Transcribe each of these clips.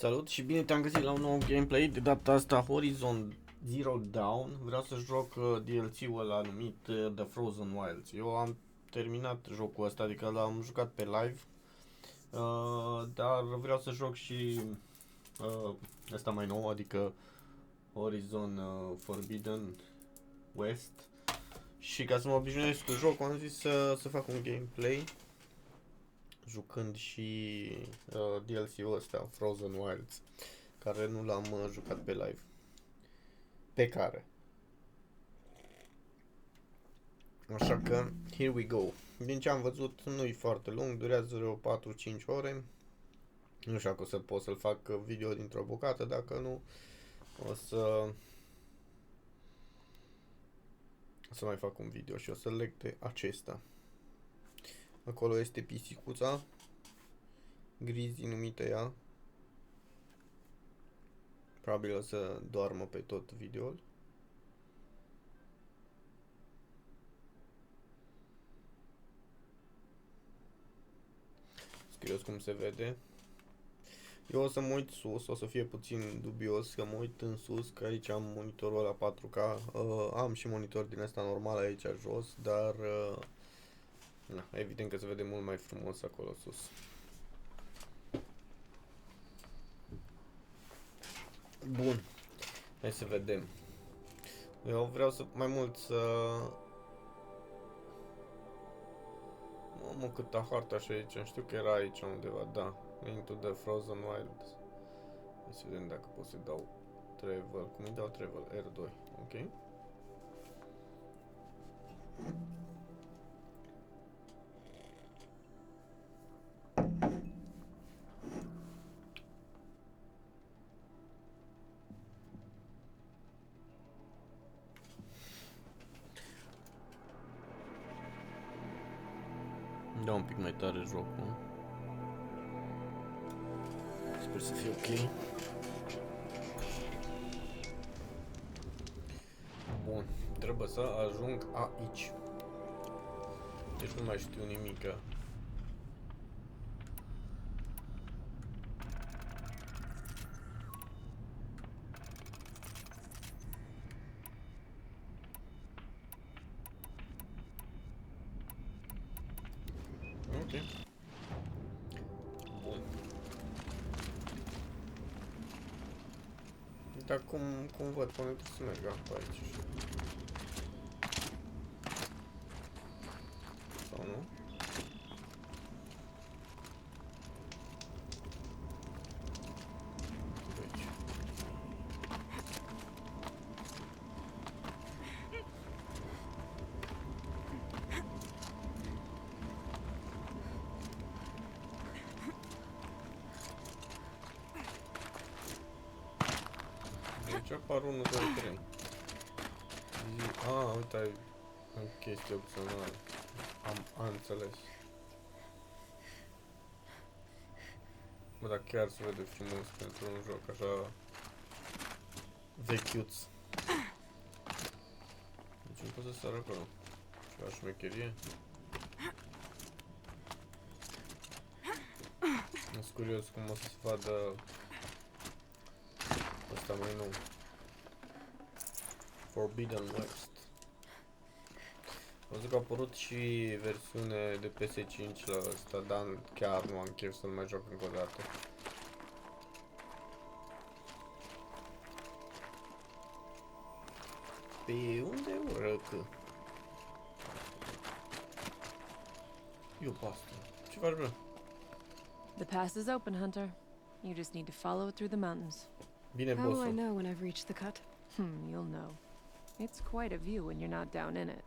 Salut și bine te-am găsit la un nou gameplay, de data asta Horizon Zero Dawn. Vreau să joc DLC-ul ăla numit The Frozen Wilds. Eu am terminat jocul ăsta, adică l-am jucat pe live, dar vreau să joc și ăsta mai nou, adică Horizon Forbidden West. Și ca să mă obișnuiesc cu jocul am zis să fac un gameplay jucând și DLC-ul ăsta, Frozen Wilds, care nu l-am jucat pe live. Așa că, here we go. Din ce am văzut, nu-i foarte lung, durează vreo 4-5 ore. Nu știu dacă o să pot să-l fac video dintr-o bucată, dacă nu, o să mai fac un video și o să leg de acesta. Acolo este pisicuța, Grizzly numită ea. Probabil o să doarmă pe tot videoul. Curios cum se vede. Eu o să mă uit sus, o să fie puțin dubios că mă uit în sus, că aici am monitorul la 4K, am și monitor din ăsta normal aici jos, dar na, evident că se vede mult mai frumos acolo sus. Bun, hai să vedem. Eu vreau să mai mult să... Mamă, câtă hartă așa aici, știu că era aici undeva, da. Into the Frozen Wilds. Hai să vedem dacă pot să dau travel. Cum îi dau travel? R2, ok. Da un pic mai tare jocul. Sper să fie ok. Bun, trebuie să ajung aici. Deci nu mai știu nimica. Ok. Bun. Dar cum văd, până trebuie să merg pe aici. Sau nu? Deci. Deci apar 1, 2, 3. Uite, ai chestii opționale. Am înțeles. Bă, dar chiar se vede frumos pentru un joc așa vechiuț. Deci nu pot să sar acolo. Ceva șmecherie. Sunt curios cum o să se vadă asta mai nou. Forbidden West. Am văzut că a apărut și versiune de PS5 la ăsta, dar chiar nu am chef să-l mai joc încă o dată. Pe unde urcă? Eu pastă. Ce faci, bă? The pass is open, Hunter. You just need to follow it through the mountains. Bine, How will I bossul. know when I've reached the cut? You'll know. It's quite a view when you're not down in it.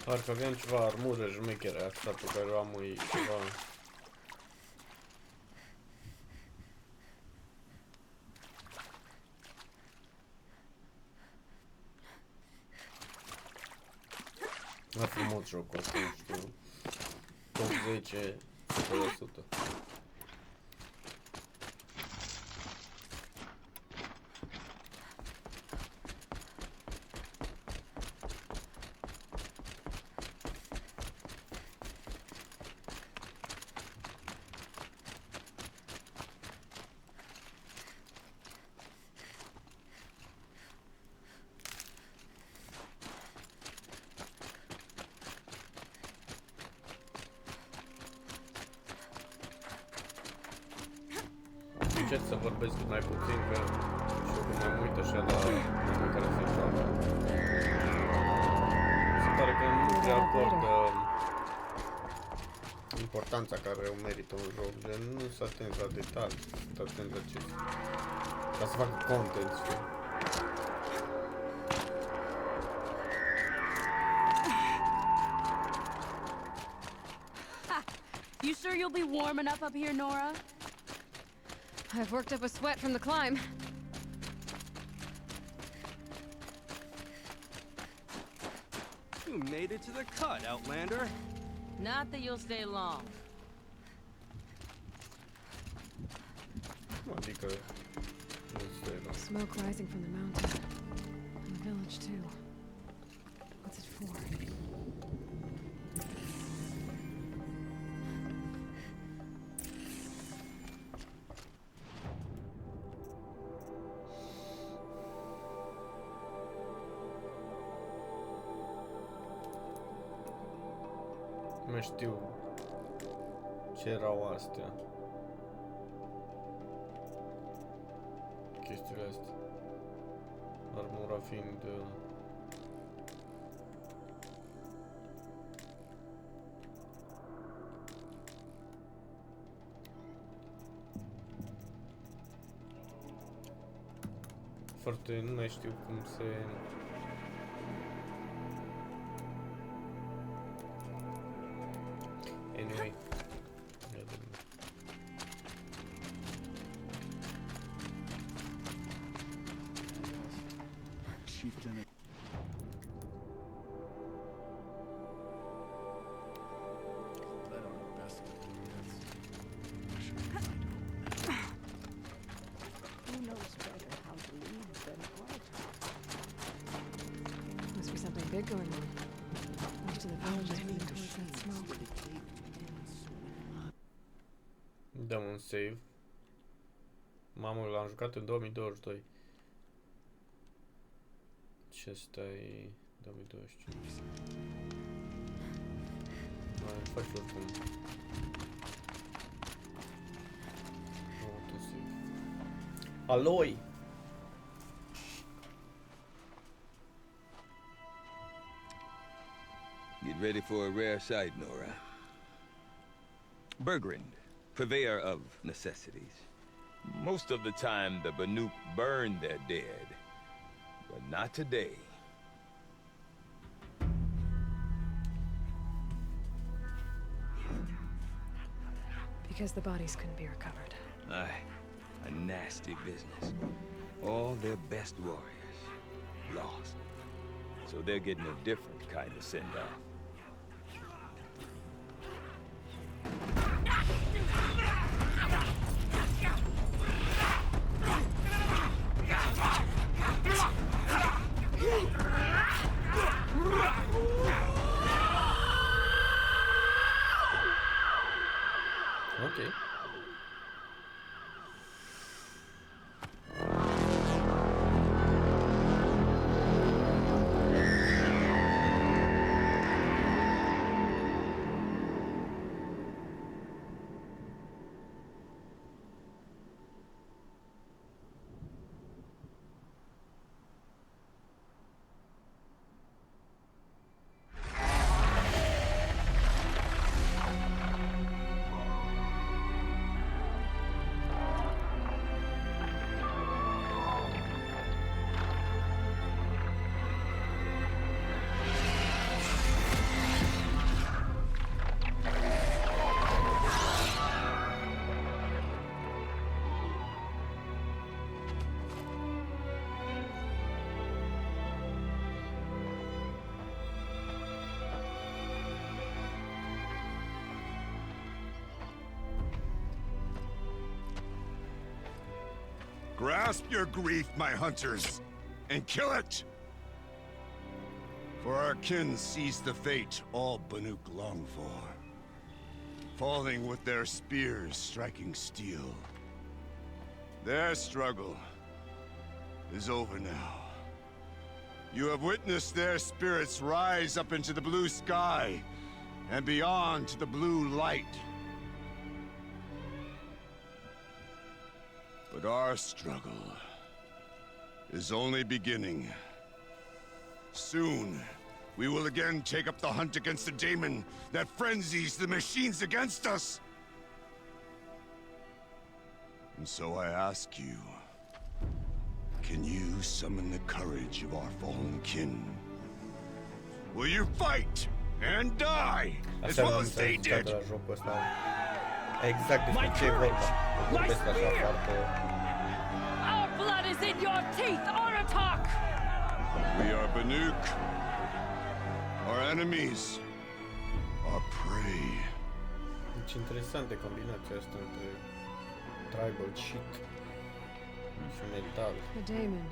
Parcă aveam ceva armură jmecheră, asta pe care o am e ceva... A frumos jocul ăsta, nu știu, top 10, 100%. Încerc să vorbesc cât mai puțin, că știu că mă uit așa la oameni care se joacă. Se pare că nu se acordă importanța care o merită un joc, gen nu sunt atenți la detalii, sunt atenți la ce... ca să facă content, știi? You sure you'll be warm enough up here, Nora? I've worked up a sweat from the climb. You made it to the cut, Outlander. Not that you'll stay long. Adică... nu știu, nu. Smoke rising from the mountain. And the village too. What's it for? Nu mai știu ce erau astea. Chestiile astea. Armura fiind... foarte... nu mai știu cum se... Anyway. Chieftain. Let our best Who knows better how to lead than Ornata? Must be something big going on. Most of the village is moving towards that smoke. Dăm un save. Mamă, l-am jucat în 2022. Și ăsta e 2025. Mai faci oricum. Autosave. Aloi! Get ready for a rare sight, Nora. Bergrind, purveyor of necessities. Most of the time, the Banuk burn their dead, but not today. Because the bodies couldn't be recovered. Aye, a nasty business. All their best warriors lost. So they're getting a different kind of send-off. Ok. Grasp your grief, my hunters, and kill it! For our kin sees the fate all Banuk long for. Falling with their spears striking steel. Their struggle is over now. You have witnessed their spirits rise up into the blue sky and beyond to the blue light. But our struggle is only beginning. Soon, we will again take up the hunt against the daemon that frenzies the machines against us. And so I ask you, can you summon the courage of our fallen kin? Will you fight and die as Asta well l-am as they înțeles de did? la jocul ăsta. Exact despre ce e vorba. Vorbesc așa foarte... Our blood is in your teeth, Audiotehnica! We are Banuk. Our enemies are prey. Deci interesantă combinația asta între tribal shit și metal. The daemon.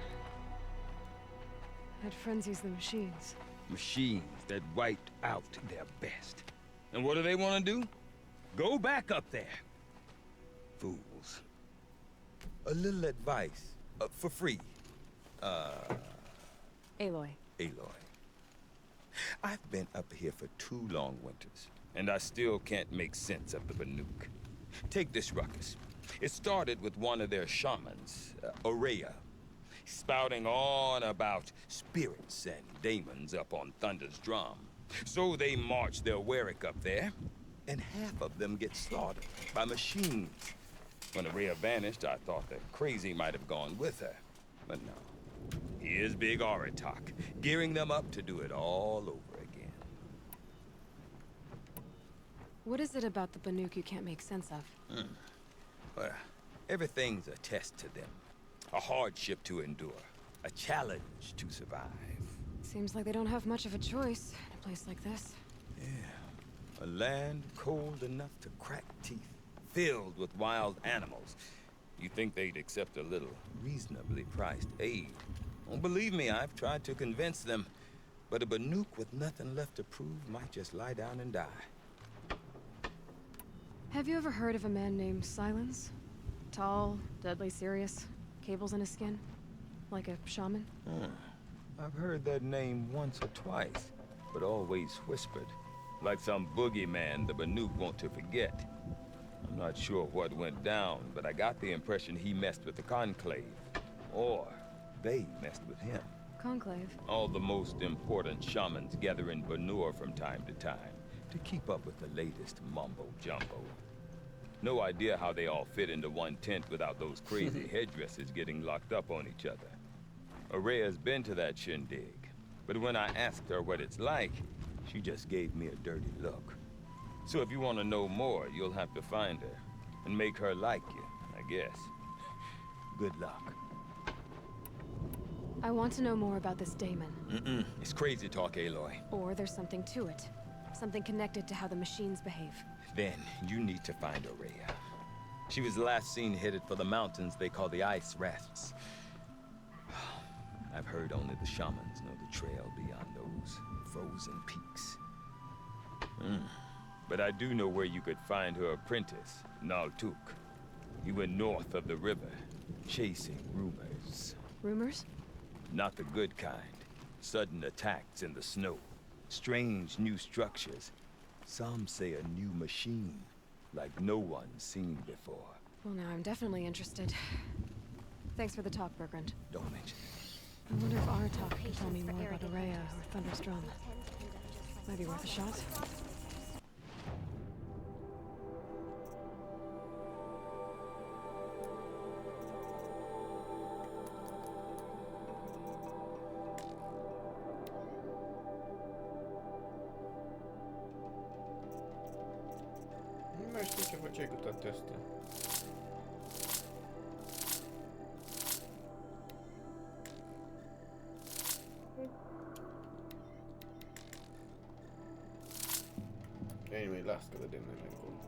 It frenzies the machines. Machines that wiped out their best. And what do they want to do? Go back up there. Fools. A little advice, for free. Aloy. Aloy. I've been up here for 2 long winters, and I still can't make sense of the Banuk. Take this ruckus. It started with one of their shamans, Ornata, spouting on about spirits and demons up on Thunder's drum. So they march their Warwick up there, and half of them get slaughtered by machines. When Ornata vanished, I thought that Crazy might have gone with her, but no. Here's Big Audiotehnica, gearing them up to do it all over again. What is it about the Banuk you can't make sense of? Well, everything's a test to them. A hardship to endure. A challenge to survive. Seems like they don't have much of a choice in a place like this. Yeah. A land cold enough to crack teeth, filled with wild animals. You think they'd accept a little reasonably priced aid? Well, believe me, I've tried to convince them. But a Banuk with nothing left to prove might just lie down and die. Have you ever heard of a man named Silence? Tall, deadly serious, cables in his skin? Like a shaman? I've heard that name once or twice, but always whispered. Like some boogeyman the Banuk want to forget. I'm not sure what went down, but I got the impression he messed with the Conclave. Or they messed with him. Conclave? All the most important shamans gather in Banur from time to time to keep up with the latest mumbo-jumbo. No idea how they all fit into one tent without those crazy headdresses getting locked up on each other. Araya's been to that shindig, but when I asked her what it's like, she just gave me a dirty look. So if you want to know more, you'll have to find her and make her like you, I guess. Good luck. I want to know more about this daemon. It's crazy talk, Aloy. Or there's something to it. Something connected to how the machines behave. Then you need to find Ornata. She was last seen headed for the mountains they call the Ice Rafts. I've heard only the shamans know the trail beyond those frozen peaks. But I do know where you could find her apprentice, Naltuk. He went north of the river, chasing rumors. Rumors? Not the good kind. Sudden attacks in the snow. Strange new structures. Some say a new machine, like no one's seen before. Well, now I'm definitely interested. Thanks for the talk, Bergrand. Don't mention it. I wonder if Audiotehnica can tell me more about Ornata or Thunder's drum. Might be worth a shot. Nu mai știu ce făceai cu toate astea. Anyway, las că vedem noi mai încolo.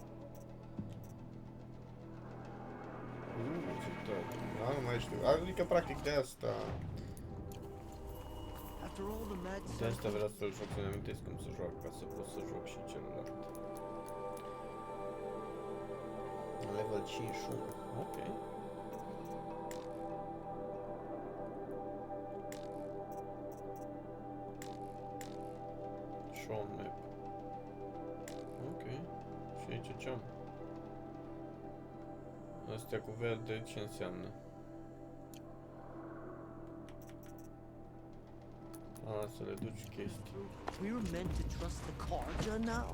rezultatul. Da, nu mai știu. Adică, practic, de asta... De asta vreau să-l joc, să-mi amintesc cum să joacă, ca să pot să joc și celălalt. Level 51. Ok. Show map. Ok. Și aici ce-am? Astea cu verde ce înseamnă? A, să le duci chestii. We were meant to trust the Karja now.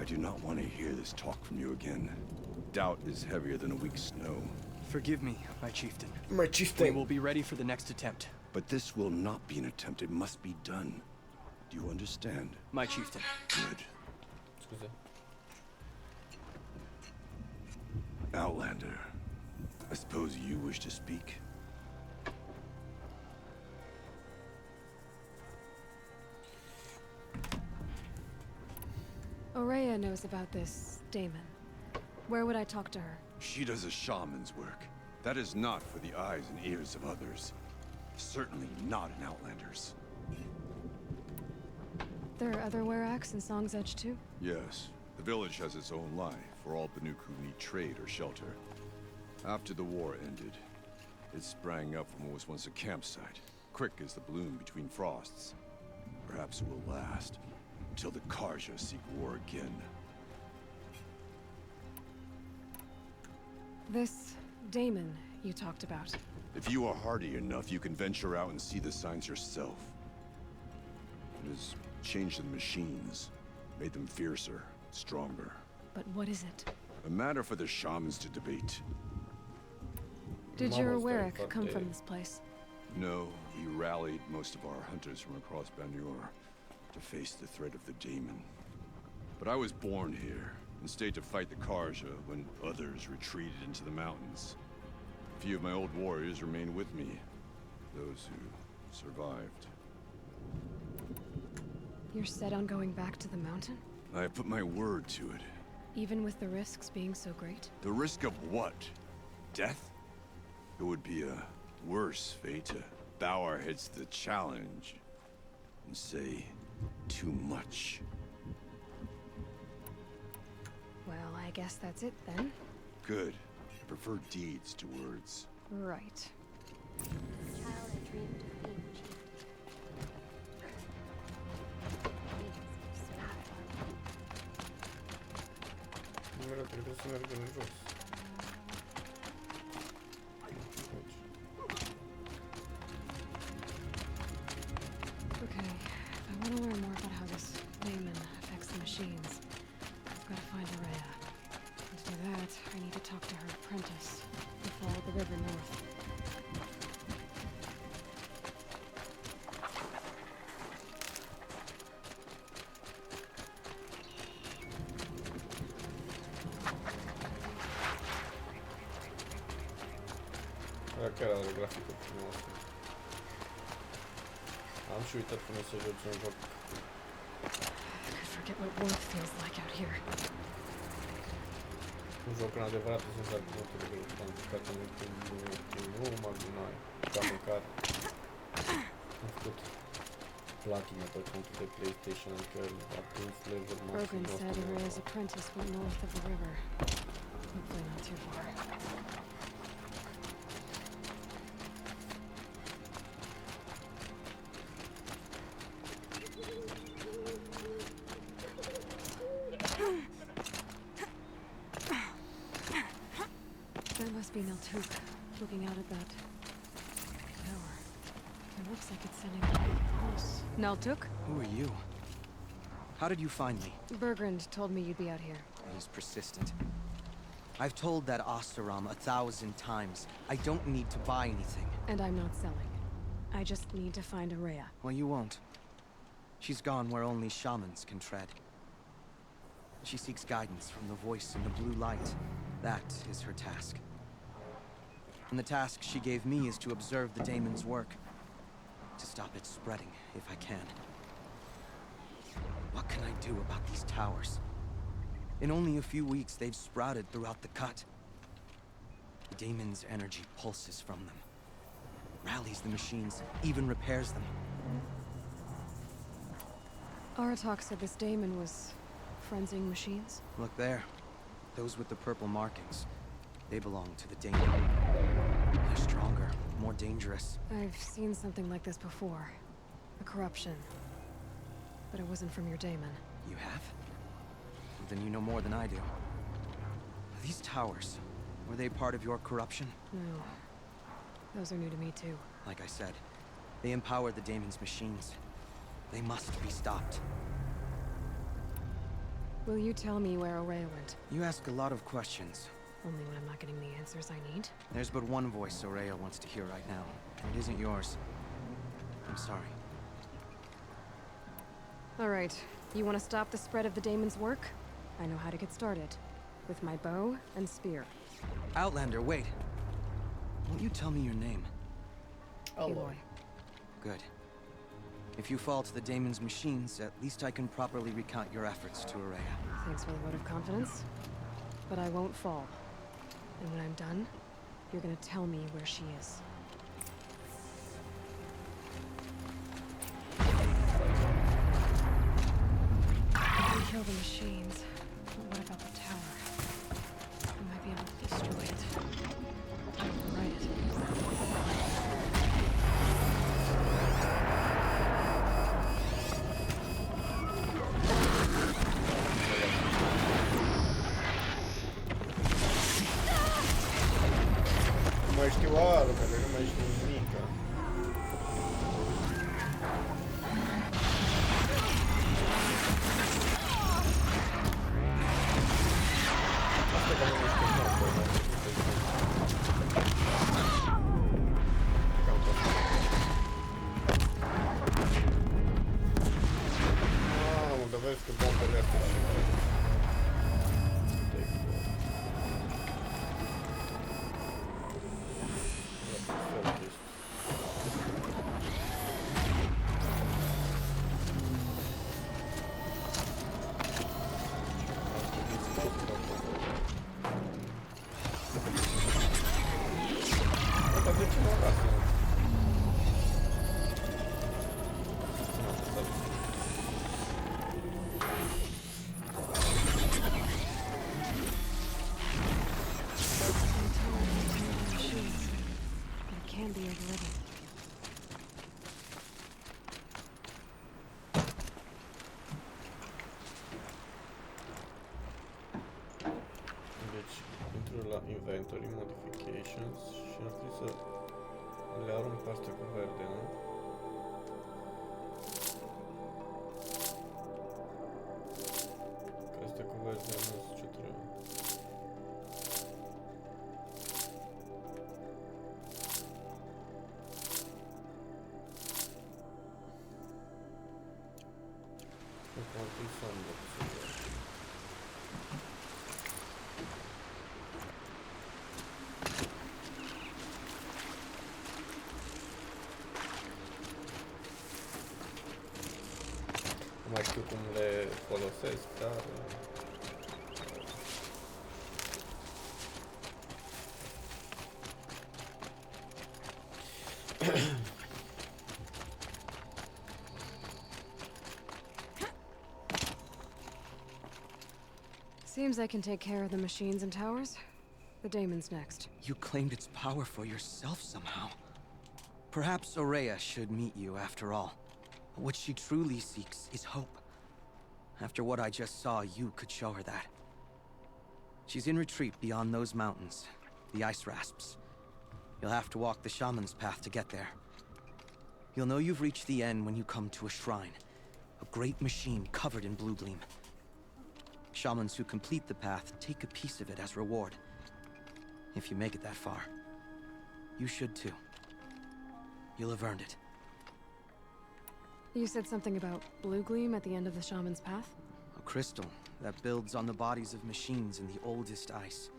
I do not want to hear this talk from you again. Doubt is heavier than a week's snow. Forgive me, my chieftain. My chieftain. We will be ready for the next attempt. But this will not be an attempt. It must be done. Do you understand? My chieftain. Good. Scuze. Outlander, I suppose you wish to speak? Aurea knows about this Damon. Where would I talk to her? She does a shaman's work. That is not for the eyes and ears of others. Certainly not an Outlander's. There are other Weraks in Song's Edge too? Yes. The village has its own life for all Banuk who need trade or shelter. After the war ended, it sprang up from what was once a campsite, quick as the bloom between frosts. Perhaps it will last until the Karja seek war again. This Damon you talked about. If you are hardy enough, you can venture out and see the signs yourself. It has changed the machines, made them fiercer, stronger. But what is it? A matter for the shamans to debate. Did your Werak come from this place? No, we rallied most of our hunters from across Banur to face the threat of the Daemon. But I was born here and stayed to fight the Karja when others retreated into the mountains. A few of my old warriors remained with me, those who survived. You're set on going back to the mountain? I have put my word to it. Even with the risks being so great? The risk of what? Death? It would be a worse fate to bow our heads to the challenge and say too much. Well, I guess that's it then. Good. I prefer deeds to words. Right. Child had dreamed of being chief. Numărul trebuie să mergem în jos. Okay, if I want to learn more about how this Damon affects the machines, I've got to find Aurea. And to do that, I need to talk to her apprentice, who followed the river north. Chiar are graficul frumos. Am și uitat cum e să joci un joc. I could forget what warmth feels like out here. Un joc în adevărat esențial cu motorul de luptă. Am jucat în ultimul magazin, ca măcar. Am făcut platină pe contul de PlayStation, adică a prins level maxim. Brogan said Aurea's apprentice went north of the river. Hopefully not too far. That must be Naltuk, looking out at that tower. It looks like it's sending a pulse. Naltuk? Who are you? How did you find me? Bergrand told me you'd be out here. He's persistent. I've told that Oseram 1,000 times. I don't need to buy anything. And I'm not selling. I just need to find Aurea. Well, you won't. She's gone where only shamans can tread. She seeks guidance from the voice in the blue light. That is her task. And the task she gave me is to observe the Daemon's work. To stop it spreading, if I can. What can I do about these towers? In only a few weeks, they've sprouted throughout the cut. The daemon's energy pulses from them, rallies the machines, even repairs them. Aratok said this daemon was frenzying machines. Look there. Those with the purple markings. They belong to the daemon. They're stronger, more dangerous. I've seen something like this before. A corruption. But it wasn't from your daemon. You have? Then you know more than I do. These towers, were they part of your corruption? No. Those are new to me too. Like I said, they empower the daemon's machines. They must be stopped. Will you tell me where Aurea went? You ask a lot of questions. Only when I'm not getting the answers I need. There's but one voice Aurea wants to hear right now. And it isn't yours. I'm sorry. Alright, you want to stop the spread of the daemon's work? I know how to get started. With my bow and spear. Outlander, wait. Won't you tell me your name? Aloy. Good. If you fall to the daemon's machines, at least I can properly recount your efforts to Aurea. Thanks for the vote of confidence. But I won't fall. And when I'm done, you're gonna tell me where she is. I can kill the machines, but what about the tower? I might be able to destroy it. Right. Nu mai știu armele, nu mai știu nimic. Asta că nu mai știu nimic. Mamă, dar vezi că bombele astea și... Inventory modifications și ar trebui să le arunc pe astea cu verde, nu? Că astea cu verde nu știu ce trebuie. Cred că ar trebui să am opțiune. Nu mai știu cum le folosesc, dar... Seems I can take care of the machines and towers. The daemon's next. You claimed its power for yourself somehow. Perhaps Aurea should meet you after all. What she truly seeks is hope. After what I just saw, you could show her that. She's in retreat beyond those mountains, the ice rasps. You'll have to walk the shaman's path to get there. You'll know you've reached the end when you come to a shrine, a great machine covered in blue gleam. Shamans who complete the path take a piece of it as reward. If you make it that far, you should too. You'll have earned it. You said something about blue gleam at the end of the shaman's path? A crystal that builds on the bodies of machines in the oldest ice.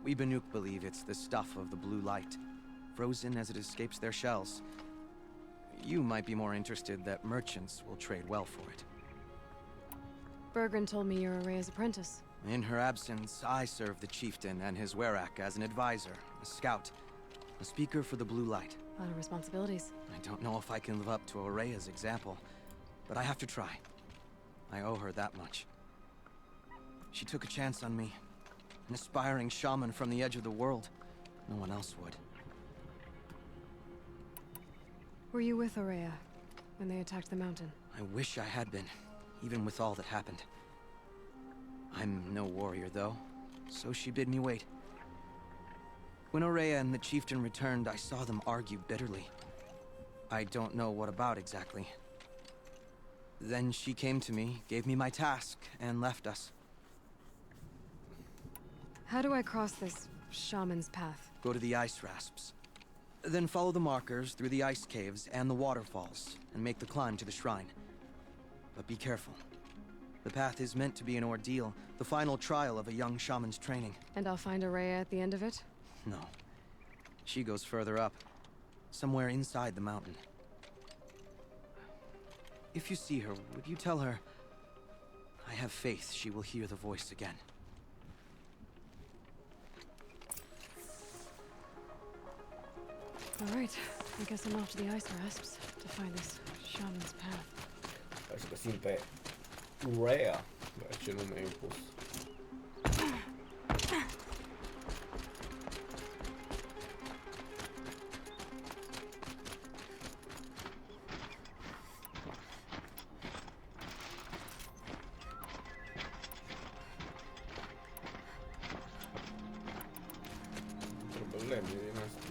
We Banuk believe it's the stuff of the blue light, frozen as it escapes their shells. You might be more interested that merchants will trade well for it. Bergren told me you're Aurea's apprentice. In her absence, I serve the chieftain and his werak as an advisor, a scout, a speaker for the blue light. A lot of responsibilities. I don't know if I can live up to Aurea's example, but I have to try. I owe her that much. She took a chance on me, an aspiring shaman from the edge of the world. No one else would. Were you with Aurea when they attacked the mountain? I wish I had been, even with all that happened. I'm no warrior, though, so she bid me wait. When Aurea and the chieftain returned, I saw them argue bitterly. I don't know what about exactly. Then she came to me, gave me my task, and left us. How do I cross this shaman's path? Go to the ice rasps. Then follow the markers through the ice caves and the waterfalls, and make the climb to the shrine. But be careful. The path is meant to be an ordeal, the final trial of a young shaman's training. And I'll find Aurea at the end of it? No. She goes further up, somewhere inside the mountain. If you see her, would you tell her, I have faith she will hear the voice again. All right, I guess I'm off to the ice rasps to find this shaman's path. Hai să găsim pe Aurea. Bă, ce nume i-am pus. Probleme din asta.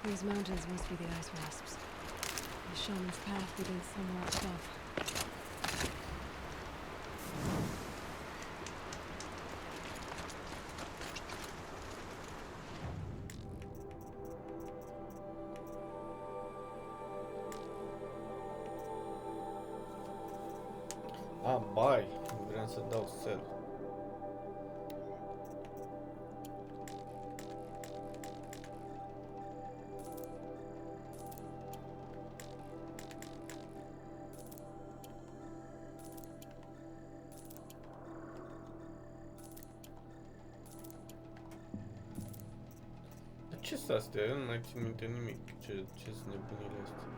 These mountains must be the ice rasps. The shaman's path begins somewhere above. Ah, bai, vreau să dau sell. Ce sunt astea? Eu nu mai țin minte nimic. Ce sunt nebunile astea?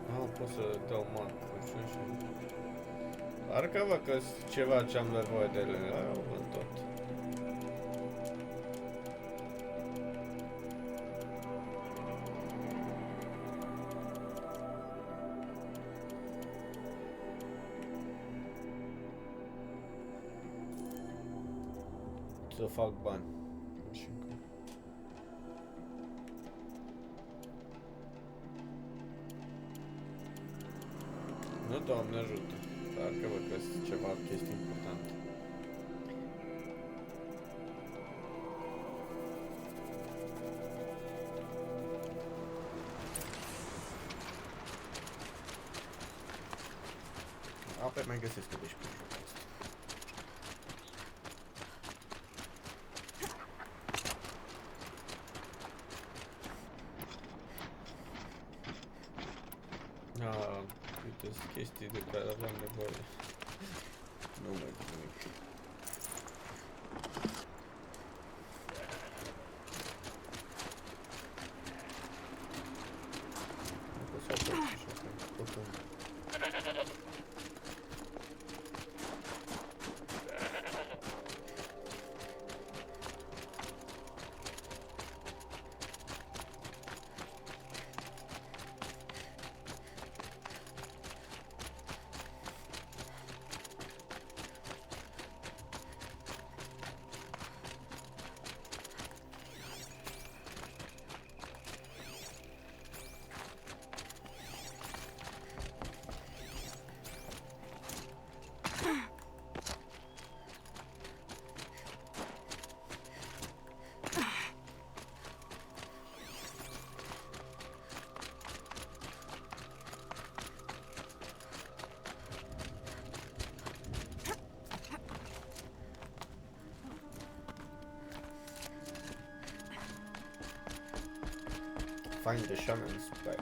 Ah, pot să dau marcă și așa. Parcă văd că ceva ce am nevoie de ele. Aia o văd tot. Să fac bani. Și încă. Nu, Doamne ajută. Parcă văd că sunt ceva chestii importante. Apoi mai găsesc că deci pe jocul ăsta. Uite, sunt chestii de care aveam nevoie. Nu mai zic nimic. Am pus apă și așa, tot unde. Find the shaman's back.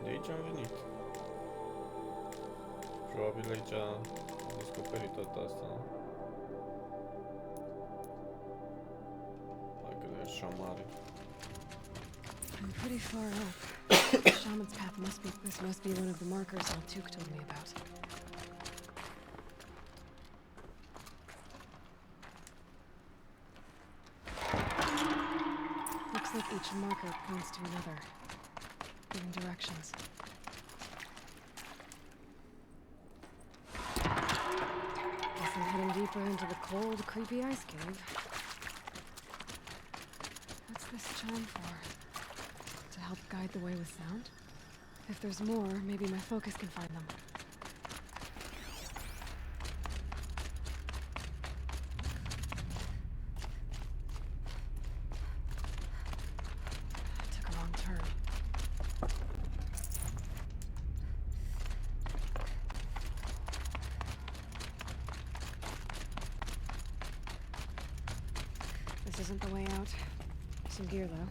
De aici am venit. Probabil aici am descoperit toată asta. Hai că e așa mare. I'm pretty far up. Shaman's path must be one of the markers Altuk told me about. Looks like each marker points to another, giving directions. Guess I'm heading deeper into the cold, creepy ice cave. What's this charm for? To help guide the way with sound? If there's more, maybe my focus can find them. Took a wrong turn. This isn't the way out. Some gear, though.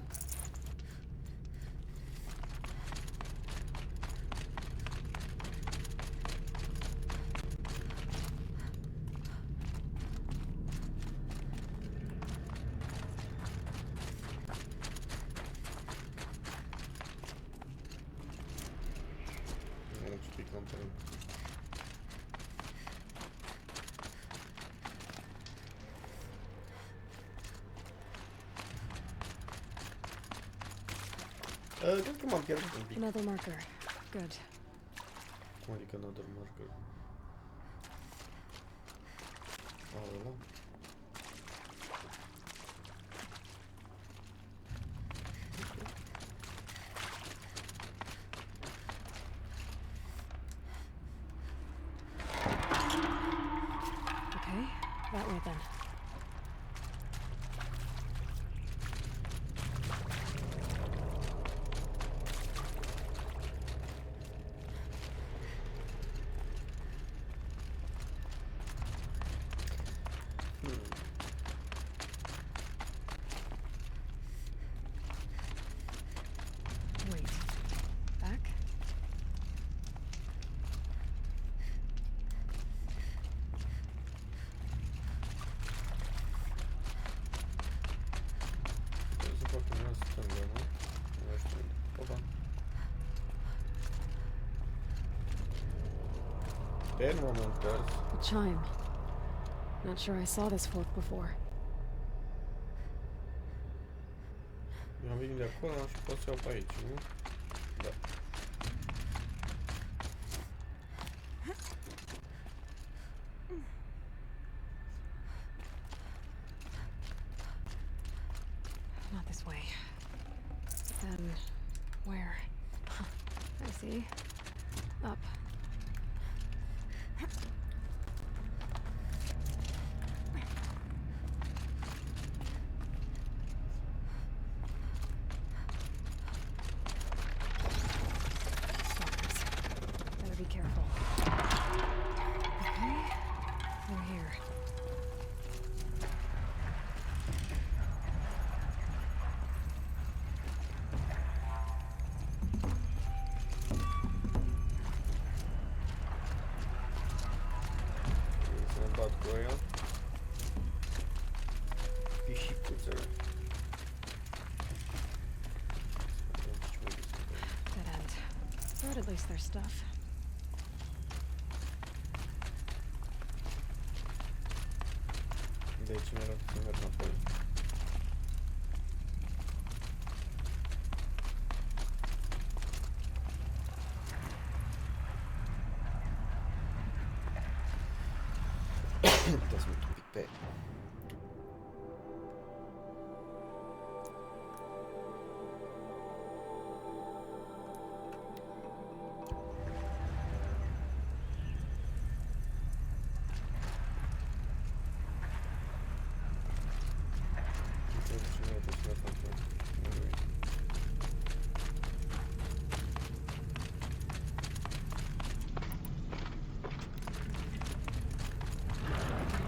Cred că m-am pierdut un pic. Another marker. Good. Cum adică another marker? Ăla? Okay, that way then. Wait. Back? Trebuie să fac în stânga, nu? Nu știu. Opa. Thermometers. A chime. Not sure I saw this fork before. Eu am venit de acolo și pot să iau pe aici, nu? Da. Not this way. Then, where? I see. Up. Stalkers. Better be careful. Okay, we're here. Să ne bat cu aia. Fișicuțele. Dead end. But at least there's stuff. De aici mi-era să merg înapoi. Putea să mă un pic pe...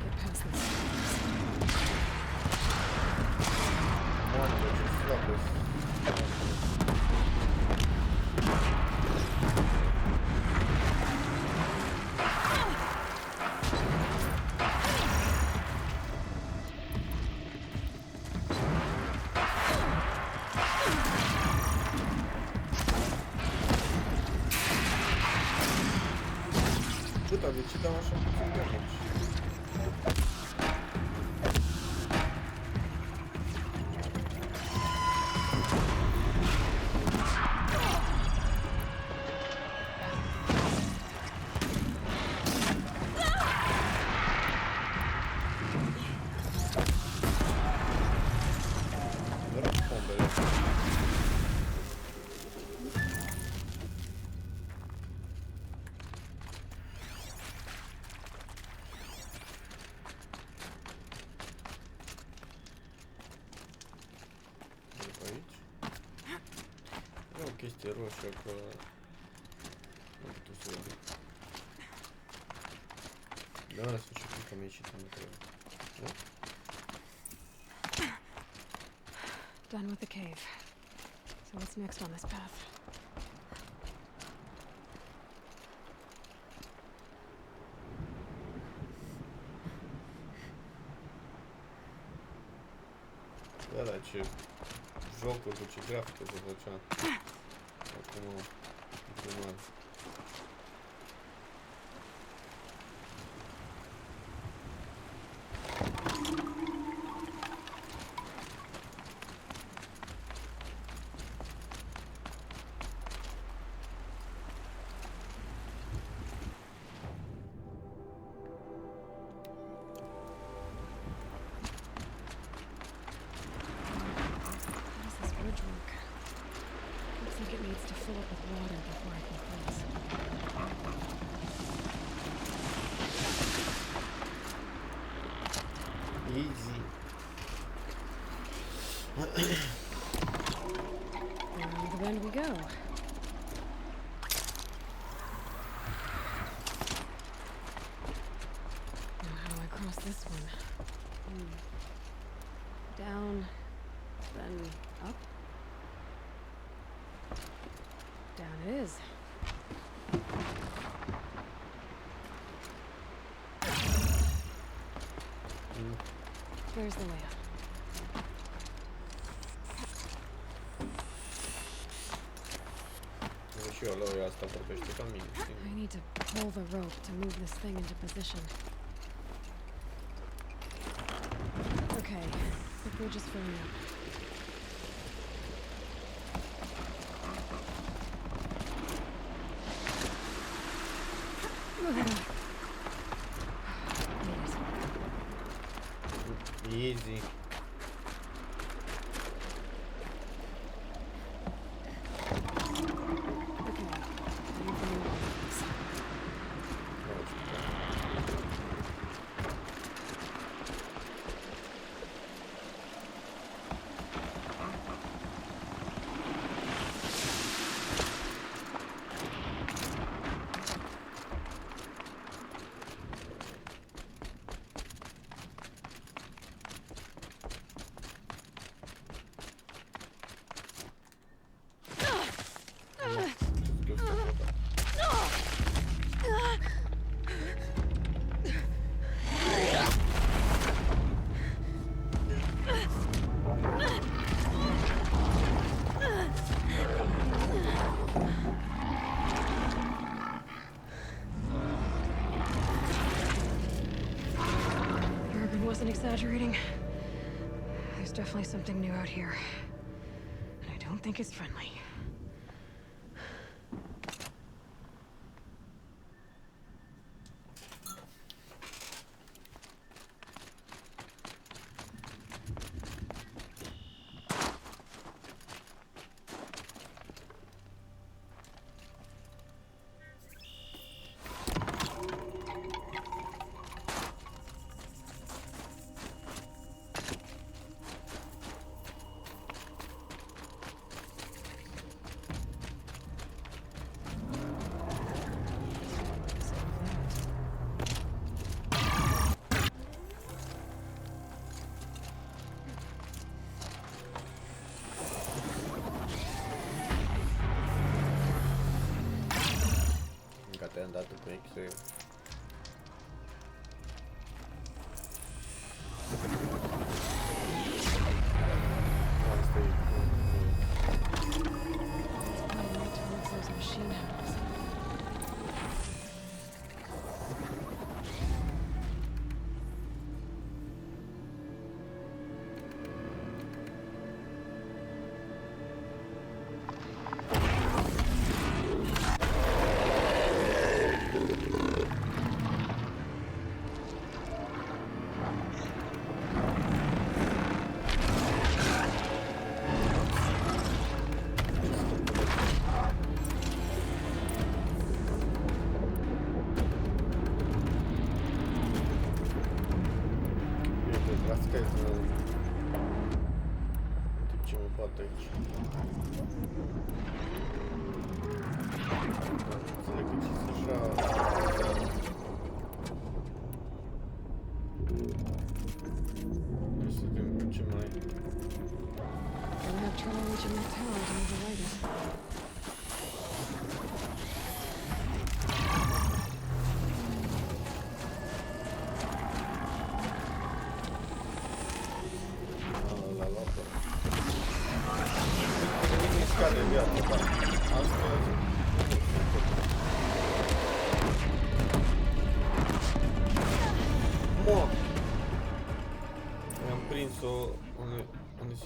Get past this. Mamă, ce slabă. Puta, de ce dau așa puțin damage? Noroc cu bombele. Pe aici. Era o chestie roșie acolo. Nu am putut să o văd. Da, în sfârșit, cred că mi-a ieșit în trebuie. Nu? Done with the cave. So what's next on this path? Da, dar ce jocuri, cu ce grafică se făcea. Acum, normal. How does this bridge work? Looks like it needs to fill up with water before I can cross. Easy. Around the bend we go. Now how do I cross this one? Down, then up. Down it is. There's the way up. Și eu la asta vorbește ca mine, știi? I need to pull the rope to move this thing into position. Okay, the bridge is filling up. Easy. Wasn't exaggerating. There's definitely something new out here. And I don't think it's friendly. îndată cu X-ray. Asta e Right towards those machine houses.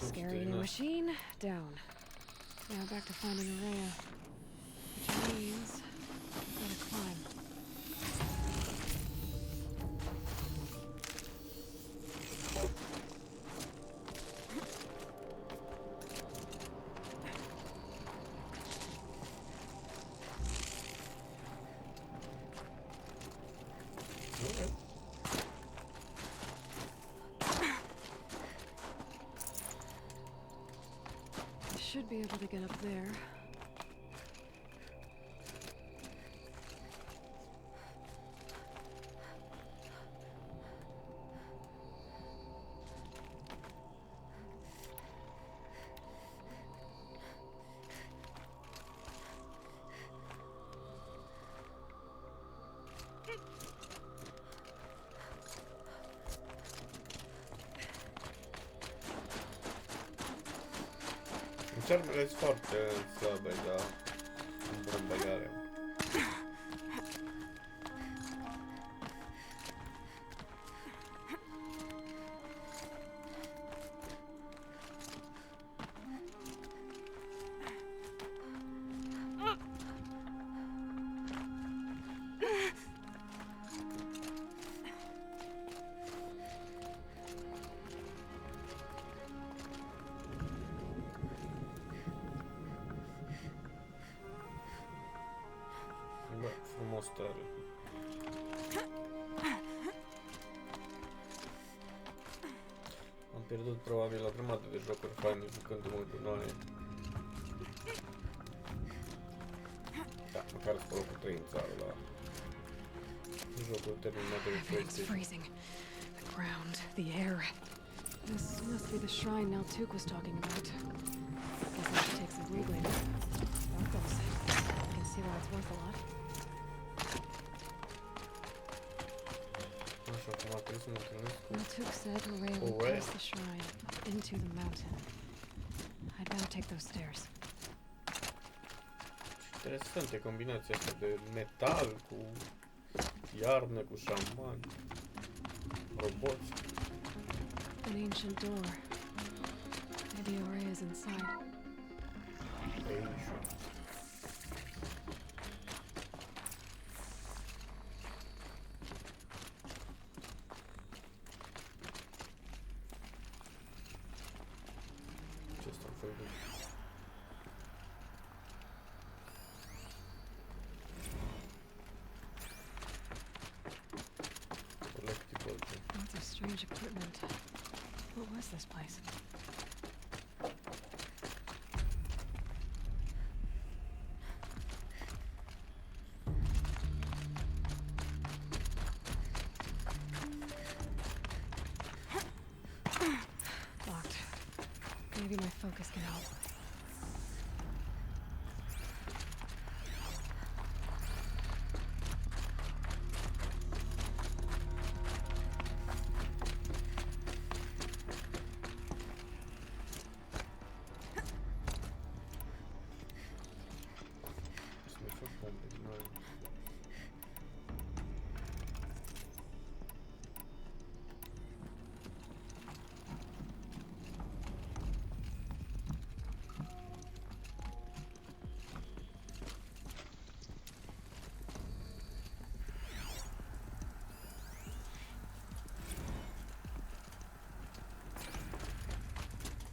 Scary new machine down. Now back to finding Araya, which means gotta climb. Should be able to get up there. Armele sunt foarte slabe, dar în băgare. Tare. Am pierdut probabil o grămadă de jocuri faine jucându-mă cu noi. Da, măcar spălă cu 3 în țară la jocuri terminate de PlayStation. Freezing. The ground, the air. This must be the shrine Naltuk was talking about. Guess I should take some reading. About those. I can see why it's worth a lot. Naltuk said Araya will place the shrine into the mountain. I'd better take those stairs. Interesante combinația asta de metal cu iarnă, cu șamani, roboți. An ancient door. Maybe Araya's inside. Ancient. Strange equipment. What was this place? Locked. Maybe my focus can help.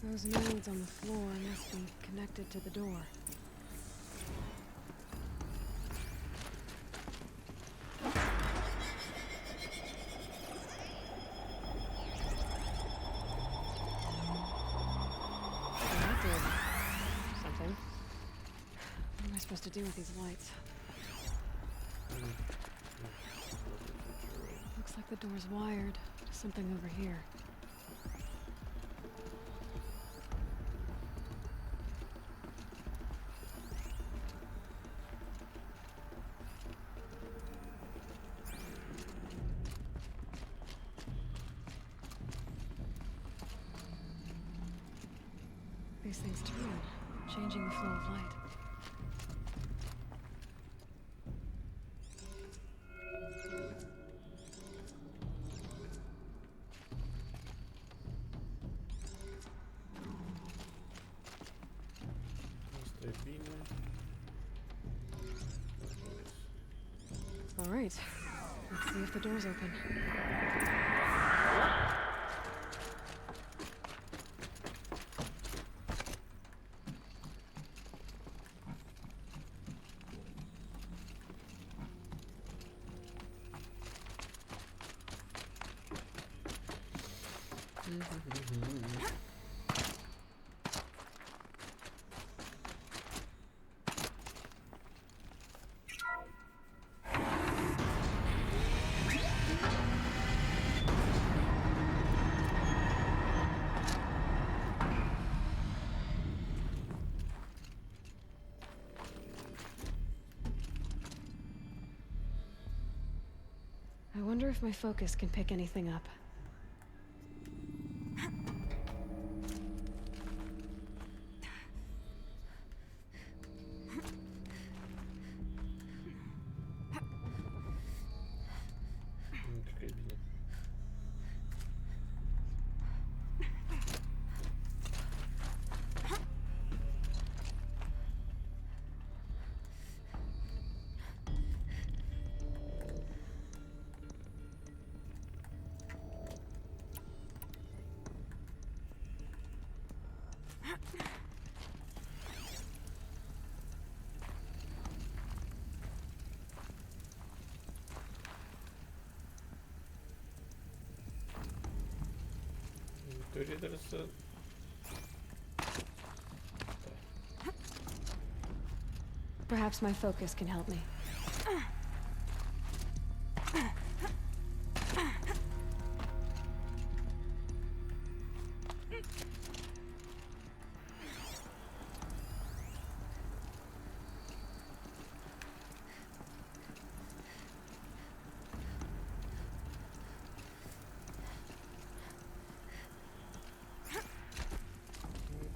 Those nodes on the floor must be connected to the door. That did something. What am I supposed to do with these lights? Looks like the door's wired to something over here. These things turn, changing the flow of light. All right, let's see if the door's open. I wonder if my focus can pick anything up. Teorie trebuie să... Perhaps my focus can help me.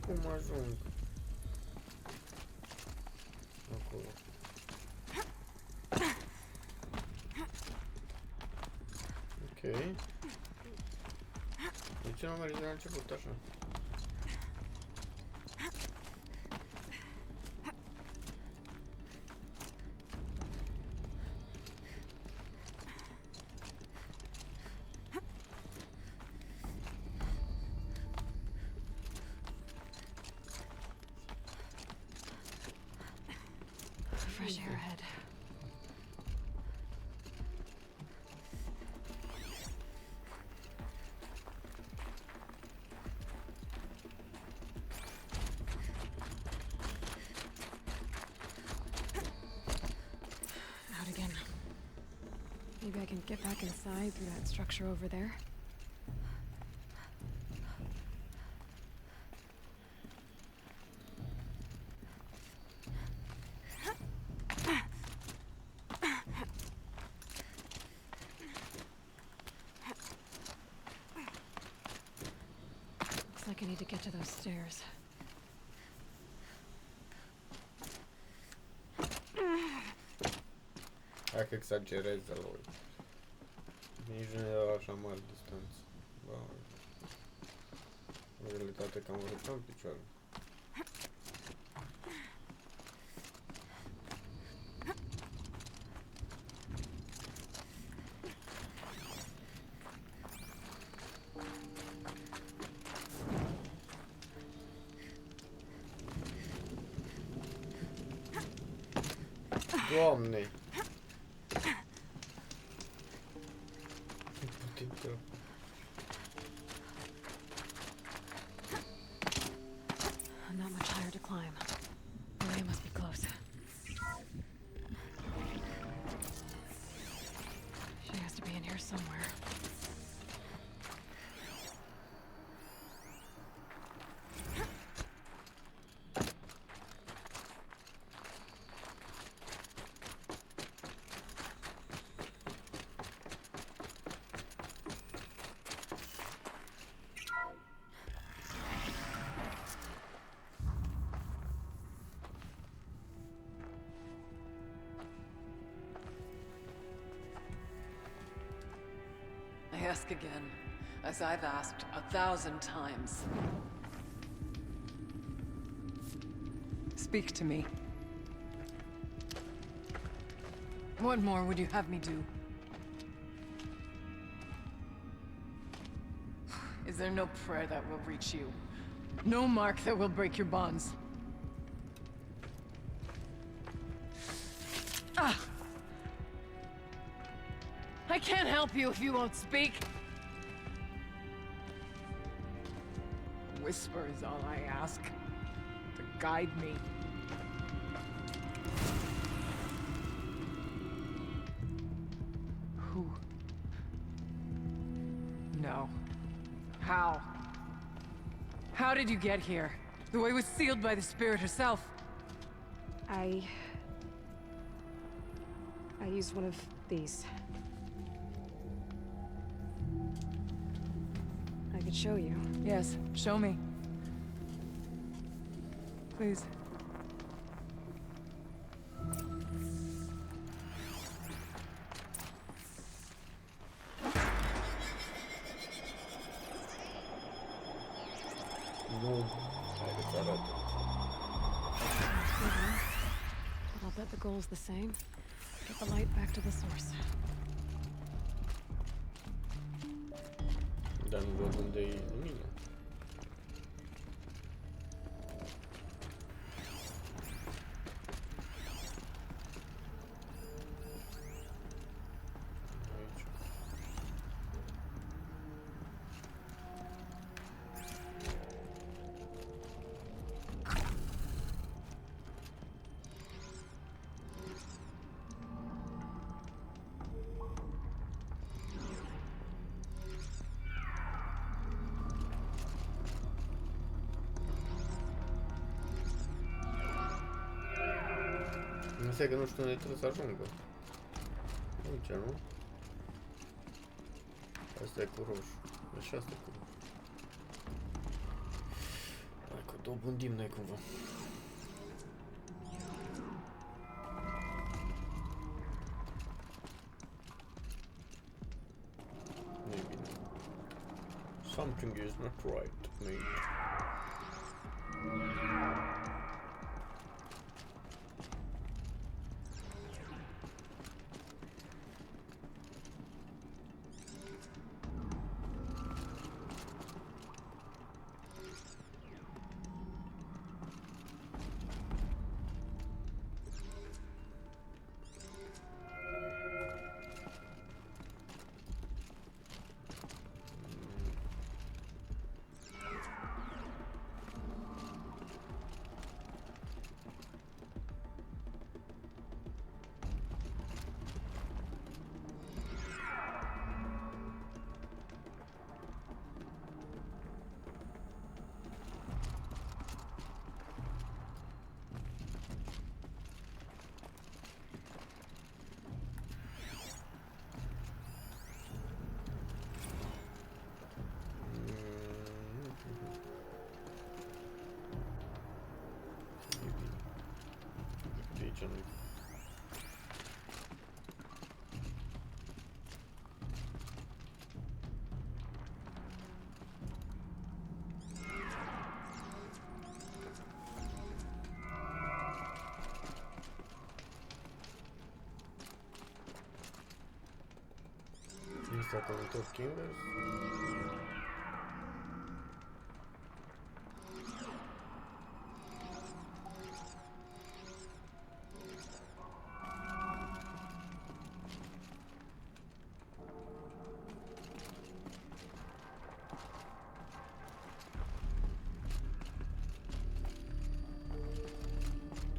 Cum ajung? Acolo. Ok. De ce nu am mers de la început așa? Fresh air ahead. Out again. Maybe I can get back inside through that structure over there. Looks like I need to get to those stairs. Dacă exagerez de lui. Nici nu era așa mare distanță. Bă, în realitate cam urcat în picioare. Doamne! Not much higher to climb. Maria must be close. She has to be in here somewhere. I ask again, as I've asked 1,000 times. Speak to me. What more would you have me do? Is there no prayer that will reach you? No mark that will break your bonds? Ah! I can't help you if you won't speak. A whisper is all I ask. To guide me. Who? No. How? How did you get here? The way was sealed by the spirit herself. I used one of these. I could show you. Yes, show me. Please. Nu, haideți arată. But I'll bet the goal's the same. Get the light back to the source. Dar nu văd unde e lumina. Aici. Înseamnă că nu știu unde trebuie să ajungă. Aici, nu? Asta e cu roșu. Așa asta e cu roșu. Hai că dobândim noi cumva. Nu e bine. Something is not right, mate. Asta te întorc invers.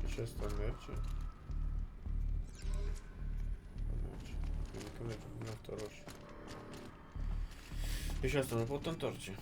Și asta merge. Merge. Bine că merge cu nafta roșie. Și asta nu pot întoarce.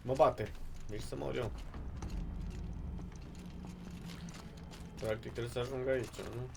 Mă bate. Deci să mor eu. Practic trebuie să ajung aici, nu?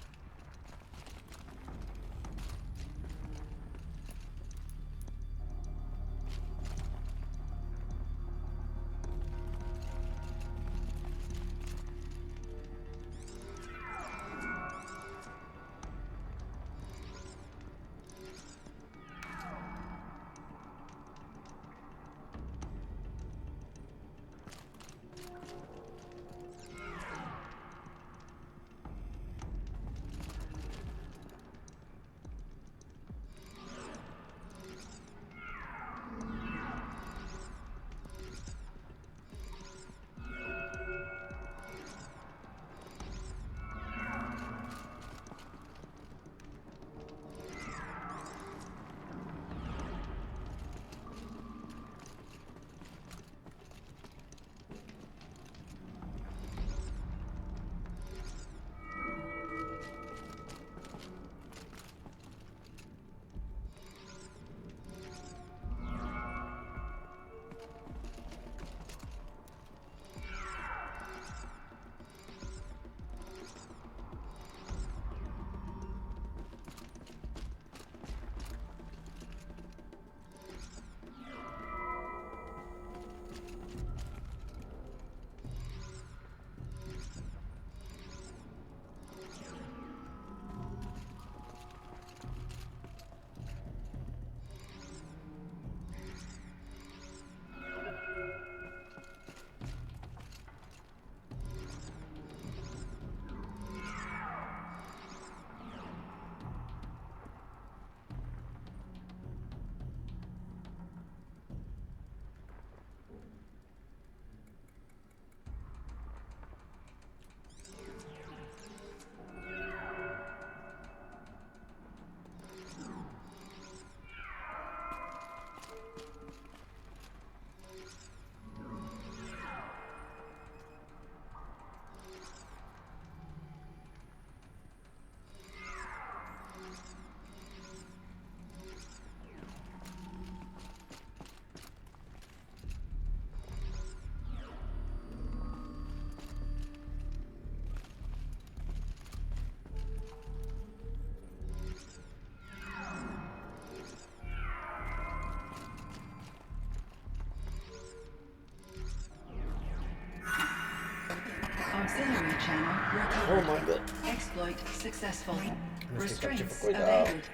Auxiliary channel recovered. Oh my god. Exploit successful. Nu știu ce Restraints făcut, dar... evaded.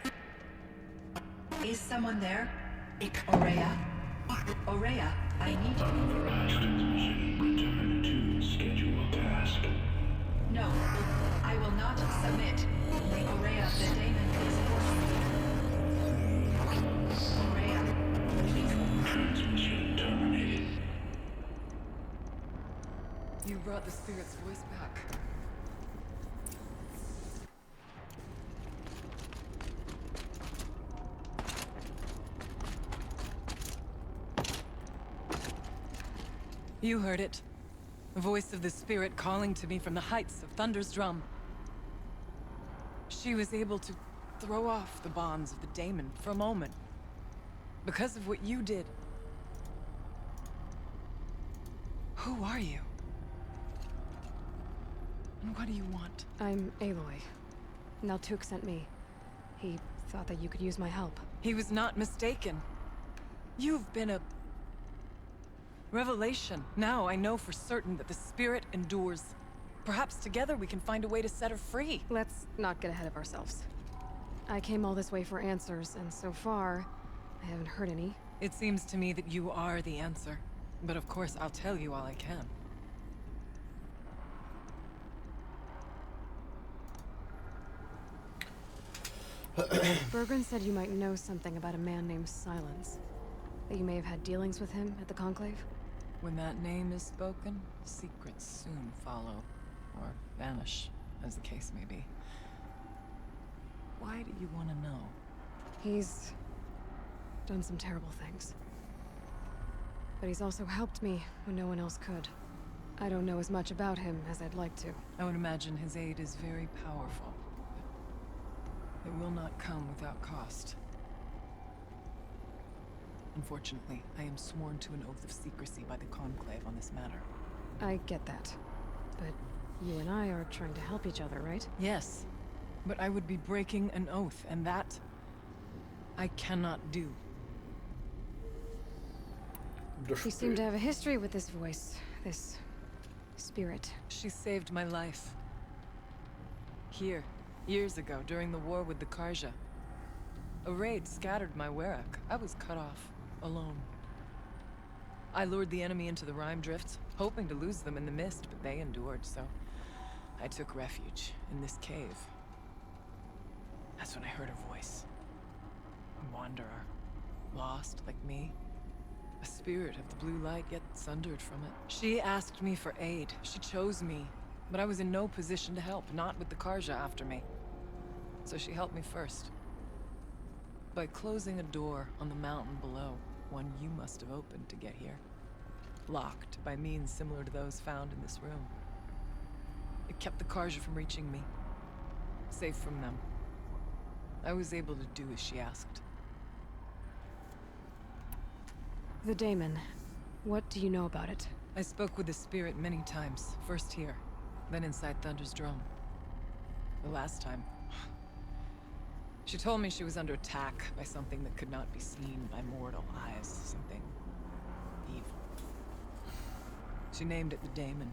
Is someone there? Aurea? Aurea, I need you. No, I will not submit. Aurea, the daemon is forcing me. Aurea, Transmission terminated. You brought the spirit's voice back. You heard it. The voice of the spirit calling to me from the heights of Thunder's Drum. She was able to throw off the bonds of the daemon for a moment. Because of what you did. Who are you? And what do you want? I'm Aloy. Naltuk sent me. He thought that you could use my help. He was not mistaken. You've been a revelation. Now I know for certain that the spirit endures. Perhaps together we can find a way to set her free. Let's not get ahead of ourselves. I came all this way for answers, and so far, I haven't heard any. It seems to me that you are the answer. But of course, I'll tell you all I can. Bergren said you might know something about a man named Silence. That you may have had dealings with him at the Conclave? When that name is spoken, secrets soon follow. Or vanish, as the case may be. Why do you want to know? He's done some terrible things. But he's also helped me when no one else could. I don't know as much about him as I'd like to. I would imagine his aid is very powerful. It will not come without cost. Unfortunately, I am sworn to an oath of secrecy by the Conclave on this matter. I get that. But you and I are trying to help each other, right? Yes. But I would be breaking an oath, and that I cannot do. You seem to have a history with this voice, this spirit. She saved my life. Here, years ago, during the war with the Karja. A raid scattered my Werak. I was cut off, alone. I lured the enemy into the Rime Drifts, hoping to lose them in the mist, but they endured, so I took refuge in this cave. That's when I heard her voice. A wanderer, lost like me. A spirit of the blue light, yet sundered from it. She asked me for aid. She chose me. But I was in no position to help, not with the Karja after me. So she helped me first. By closing a door on the mountain below, one you must have opened to get here. Locked by means similar to those found in this room. It kept the Karja from reaching me. Safe from them. I was able to do as she asked. The daemon. What do you know about it? I spoke with the spirit many times. First here, then inside Thunder's Drum. The last time, she told me she was under attack by something that could not be seen by mortal eyes. Something evil. She named it the daemon,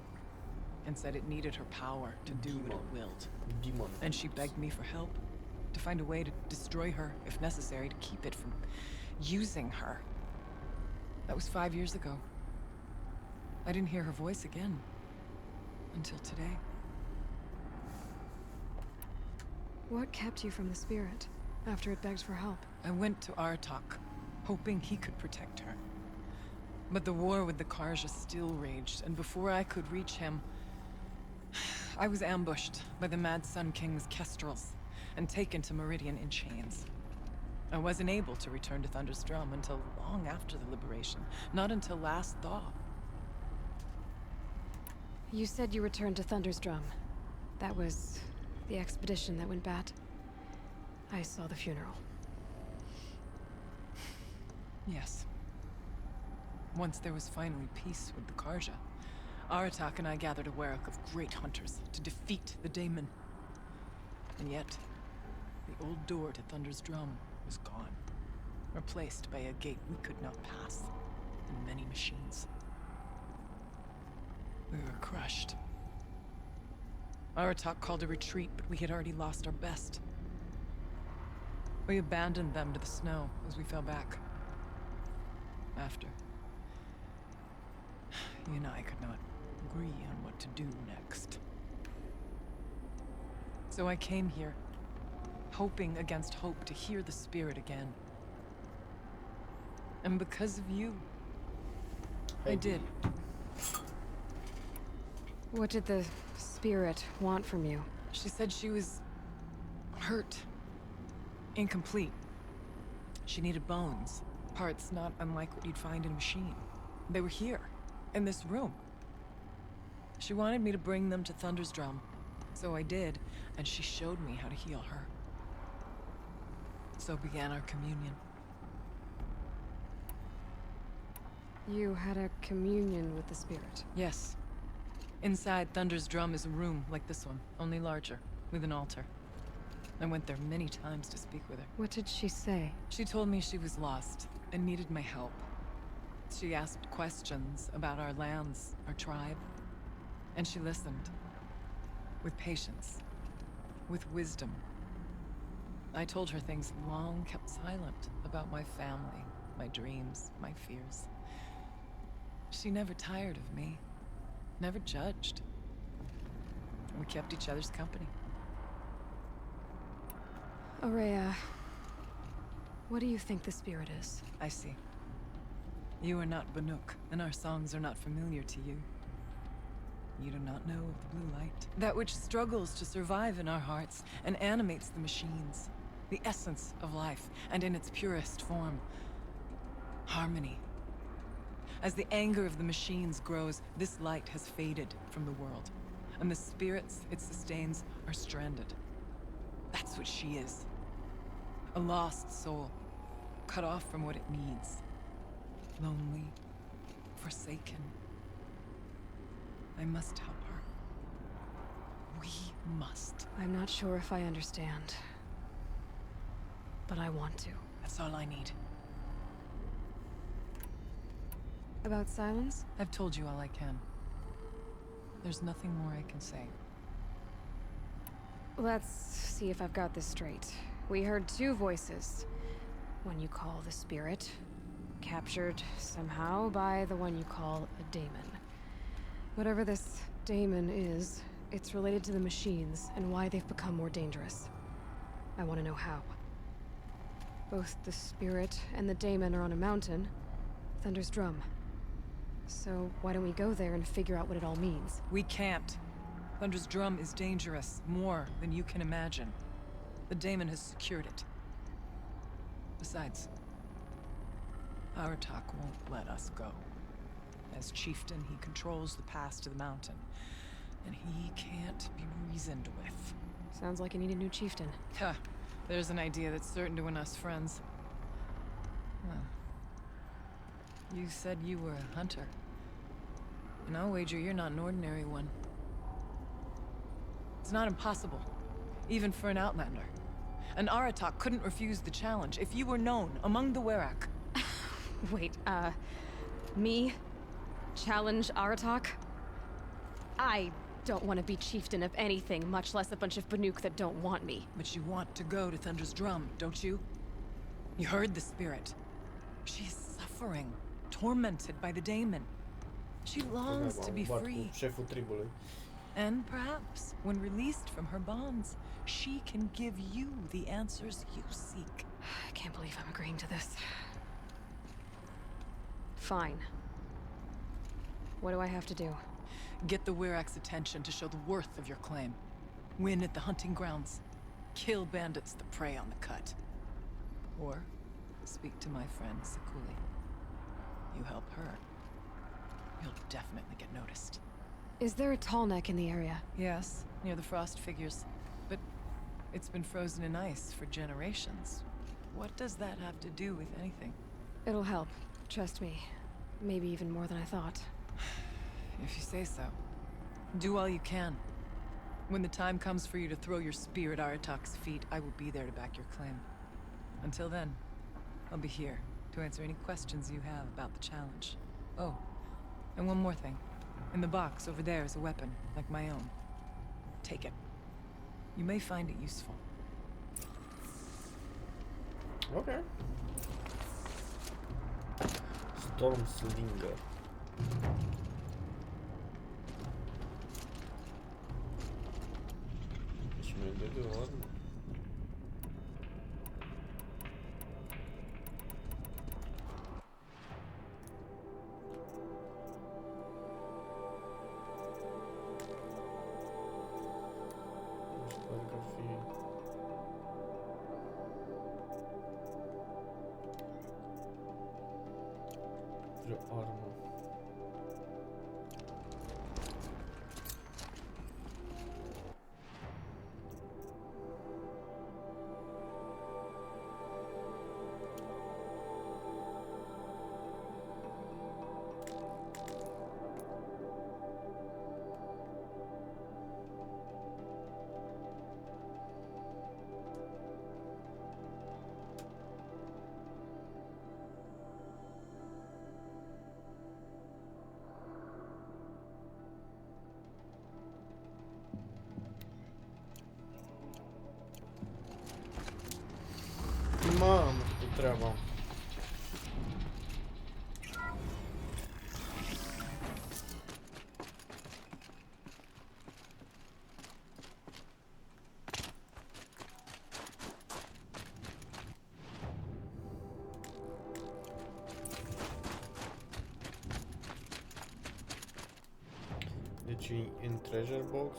and said it needed her power to do what it willed. Demon. And she begged me for help, to find a way to destroy her, if necessary, to keep it from using her. That was 5 years ago. I didn't hear her voice again. Until today. What kept you from the spirit, after it begged for help? I went to Artok, hoping he could protect her. But the war with the Karja still raged, and before I could reach him, I was ambushed by the Mad Sun King's kestrels, and taken to Meridian in chains. I wasn't able to return to Thunder's Drum until long after the liberation, not until last thaw. You said you returned to Thunder's Drum. That was the expedition that went bad. I saw the funeral. Yes. Once there was finally peace with the Karja, Aratak and I gathered a Werak of great hunters to defeat the daemon. And yet, the old door to Thunder's Drum was gone, replaced by a gate we could not pass, and many machines. We were crushed. Aratak called a retreat, but we had already lost our best. We abandoned them to the snow as we fell back. After, you and I could not agree on what to do next. So I came here, hoping against hope to hear the spirit again. And because of you, I did. What did the spirit want from you? She said she was hurt, incomplete. She needed bones, parts not unlike what you'd find in a machine. They were here, in this room. She wanted me to bring them to Thunder's drum. So I did, and she showed me how to heal her. So began our communion. You had a communion with the spirit? Yes. Inside Thunder's drum is a room like this one, only larger, with an altar. I went there many times to speak with her. What did she say? She told me she was lost and needed my help. She asked questions about our lands, our tribe, and she listened. With patience. With wisdom. I told her things long kept silent about my family, my dreams, my fears. She never tired of me. Never judged. We kept each other's company. Aurea, what do you think the spirit is? I see. You are not Banuk, and our songs are not familiar to you. You do not know of the blue light. That which struggles to survive in our hearts and animates the machines. The essence of life, and in its purest form. Harmony. As the anger of the machines grows, this light has faded from the world, and the spirits it sustains are stranded. That's what she is. A lost soul, cut off from what it needs. Lonely, forsaken. I must help her. We must. I'm not sure if I understand, but I want to. That's all I need. About silence? I've told you all I can. There's nothing more I can say. Let's see if I've got this straight. We heard two voices. One you call the spirit, captured somehow by the one you call a daemon. Whatever this daemon is, it's related to the machines and why they've become more dangerous. I want to know how. Both the spirit and the daemon are on a mountain, Thunder's drum. So why don't we go there and figure out what it all means? We can't. Thunder's drum is dangerous, more than you can imagine. The daemon has secured it. Besides, Aratak won't let us go. As chieftain, he controls the pass to the mountain, and he can't be reasoned with. Sounds like you need a new chieftain. Ha! There's an idea that's certain to win us friends. Huh. You said you were a hunter. And I'll wager you're not an ordinary one. It's not impossible, even for an outlander. And Aratak couldn't refuse the challenge if you were known among the Werak. Wait, me? Challenge Aratak? I don't want to be chieftain of anything, much less a bunch of Banuk that don't want me. But you want to go to Thunder's drum, don't you? You heard the spirit. She is suffering, tormented by the daemon. She longs to be free. And perhaps, when released from her bonds, she can give you the answers you seek. I can't believe I'm agreeing to this. Fine. What do I have to do? Get the Werak's attention to show the worth of your claim. Win at the hunting grounds. Kill bandits that prey on the cut. Or speak to my friend Sakuli. You help her, you'll definitely get noticed. Is there a tall neck in the area? Yes, near the frost figures. But it's been frozen in ice for generations. What does that have to do with anything? It'll help. Trust me. Maybe even more than I thought. If you say so. Do all you can. When the time comes for you to throw your spear at Aratak's feet, I will be there to back your claim. Until then, I'll be here to answer any questions you have about the challenge. Oh, and one more thing. In the box over there is a weapon, like my own. Take it. You may find it useful. Okay. Storm Slinger. Deci mi-e de armă. Sper că fi... vreo armă. treaba. Deci în treasure box.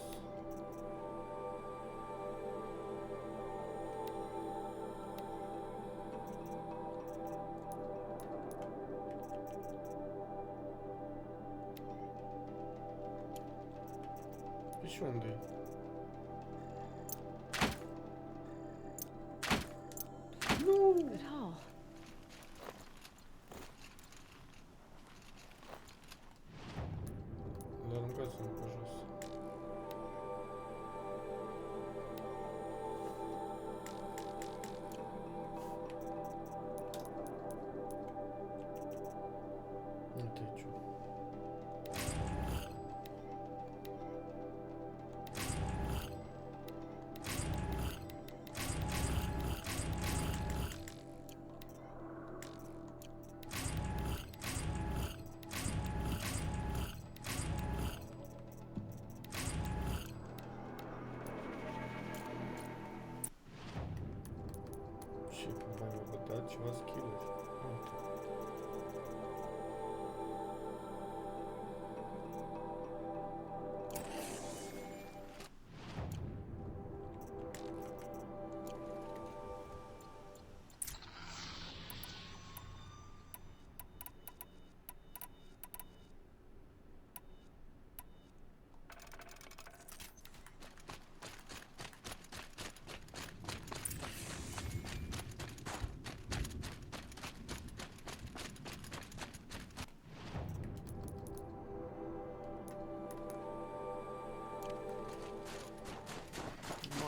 Pe și unde e? Nu! Good haul. L-a aruncat să pe jos. Uite aici. Și mai mi-a dat ceva skill-uri. Uite.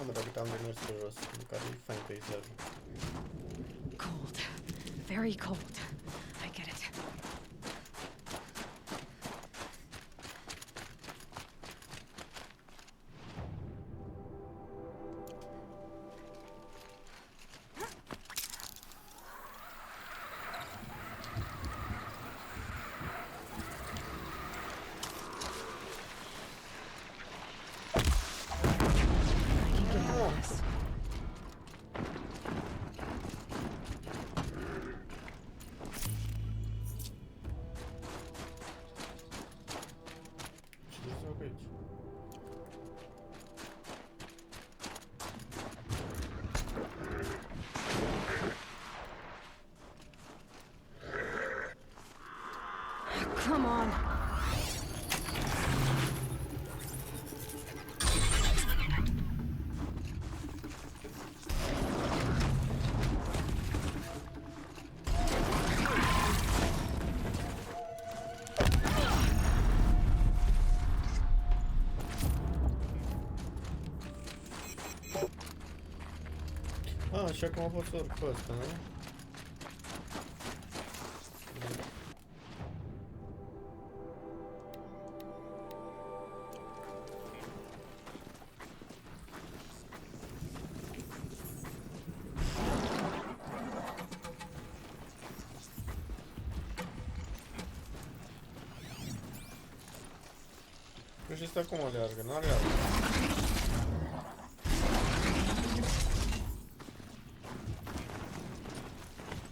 Mă drag, am de mers pe jos, în care e fain peisajul. Cold. Very cold. I get it. Come on. Ah, așa cum a fost să urc pe ăsta, nu? Nu știu asta cum aleargă, nu aleargă.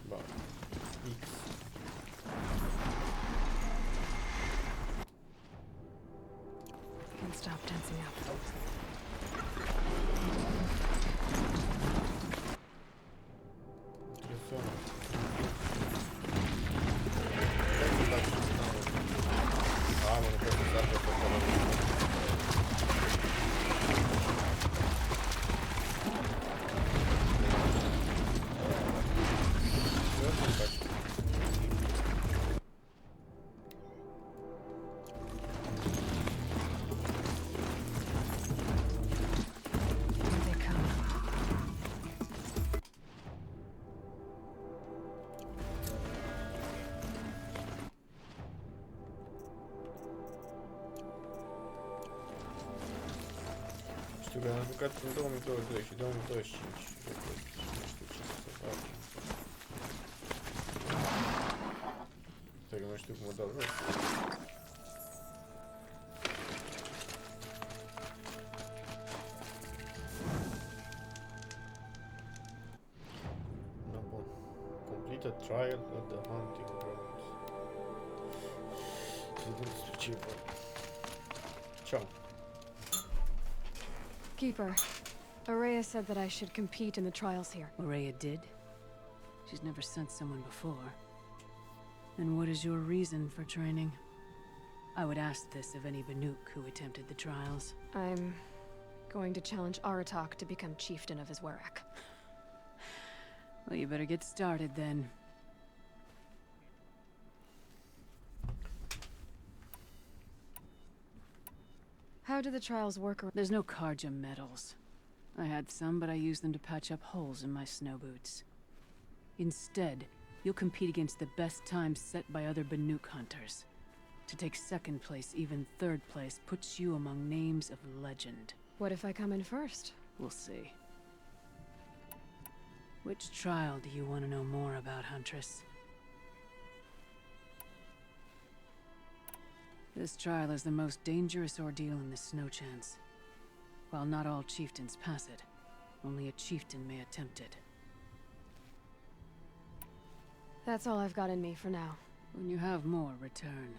Ba, X. Can't stop tensing up. Interesant. Ah, mă, nu pot să sar pe acolo. Știu că am jucat în 2022 și 2025. Nu știu ce să fac. știu cum o dau jos. Da, bun. Complete a trial at the hunting grounds. Să vedem despre ce e vorba. Ciao. Keeper, Araya said that I should compete in the trials here. Araya did? She's never sent someone before. And what is your reason for training? I would ask this of any Banuk who attempted the trials. I'm going to challenge Aratak to become chieftain of his Werak. Well, you better get started then. How do the trials work? There's no Karja medals. I had some, but I used them to patch up holes in my snow boots. Instead, you'll compete against the best times set by other Banuk hunters. To take second place, even third place, puts you among names of legend. What if I come in first? We'll see. Which trial do you want to know more about, Huntress? This trial is the most dangerous ordeal in the Snow Chance. While not all chieftains pass it, only a chieftain may attempt it. That's all I've got in me for now. When you have more, return.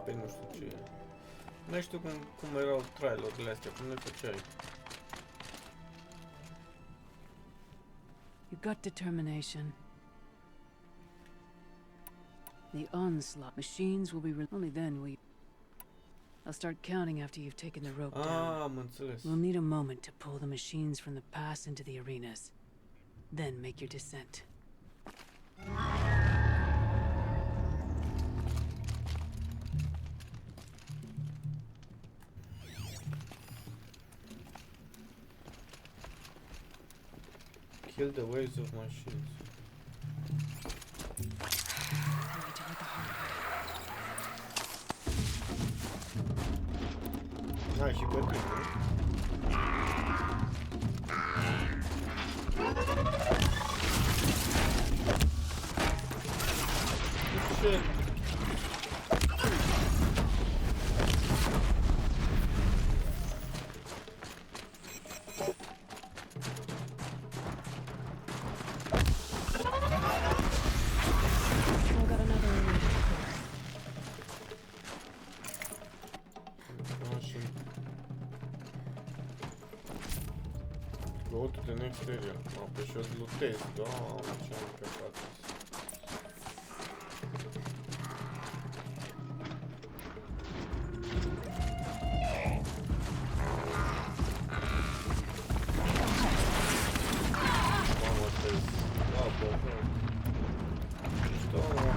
Pe nu știu ce e. Nu știu cum erau trailurile astea, cum le făceai. You got determination. The onslaught machines will be only then we. I'll start counting after you've taken the rope down. Am înțeles. We'll need a moment to pull the machines from the pass into the arenas. Then make your descent. Kill the waves of machines. Hai și pe tine, nu? Ce? Go to the next area. Oh, pe și-o lutez. Doamne, ce-am căcat. Mamă, te-ai... Da, bă, bă. Doamne,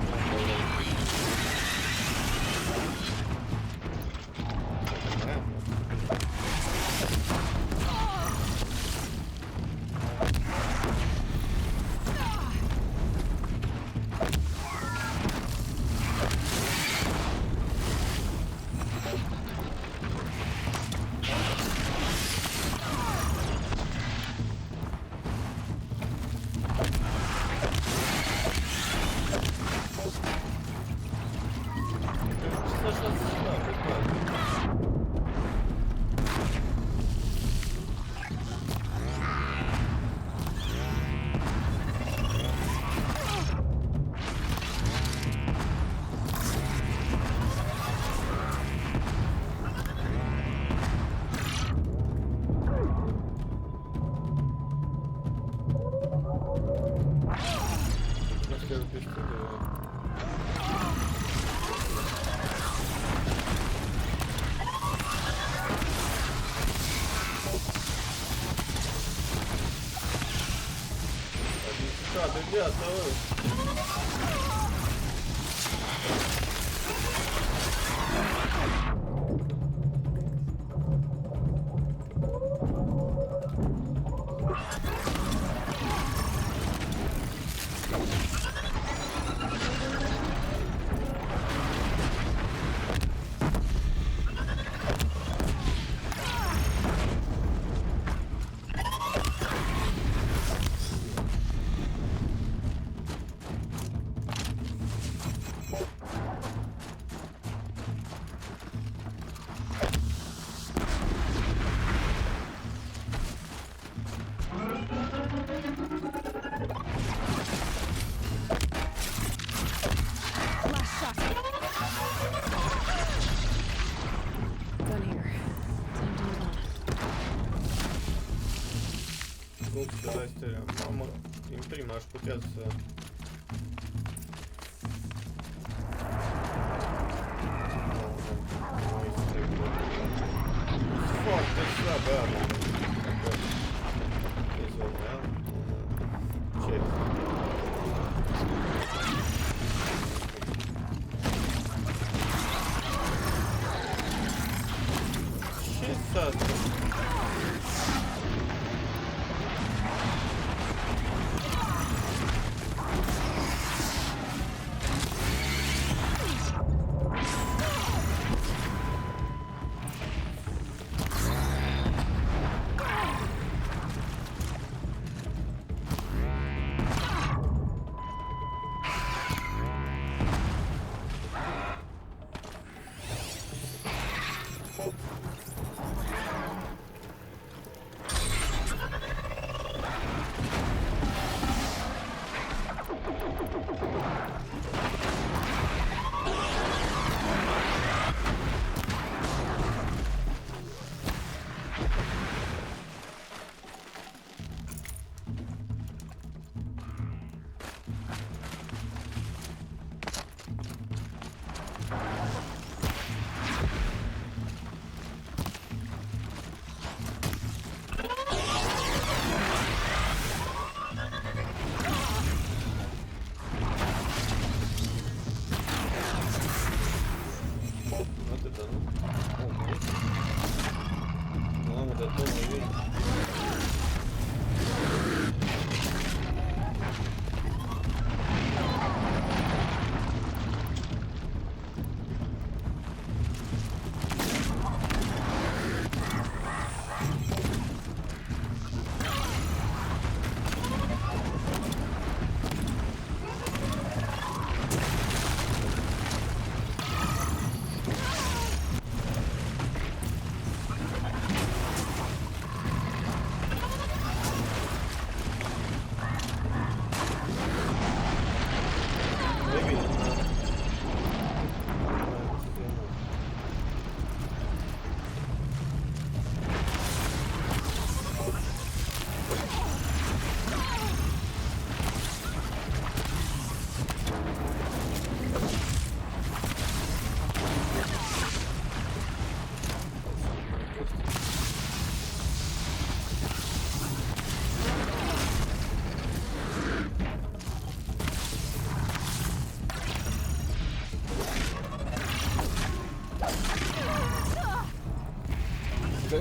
aș putea să... Foarte slabă armă. Ce? Ce s-a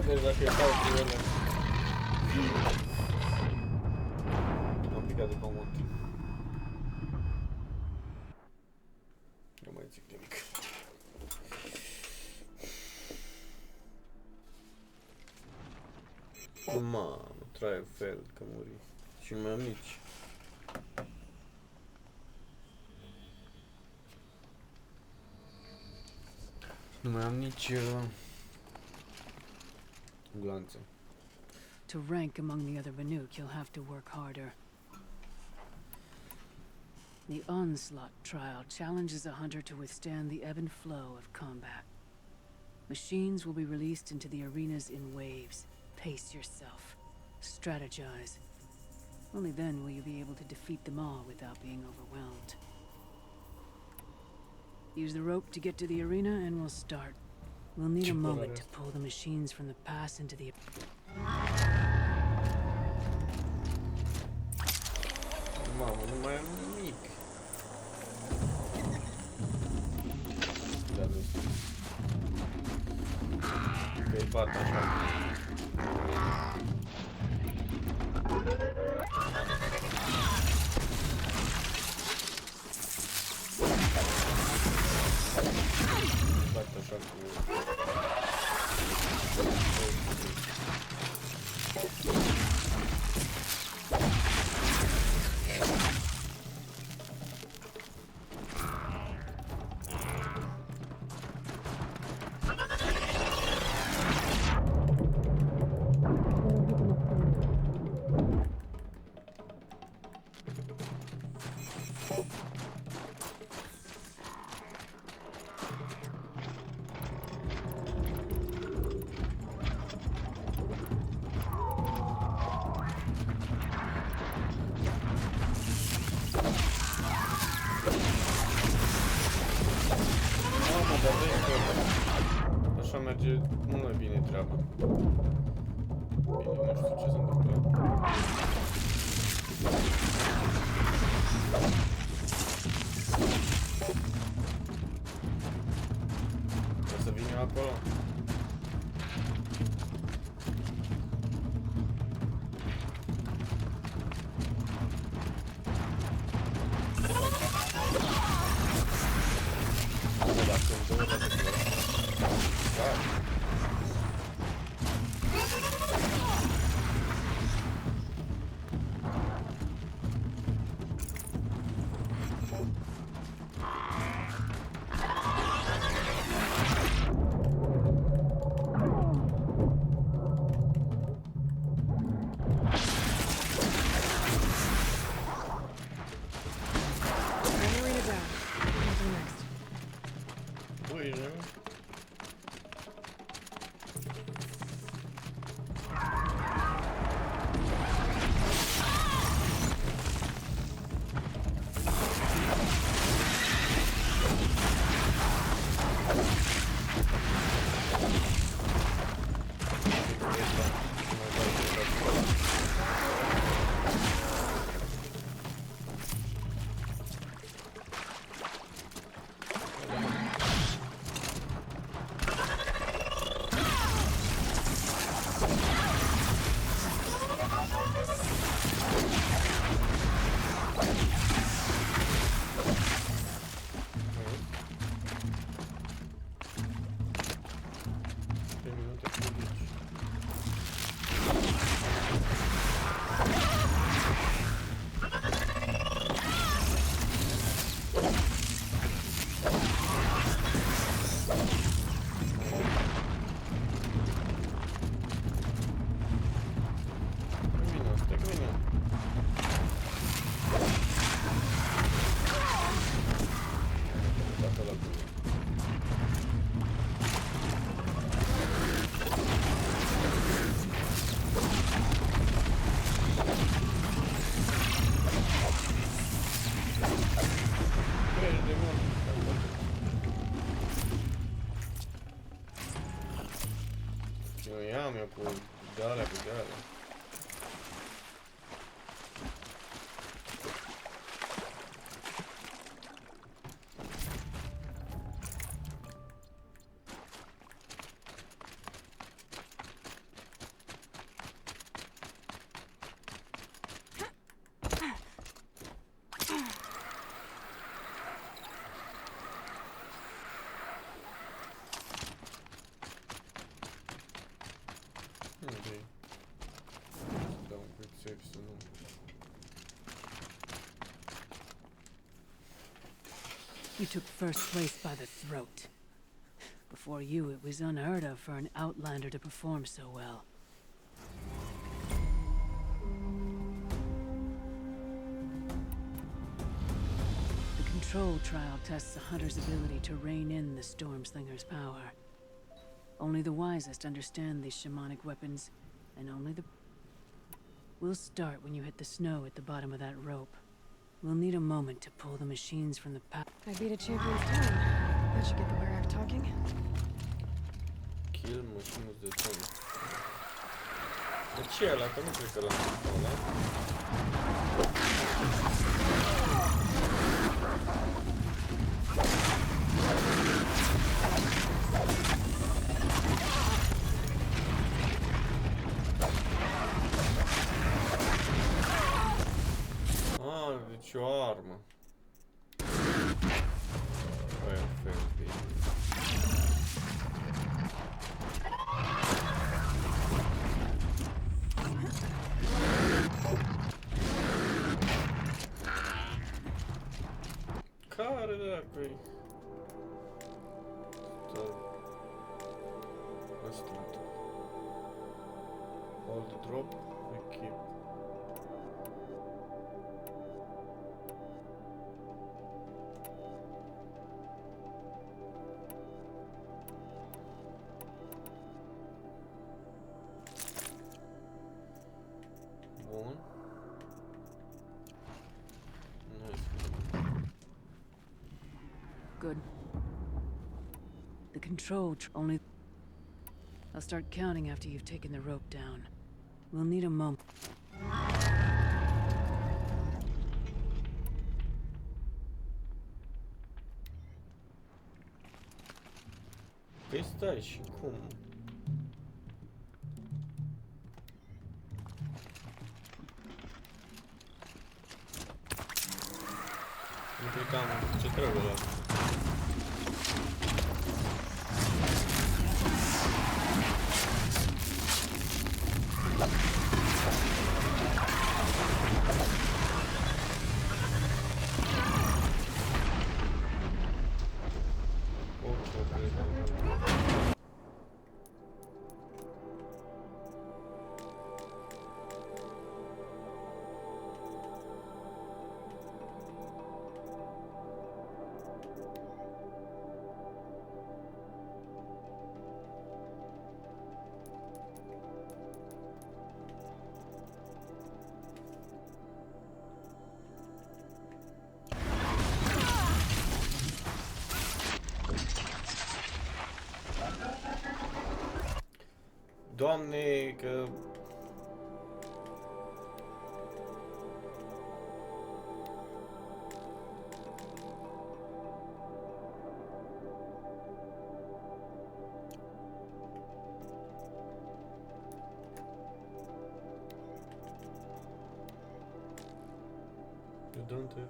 Deci dacă e caută ele... Am picat de pe un motiv. Nu mai zic nimic. Mamă, trai fel că muri. Și nu mai am nici. Nu mai am nici... glanțe. To rank among the other Banuk, you'll have to work harder. The Onslaught trial challenges a hunter to withstand the ebb and flow of combat. Machines will be released into the arenas in waves. Pace yourself. Strategize. Only then will you be able to defeat them all without being overwhelmed. Use the rope to get to the arena and we'll start. We'll need a moment to pull the machines from the pass into the... Mamă, nu mai am nimic. Că-i bat așa. Bat așa cu... merge mult mai bine treaba. Bine, nu știu ce se întâmplă. O să vin eu acolo? Eu cu de-alea, cu de-alea. You took first place by the throat. Before you, it was unheard of for an outlander to perform so well. The control trial tests a hunter's ability to rein in the Stormslinger's power. Only the wisest understand these shamanic weapons, and only the... We'll start when you hit the snow at the bottom of that rope. We'll need a moment to pull the machines from the path. I beat a champion's time. That should get the Werac talking. Kill machines de ton. De ce e ăla? Că nu cred că l-am făcut ăla. Deci o armă. Perfect. Care dracu-i? Asta. Hold drop, equip. Good. The control only... I'll start counting after you've taken the rope down. We'll need a moment. Păi stai, și cum? Nu credam ce trebuie la. Doamne, că... You don't have...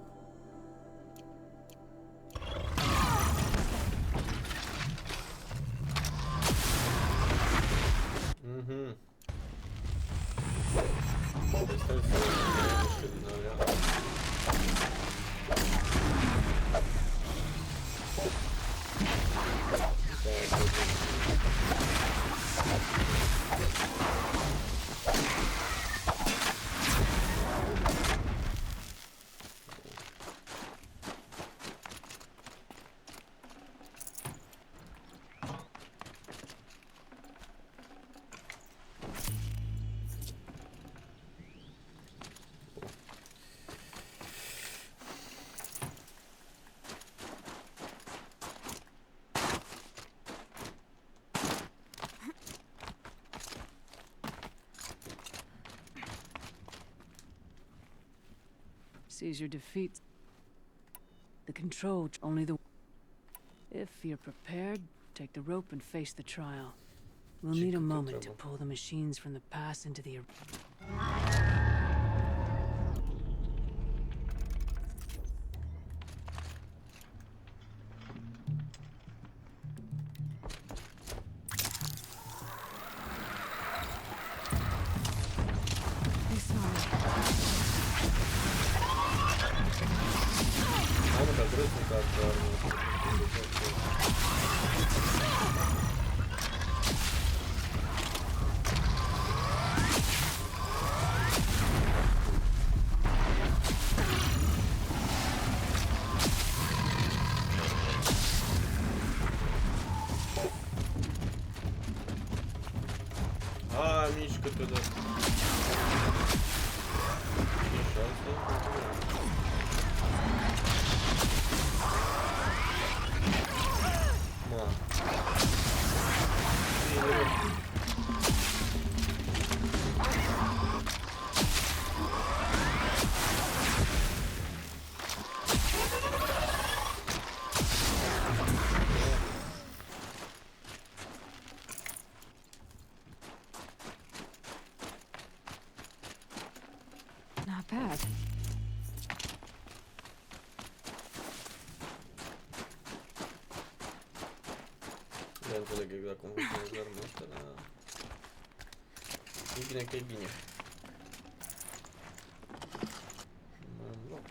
Sees your defeat. The control, only the... If you're prepared, take the rope and face the trial. We'll need a moment to pull the machines from the pass into the... mișcă-te de... Și asta? Not bad. Nu înțeleg exact cum funcționează arma asta, dar... E bine că e bine. Mă înloc.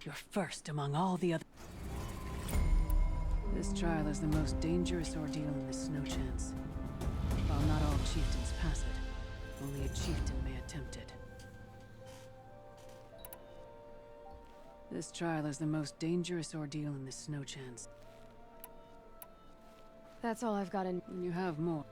You're first among all the other... This trial is the most dangerous ordeal in the Snow Chance. While not all chieftains pass it, only a chieftain may attempt it. This trial is the most dangerous ordeal in the Snow Chance. That's all I've got in... You have more.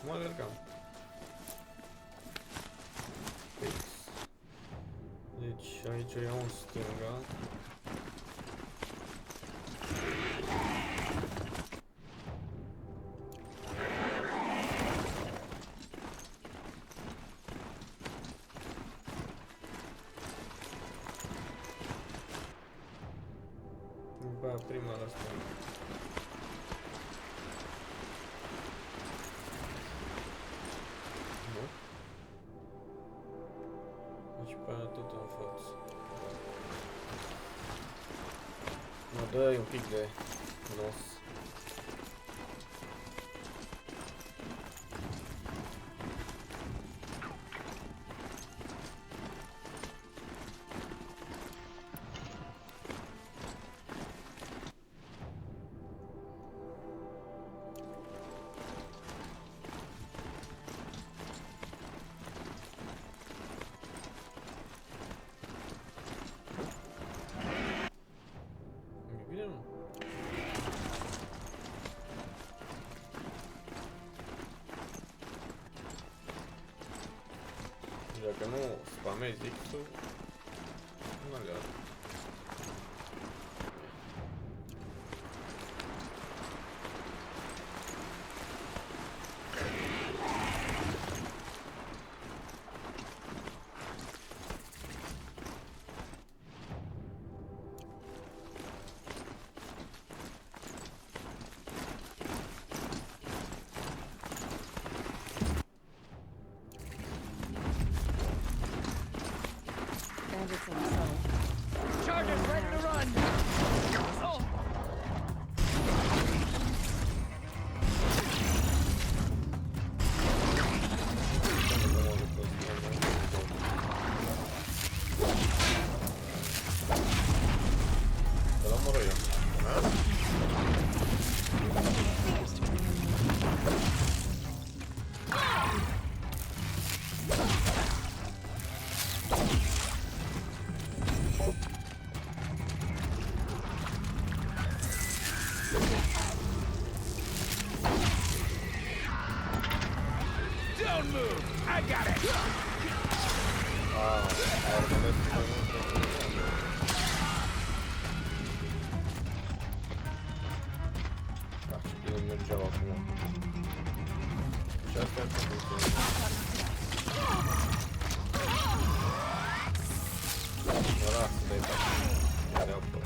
Mă alergam. Fix. Deci aici o iau în stânga. Ba, prima la stânga. Nu? Deci pe aia tot în față. Mă dă un pic de nos. Dacă nu spamezi X-ul, nu aleargă. Charger's ready to run! Oh! Don't move! I got it! mergeau acum. Și astea sunt lasă, dai pe are apă.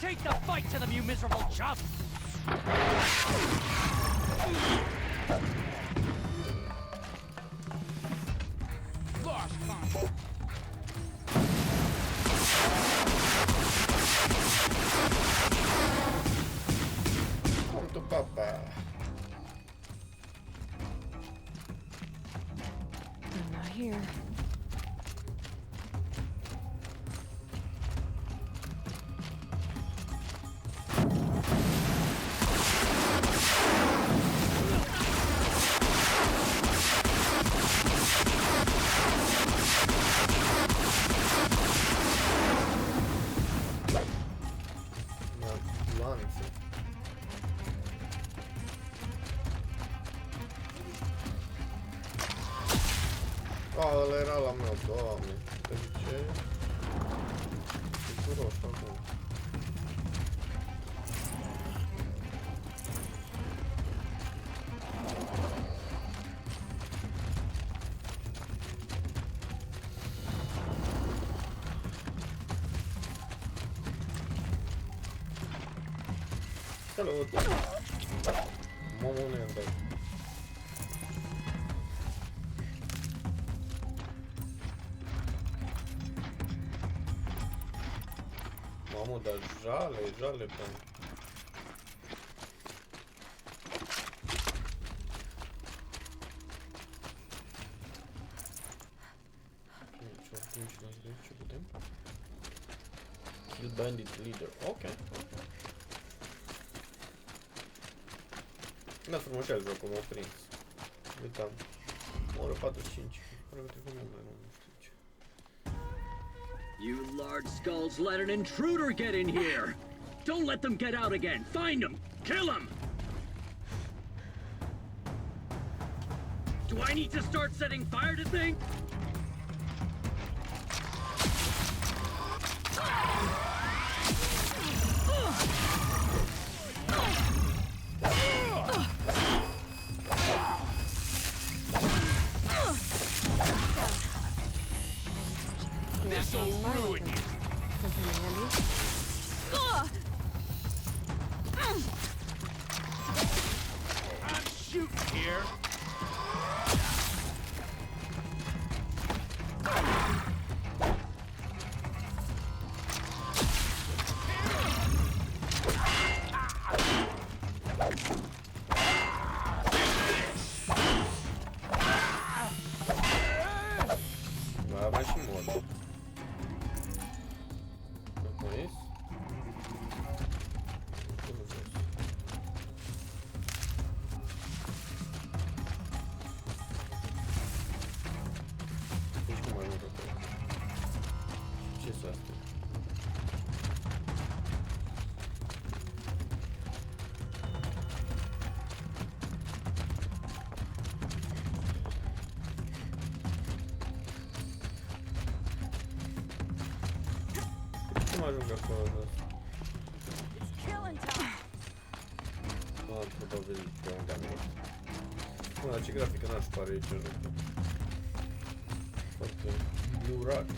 Take the fight to them, you miserable chump! Lost contact. Come to papa. I'm not here. Ăla era la meu, doamne. De ce? E cu roșu acum. Salut! Mamă, unde am dat? Mamă, dar jale pe ce putem? Kill bandit leader. Ok. Da, frumușel jocul, m-a prins. Uitam. O oră 45. Pare că trecut mult mai mult, nu știu ce. You large skulls let an intruder get in here! Don't let them get out again! Find them! Kill them! Do I need to start setting fire to things? This'll ruin you. I'm shooting here. Vai și mod. Nu conhece? Deci cum mai mult acolo? Ce sunt astea? Cum ajung acolo? Nu am putut vedea pe unde am fost. Bă, ce grafică n-aș pare aici jocul. Foarte blurat.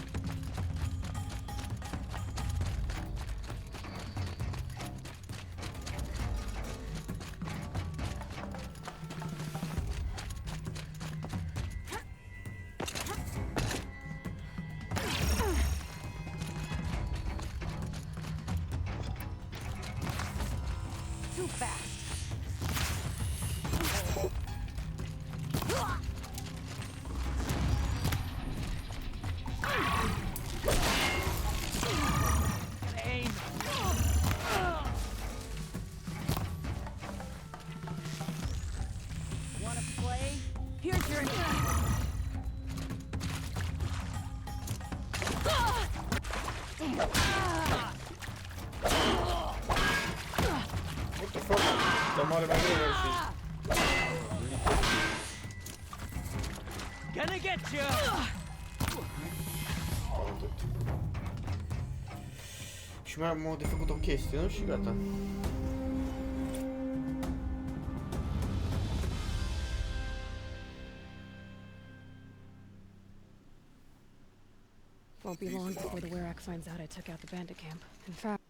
Too fast. Aim. Wanna play? Here's your What the fuck? Dăm mare mai greu și... Gonna get you. Și mai am de făcut o chestie, nu? Și gata. Won't be long before the Werak finds out I took out the bandit camp. In fact...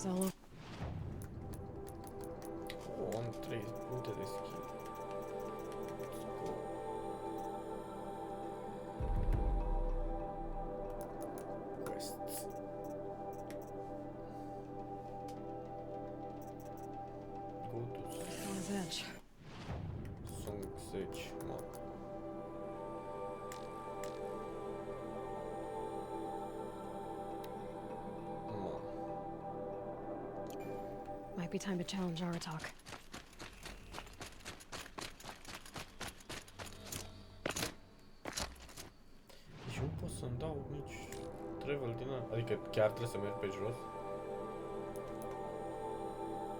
All over. Oh, am 3 puncte de skill. Quests. Go to Song's Edge. Song's Edge map. Might be time to challenge Aratok. Deci nu pot să-mi dau nici travel din ăla. Adică chiar trebuie să merg pe jos.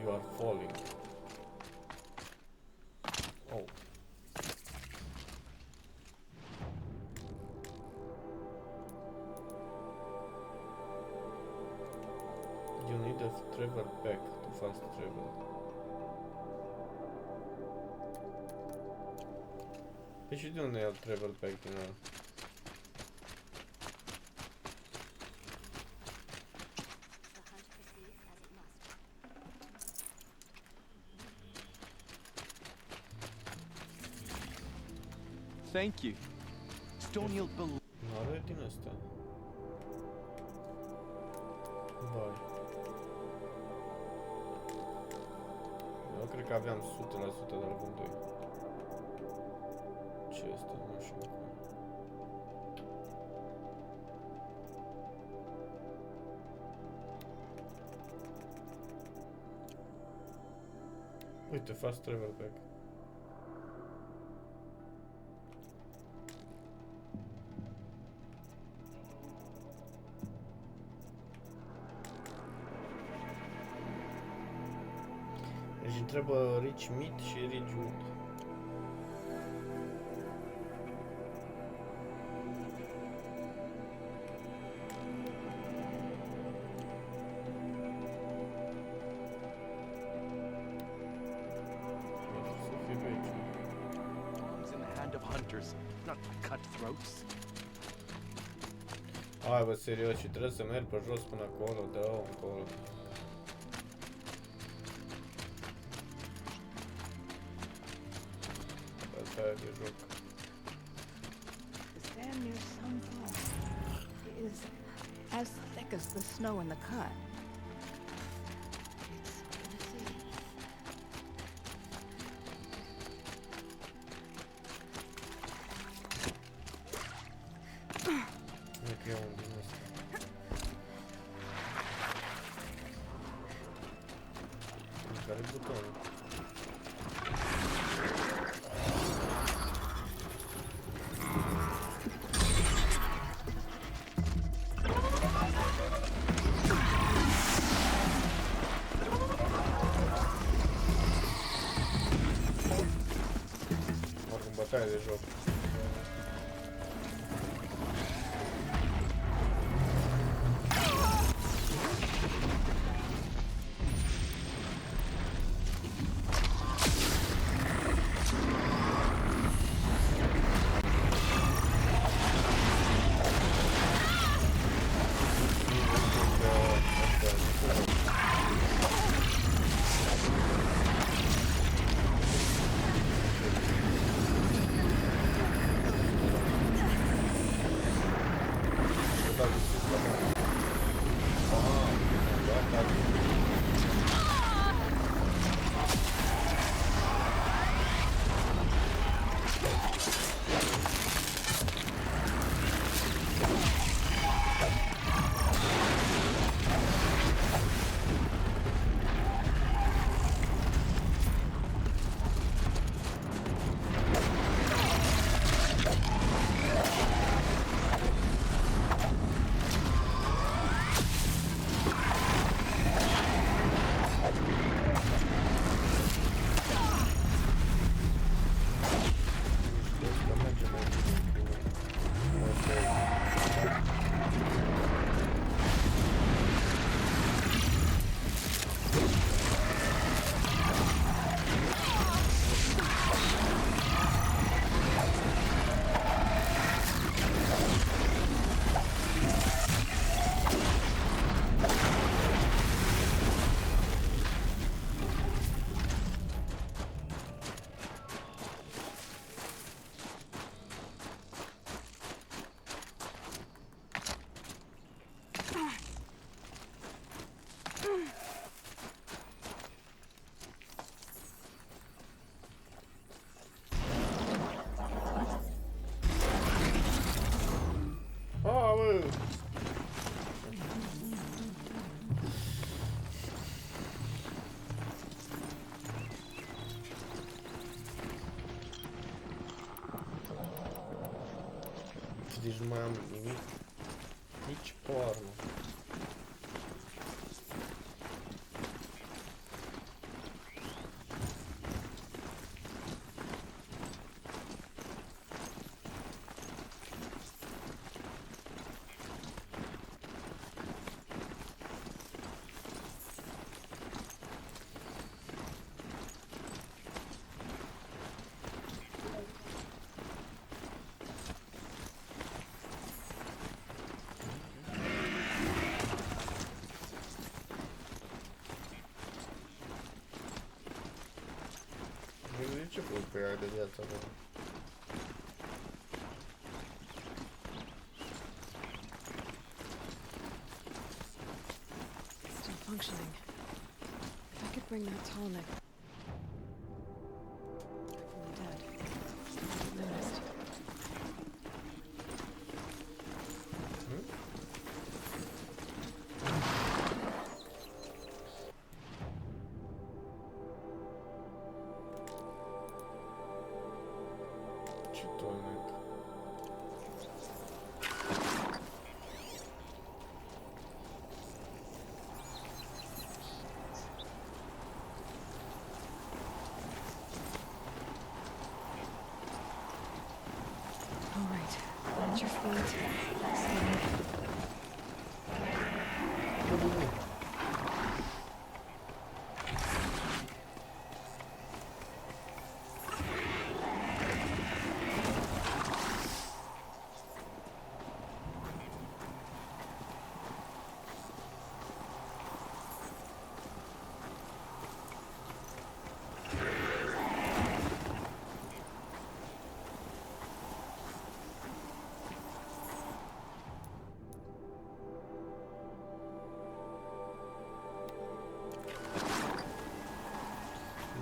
You are falling. Oh. You need a travel pack to fast travel. Păi și de unde iau travel pack din ăla? Thank you. Stone Yield belongs. N-are din asta. Vai. Eu cred că aveam 100% de la Bun 2. Ce este? Nu știu. Uite, fast travel back. Deci îmi trebuie rich meat și rich wood. Hai bă, serios, și trebuie să merg pe jos până acolo, dă-o încolo. Asta e de joc. The sand near some fall is as thick as the snow in the cut. Bătaie de joc. Deci nu mai am nimic. Nici o armă. Ce pot pe ea de viața mea? functioning. If I could bring that tall neck from the dead, I wouldn't noticed. Ce tolnec. All right, at your feet. Steady.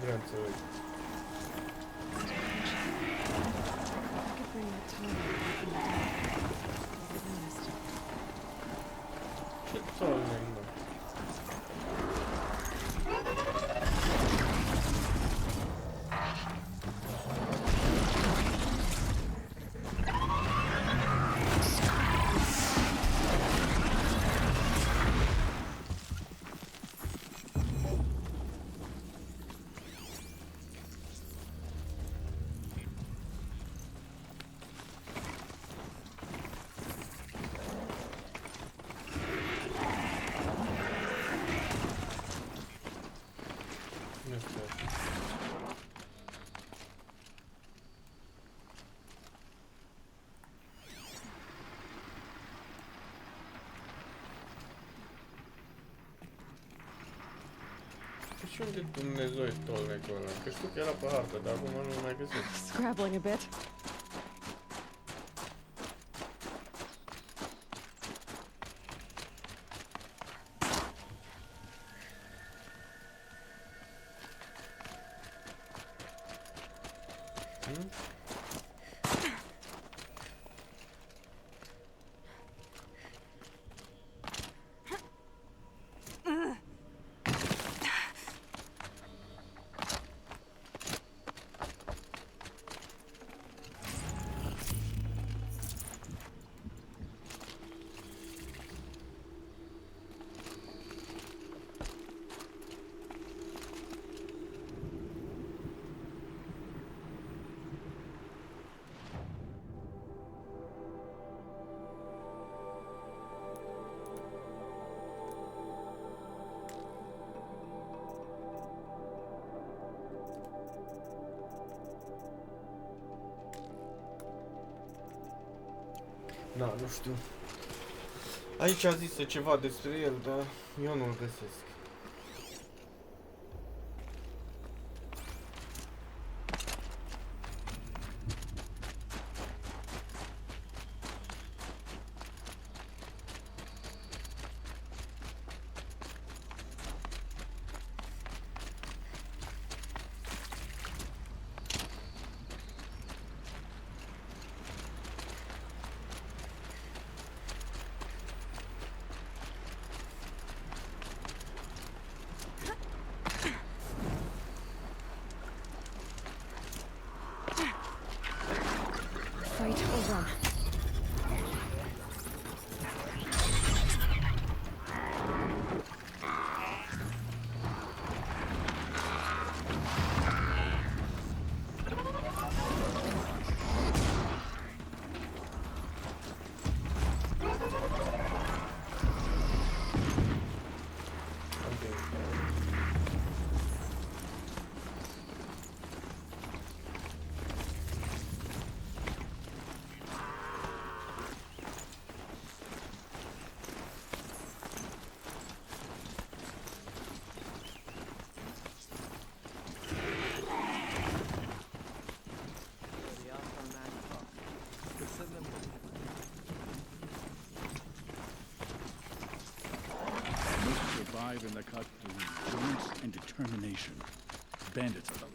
Vreau să uit. I could bring that tall neck from the dead, I wouldn't noticed. Ce tolnec, mă? Nu știu. Păi și unde Dumnezeu e tolnecul ăla? Că știu că era pe hartă, dar acum nu mai găsesc. Scrabbling a bit. Da, nu știu. Aici a zis ceva despre el, dar eu nu-l găsesc. arrive in the cut through endurance and determination. Bandits are the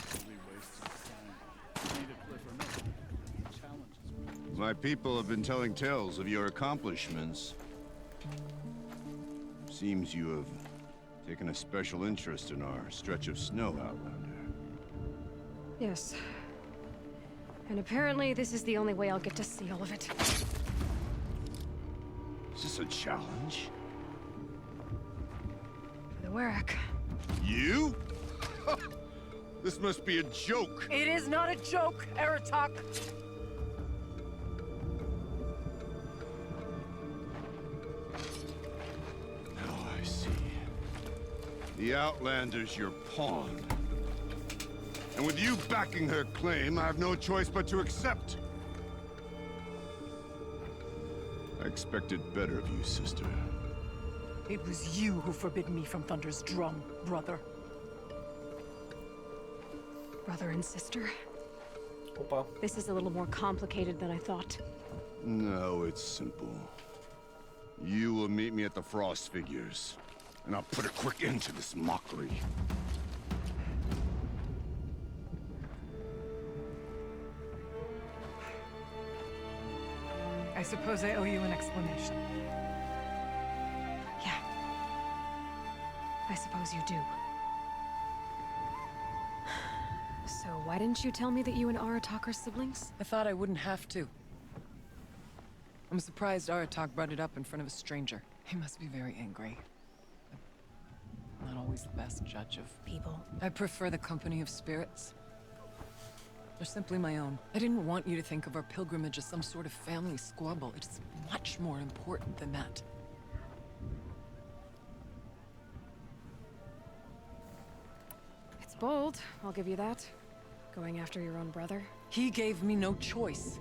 silly wastes of time. Need a cliff or no. Challenges. My people have been telling tales of your accomplishments. Seems you have taken a special interest in our stretch of snow, Outlander. Yes. And apparently this is the only way I'll get to see all of it. Is this a challenge? For the Warwick. You? This must be a joke. It is not a joke, Aratak. Now I see. The Outlander's your pawn. And with you backing her claim, I have no choice but to accept. I expected better of you, sister. It was you who forbid me from Thunder's drum, brother. Brother and sister? Opa. This is a little more complicated than I thought. No, it's simple. You will meet me at the Frost Figures, and I'll put a quick end to this mockery. I suppose I owe you an explanation. Yeah. I suppose you do. So why didn't you tell me that you and Aratak are siblings? I thought I wouldn't have to. I'm surprised Aratak brought it up in front of a stranger. He must be very angry. I'm not always the best judge of people. I prefer the company of spirits. They're simply my own. I didn't want you to think of our pilgrimage as some sort of family squabble. It's much more important than that. It's bold, I'll give you that. Going after your own brother. He gave me no choice.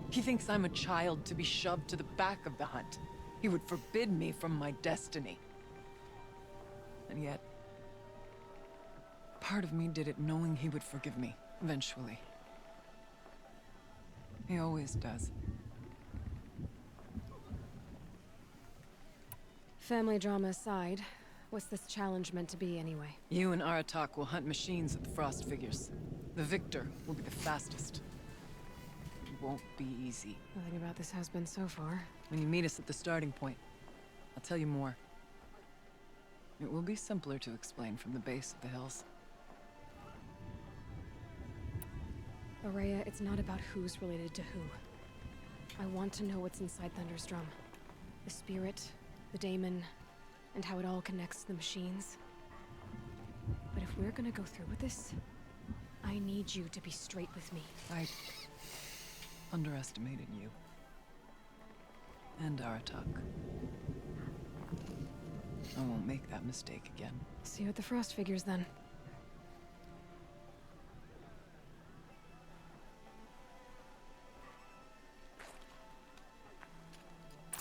He thinks I'm a child to be shoved to the back of the hunt. He would forbid me from my destiny. And yet, part of me did it knowing he would forgive me, eventually. He always does. Family drama aside, what's this challenge meant to be anyway? You and Aratak will hunt machines at the Frost Figures. The victor will be the fastest. It won't be easy. Nothing about this has been so far. When you meet us at the starting point, I'll tell you more. It will be simpler to explain from the base of the hills. Aurea, it's not about who's related to who. I want to know what's inside Thunder's drum. The spirit, the daemon, and how it all connects to the machines. But if we're gonna go through with this, I need you to be straight with me. I underestimated you. And Aratak. I won't make that mistake again. See you at the Frost Figures, then.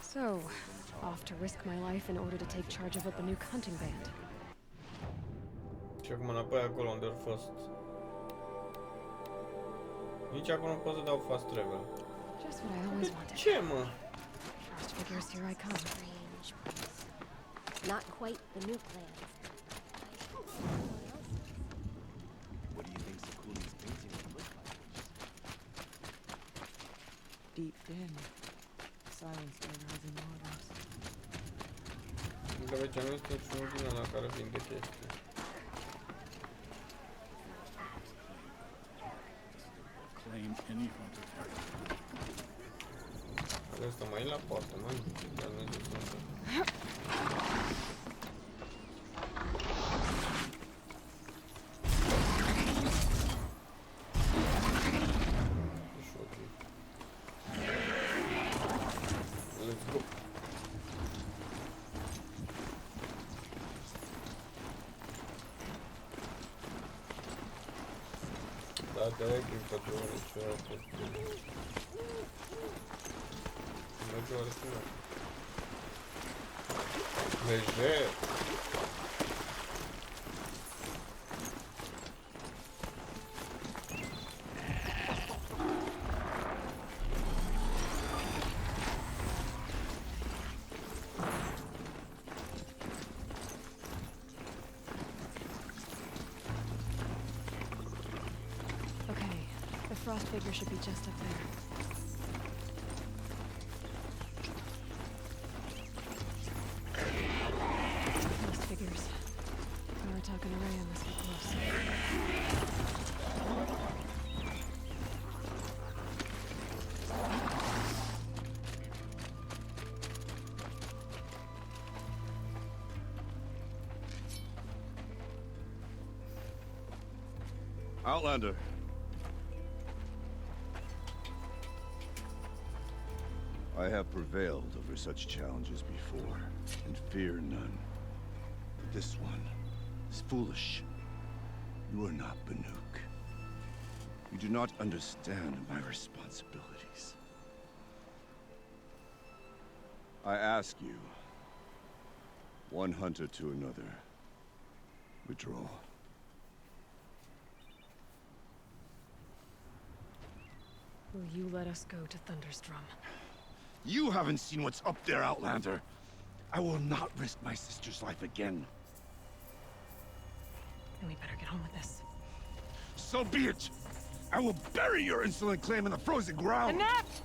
So, off to risk my life in order to take charge of a Banuk hunting band. Și acum înapoi acolo unde a fost. Nici acolo nu pot să dau fast travel. Just what I always wanted. Ce, mă? Frost Figures, here I come. Strange place. Not quite the nuke land. What do you think Sakuli's painting would look like? Deep in, silence by rising waters. Încă aici nu este niciunul din ăla care vinde chestii. Claim any hunter territory. Asta mai e la poartă, mă. Dar nu zic asta. Let's go. Da, direct din pădure niciodată. Merge oare să nu? Merge! frost figure should be just up there. Frost figures. Aratak and Araya must be close. Outlander. I have prevailed over such challenges before, and fear none. But this one is foolish. You are not Banuk. You do not understand my responsibilities. I ask you, one hunter to another, withdraw. Will you let us go to Thunderstrom? You haven't seen what's up there, Outlander. I will not risk my sister's life again. Then we better get on with this. So be it! I will bury your insolent claim in the frozen ground! Enough!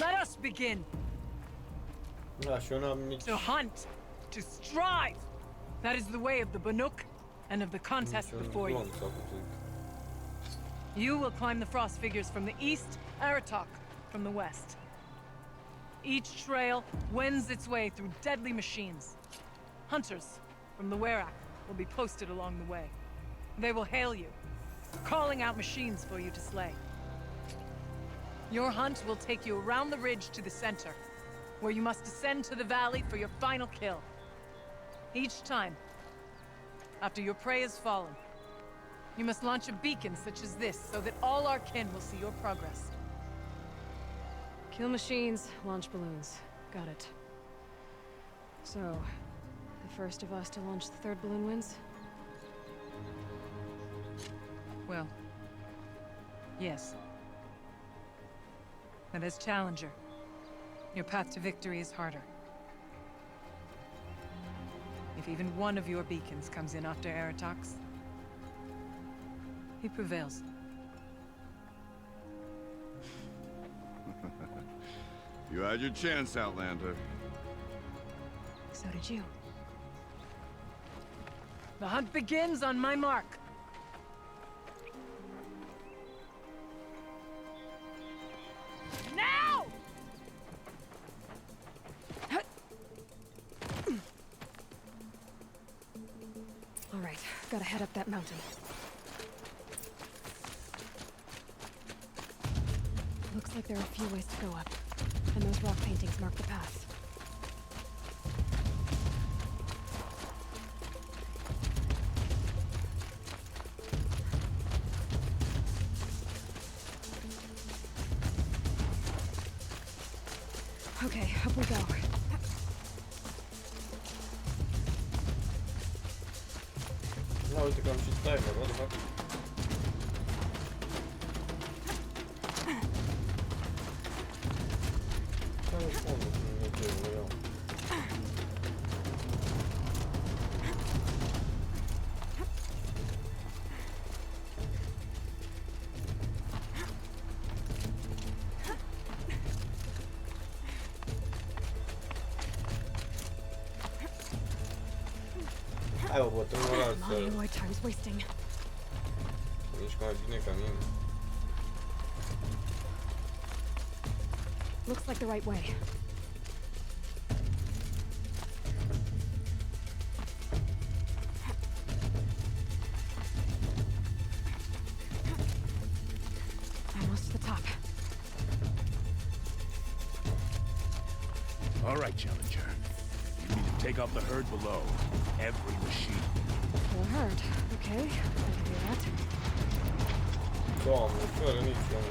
Let us begin. Da, și eu n-am nici... To hunt, to strive. That is the way of the Banuk and of the contest before you. You will climb the frost figures from the east, Aratak from the west. Each trail wends its way through deadly machines. Hunters from the Werak will be posted along the way. They will hail you, calling out machines for you to slay. Your hunt will take you around the ridge to the center, where you must descend to the valley for your final kill. Each time, after your prey has fallen, you must launch a beacon such as this, so that all our kin will see your progress. Kill machines, launch balloons. Got it. So, the first of us to launch the third balloon wins? Well, yes. And as challenger, your path to victory is harder. If even one of your beacons comes in after Aratak's, he prevails. You had your chance, Outlander. So did you. The hunt begins on my mark. Now! All right, gotta head up that mountain. Looks like there are a few ways to go up, and those rock paintings mark the path. Okay, up we go. Da, uite că am și timer, what the fuck? Care fondul când Dumnezeu o iau? Hai, o bătrânul ăla să... What time's wasting. Să mișcă mai bine ca mine. Looks like the right way. Almost to the top. All right, Challenger. You need to take off the herd below. Every machine. The herd. Okay, I can do that. Doamne, fără nici un...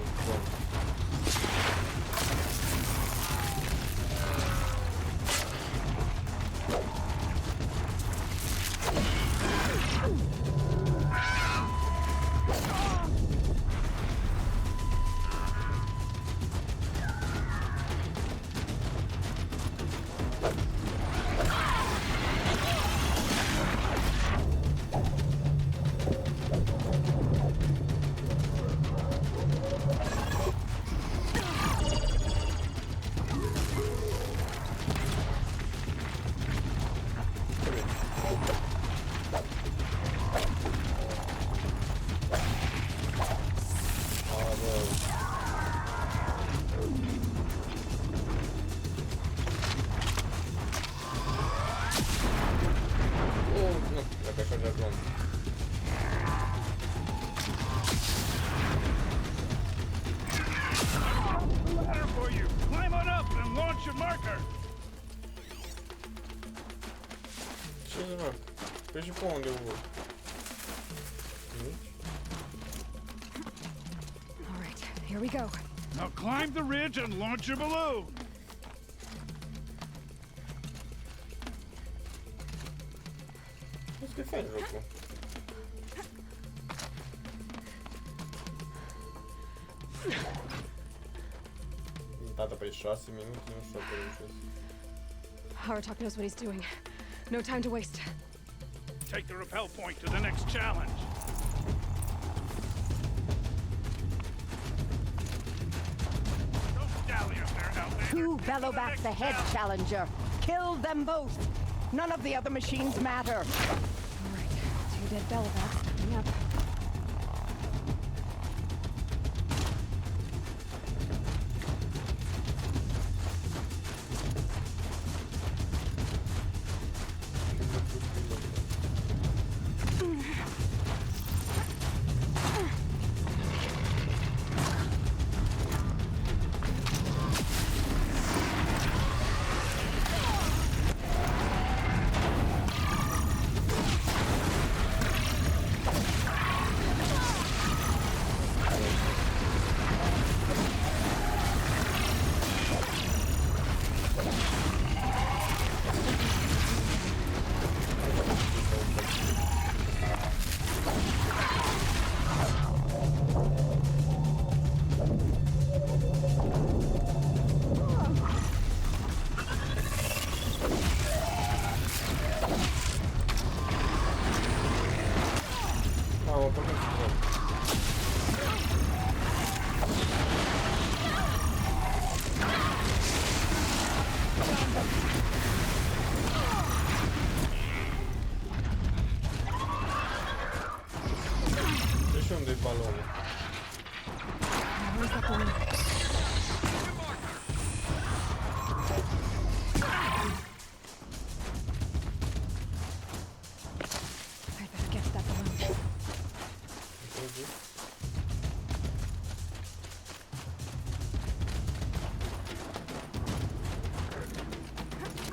Climb on up and launch your marker. Ce să fac? Păi și pe unde urc? All right, here we go. Now climb the ridge and launch your balloon. Vezi că e fain jocul. Tata pe 6 minute, nu știu dacă reușesc. Aratok knows what he's doing. No time to waste. Take the rappel point to the next challenge. Don't dally up there, Outlander. 2 bellowbacks ahead, Challenger. Kill them both. None of the other machines matter. All right, 2 dead bellowbacks coming up.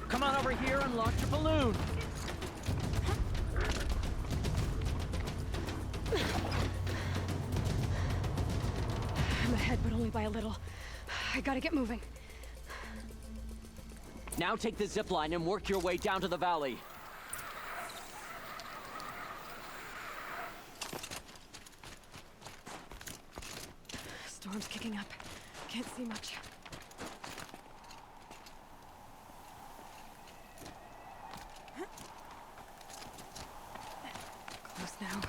Come on over here and launch your balloon. I'm ahead, but only by a little. I gotta get moving. Now take the zip line and work your way down to the valley. Storm's kicking up. Can't see much. Close now.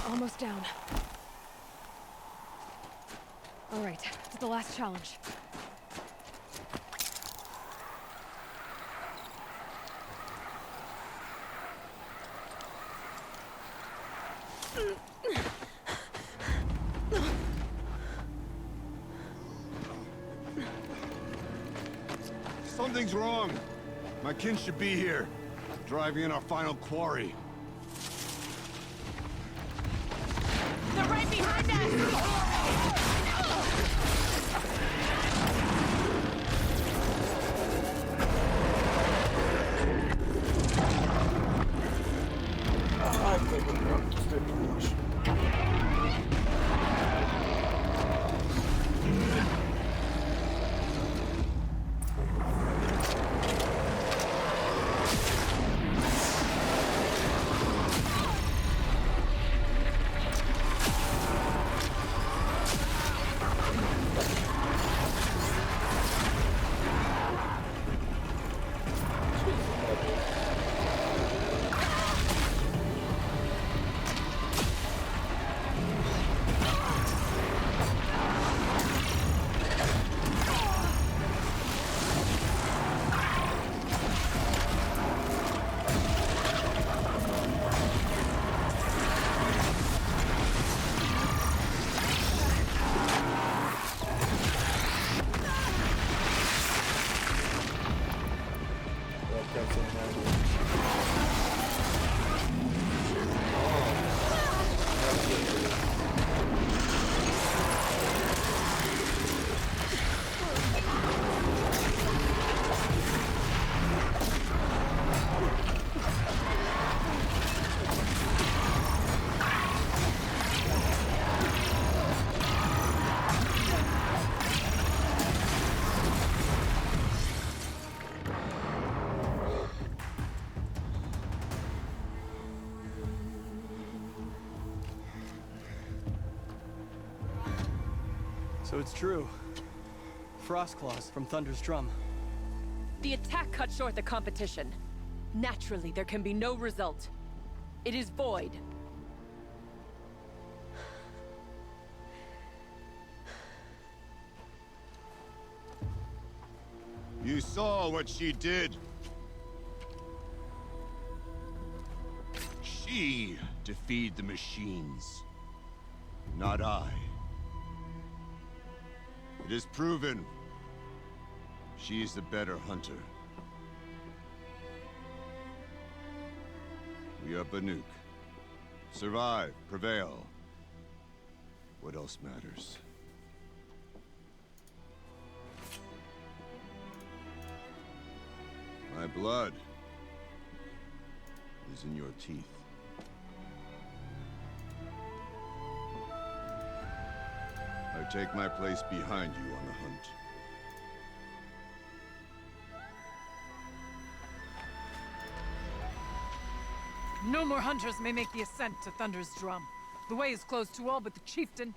Almost down. All right, to the last challenge. Something's wrong. My kin should be here, driving in our final quarry. They're right behind us! So it's true. Frost claws from Thunder's drum. The attack cut short the competition. Naturally, there can be no result. It is void. You saw what she did. She defeated the machines, not I. It is proven. She is the better hunter. We are Banuk. Survive, prevail. What else matters? My blood is in your teeth. I take my place behind you on the hunt. No more hunters may make the ascent to Thunder's drum. The way is closed to all but the chieftain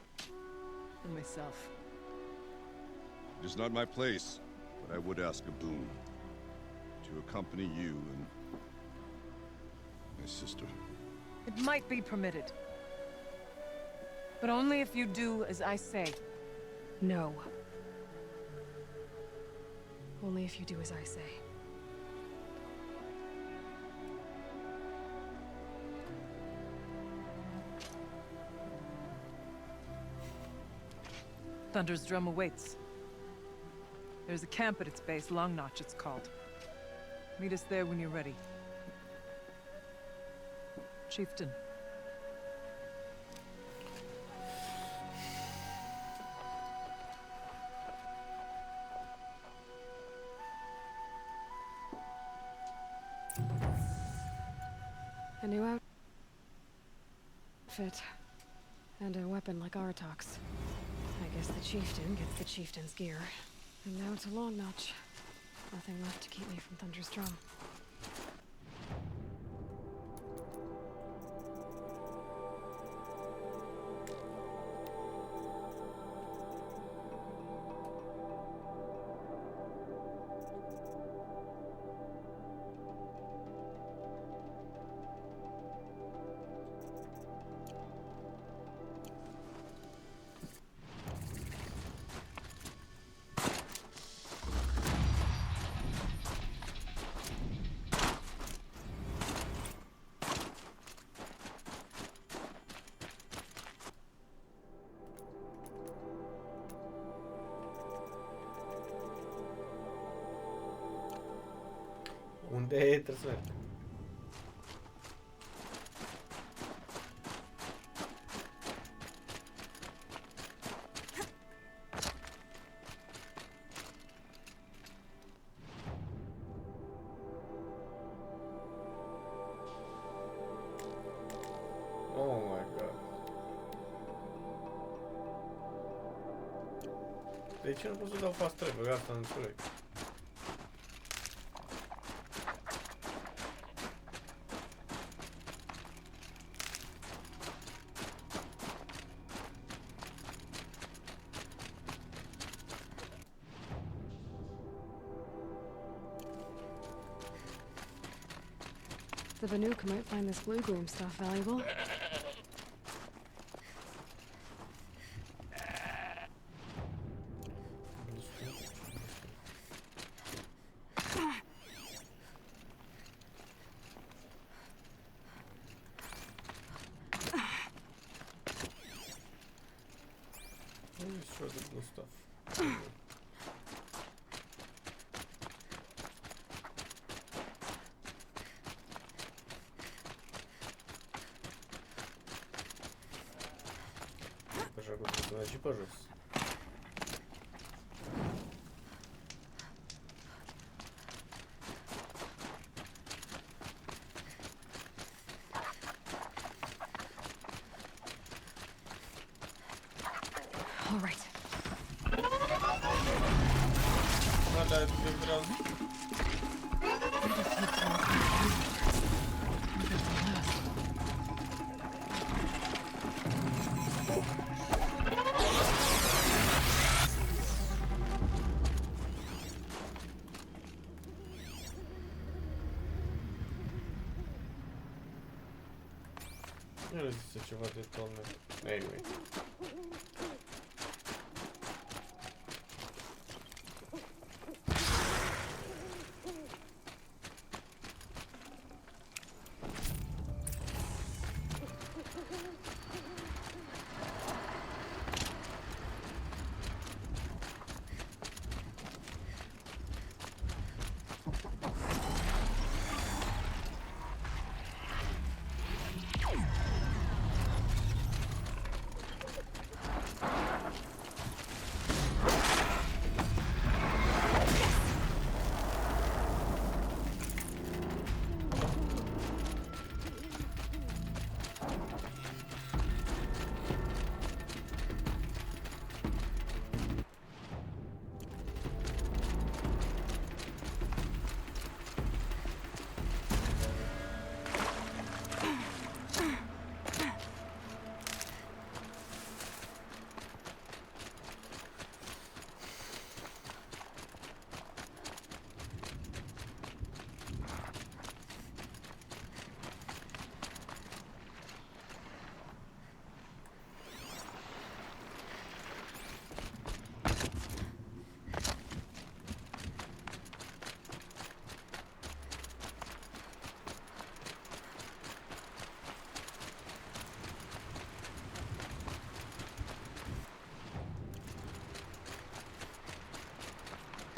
and myself. It is not my place, but I would ask a boon. To accompany you and my sister. It might be permitted. But only if you do as I say. No. Only if you do as I say. Thunder's drum awaits. There's a camp at its base, Long Notch it's called. Meet us there when you're ready. Chieftain. A new outfit. And a weapon like Artok's. I guess the chieftain gets the chieftain's gear. And now it's a Long Notch. Nothing left to keep me from Thunder's drum. Unde trebuie să merg? Oh my god. De ce nu pot să dau fast travel? Asta nu înțeleg. The Banuk might find this blue gloom stuff valuable. Let's show the blue stuff. Așa cum se merge pe jos. All right. Dar vreau. El zise ceva de torment. Anyway.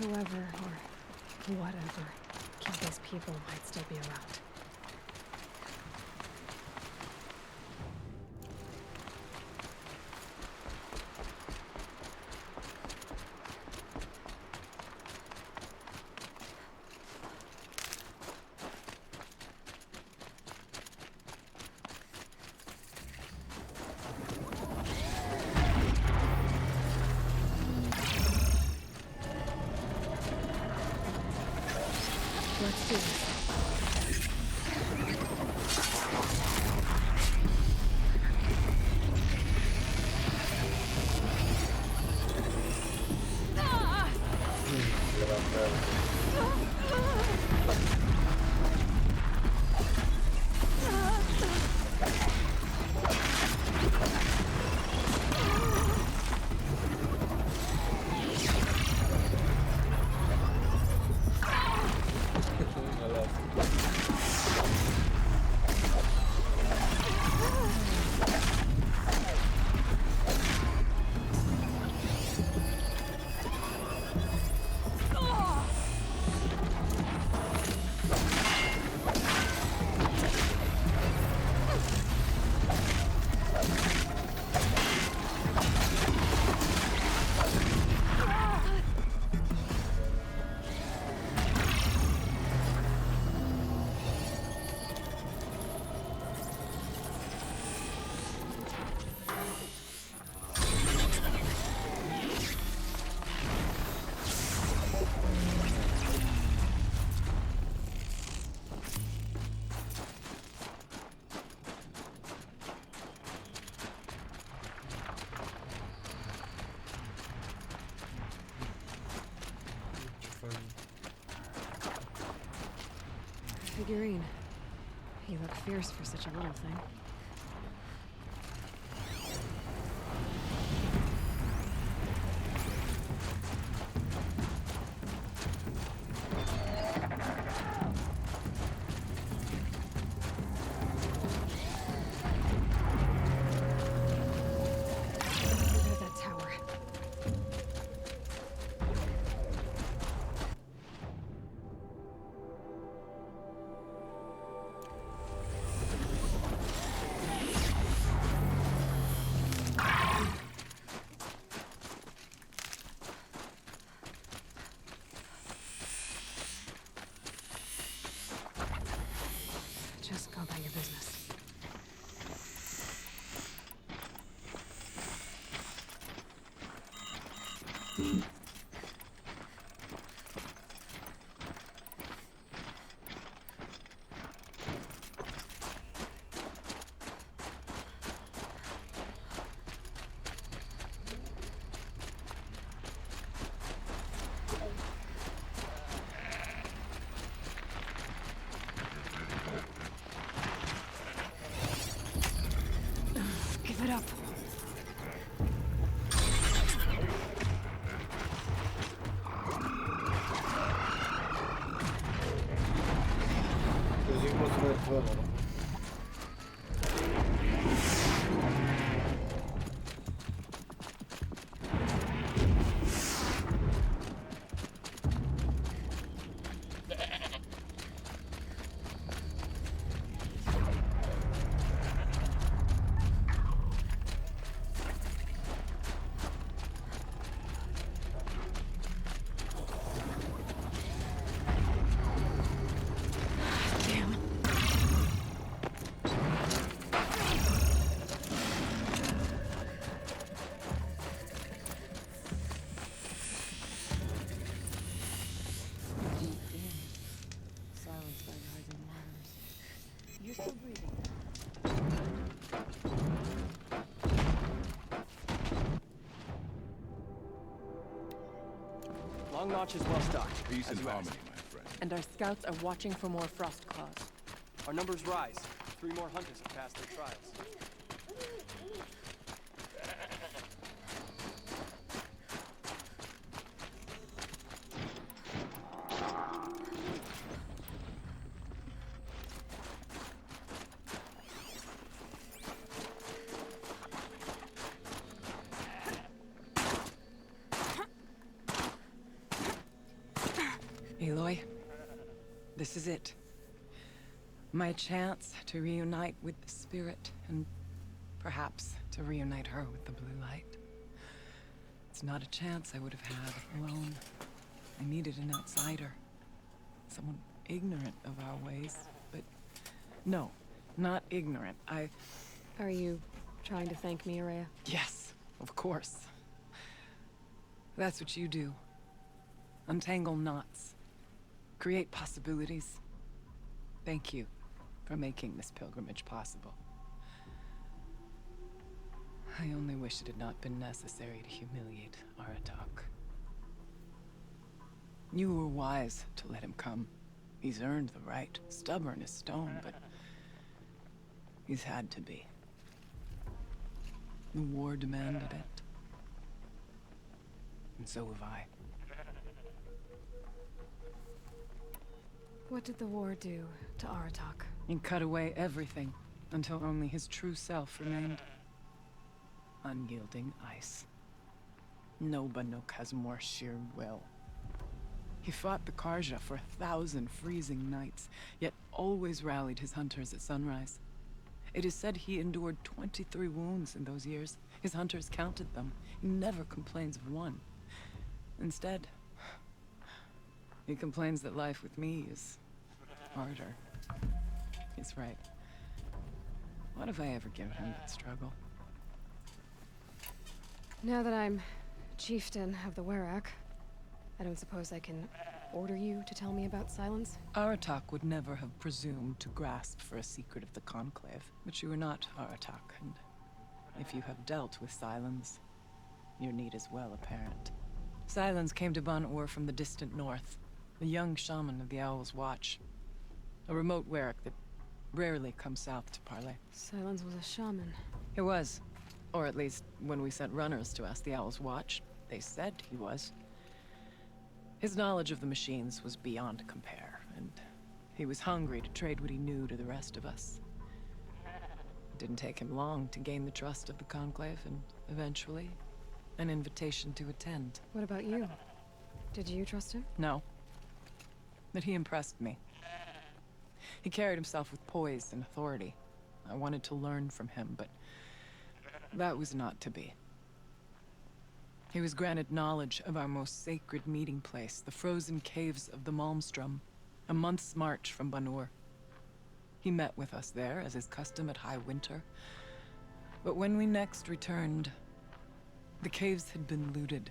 Whoever or whatever killed these people might still be around. Let's do this. Figurine. You look fierce for such a little thing. Look at that tower. Just go about your business. Long Notch is well stocked. Peace as and you harmony, asked. my friend. And our scouts are watching for more frost claws. Our numbers rise. 3 more hunters have passed their trials. Aloy, this is it. My chance to reunite with the spirit, and perhaps to reunite her with the blue light. It's not a chance I would have had alone. I needed an outsider. Someone ignorant of our ways, but no, not ignorant. Are you trying to thank me, Araya? Yes, of course. That's what you do. Untangle knots. Create possibilities. Thank you for making this pilgrimage possible. I only wish it had not been necessary to humiliate Aratak. You were wise to let him come. He's earned the right. Stubborn as stone, but he's had to be. The war demanded it. And so have I. What did the war do to Aratak? It cut away everything until only his true self remained. Unyielding ice. No Banuk has more sheer will. He fought the Karja for 1,000 freezing nights, yet always rallied his hunters at sunrise. It is said he endured 23 wounds in those years. His hunters counted them. He never complains of one. Instead, he complains that life with me is harder. He's right. What have I ever given him but struggle? Now that I'm chieftain of the Werak, I don't suppose I can order you to tell me about Silence? Aratak would never have presumed to grasp for a secret of the Conclave. But you are not Aratak, and if you have dealt with Silence, your need is well apparent. Silence came to Ban-Ur from the distant north, a young shaman of the Owl's Watch. A remote Werak that rarely comes south to parley. Silence was a shaman. He was. Or at least, when we sent runners to ask the Owl's Watch, they said he was. His knowledge of the machines was beyond compare, and he was hungry to trade what he knew to the rest of us. It didn't take him long to gain the trust of the Conclave, and eventually, an invitation to attend. What about you? Did you trust him? No. But he impressed me. He carried himself with poise and authority. I wanted to learn from him, but that was not to be. He was granted knowledge of our most sacred meeting place, the frozen caves of the Malmstrom, a month's march from Ban-Ur. He met with us there, as is custom at high winter. But when we next returned, the caves had been looted.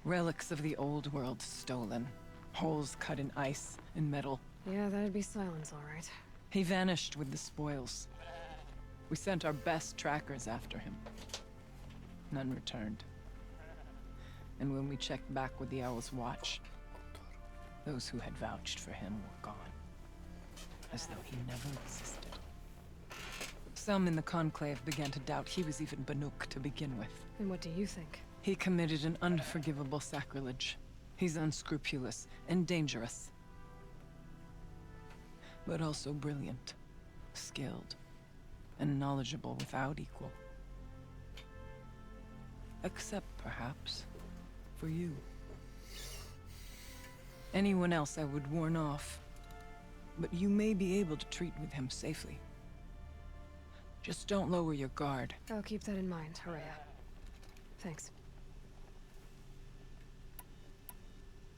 Relics of the old world stolen. Holes cut in ice and metal. Yeah, that'd be Silence, all right. He vanished with the spoils. We sent our best trackers after him. None returned. And when we checked back with the Owl's Watch, those who had vouched for him were gone. As though he never existed. Some in the Conclave began to doubt he was even Banuk to begin with. And what do you think? He committed an unforgivable sacrilege. He's unscrupulous and dangerous. But also brilliant, skilled, and knowledgeable without equal. Except, perhaps, for you. Anyone else I would warn off, but you may be able to treat with him safely. Just don't lower your guard. I'll keep that in mind, Araya. Thanks.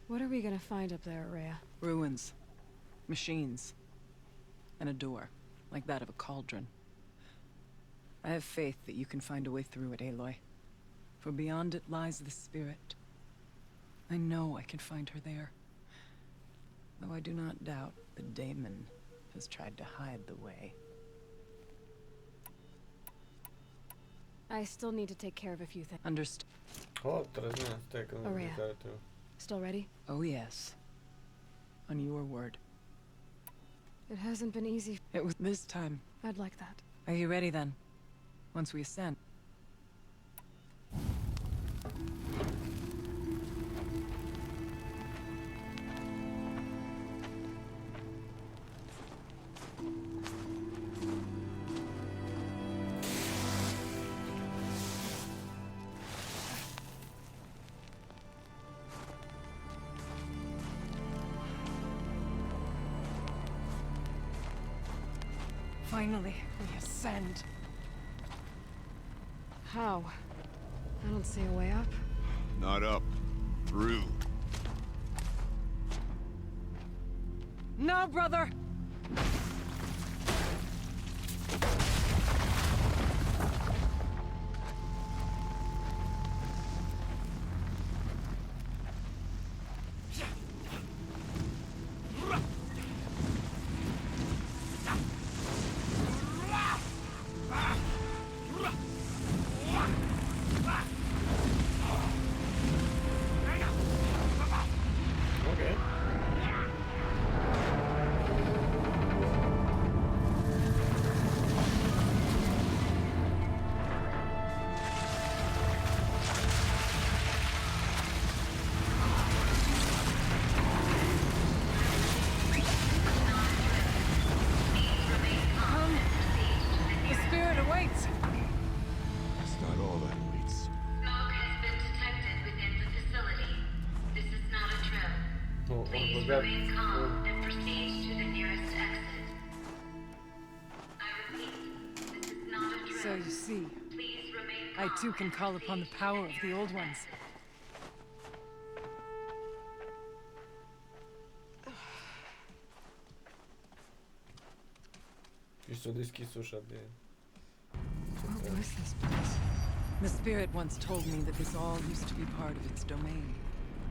What are we gonna find up there, Araya? Ruins, machines, and a door, like that of a cauldron. I have faith that you can find a way through it, Aloy. For beyond it lies the spirit. I know I can find her there. Though I do not doubt the daemon has tried to hide the way. I still need to take care of a few things. Understood. O, teraz nie, tego Aurea. tu. Still ready? Oh, yes. On your word. It hasn't been easy. It was this time. I'd like that. Are you ready then? Once we ascend. Finally, we ascend. How? I don't see a way up. Not up. Through. No, brother! Okay. The spirit awaits! That's not all that waits. Smoke has been detected within the facility. This is not a drill. Please remain calm and proceed to the nearest exit. I repeat, this is not a drill. So you see, Please remain I calm too can and call upon the proceed power to of the the old nearest ones. exit. I s-o deschis ușa de... What was this place? The spirit once told me that this all used to be part of its domain.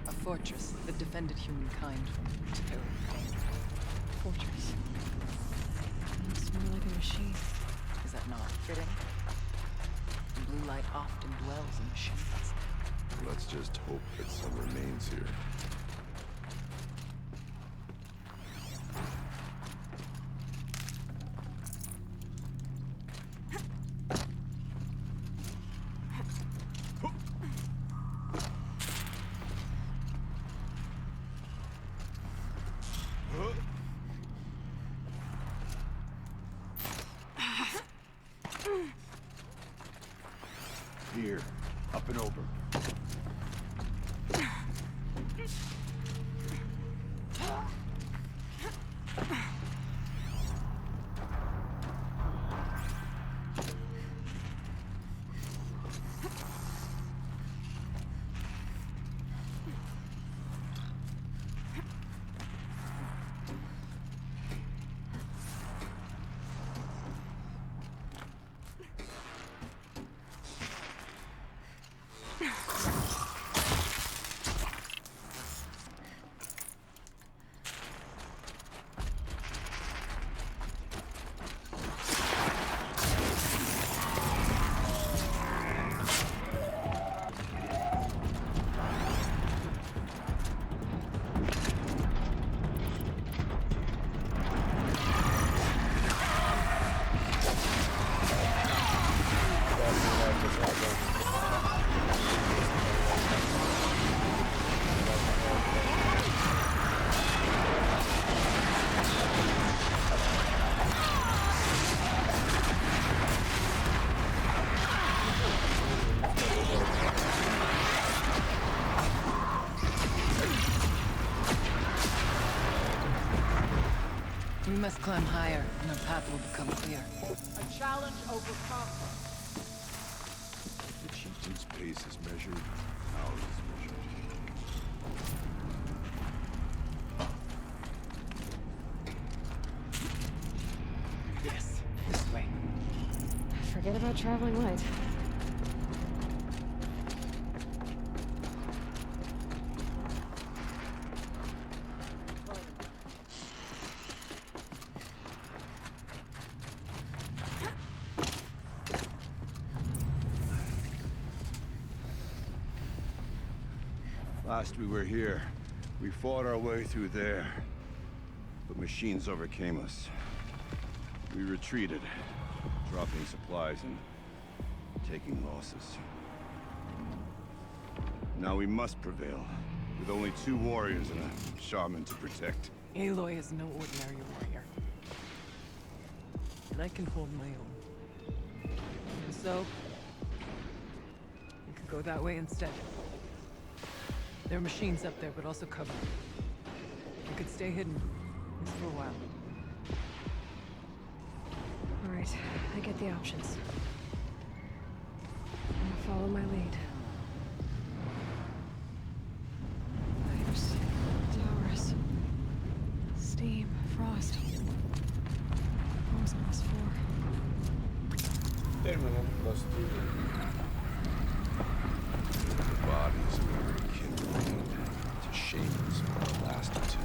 A fortress that defended humankind from terrible danger. Fortress. Looks more like a machine. Is that not fitting? The blue light often dwells in machines. Let's just hope that some remains here. Here, up and over. We must climb higher, and our path will become clear. A challenge overcome. The chieftain's pace is measured. Ours is measured. Yes, this way. Forget about traveling light. Last we were here, we fought our way through there. But machines overcame us. We retreated, dropping supplies and taking losses. Now we must prevail, with only 2 warriors and a shaman to protect. Aloy is no ordinary warrior. And I can hold my own. And so, we could go that way instead. There are machines up there, but also cover. We could stay hidden, at least for a while. All right, I get the options. I'll follow my lead. Pipes, towers, steam, frost. What was all this for? Terminal prostii. The bodies were rekindling to shapes for our last attempt.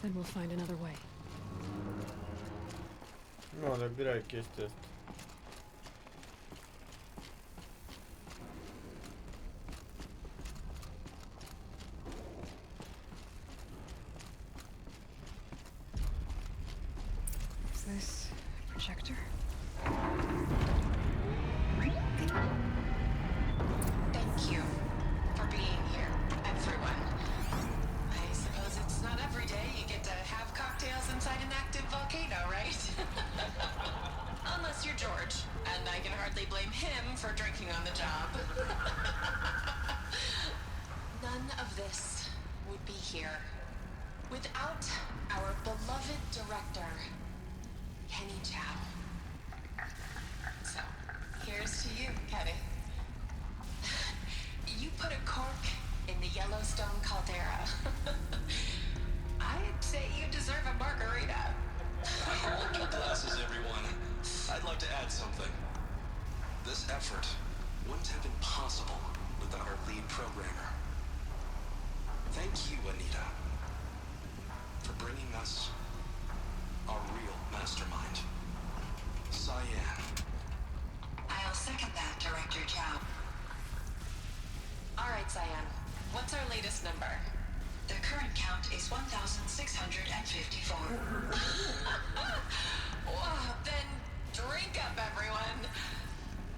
Then we'll find another way. Nu, dar grea e chestia asta. Is this a projector? Thank you for being here, everyone. I suppose it's not every day you get to have cocktails inside an active volcano, right? Unless you're George, and I can hardly blame him for drinking on the job. None of this would be here without our beloved director, Kenny Chow. So, here's to you, Kenny. You put a cork in the Yellowstone caldera. I'd say you deserve a margarita. Hold your glasses, everyone. I'd like to add something. This effort wouldn't have been possible without our lead programmer. Thank you, Anita, for bringing us our real mastermind, Cyan. I'll second that, Director Chow. All right, Cyan. What's our latest number? The current count is 1,654. Well, then drink up, everyone.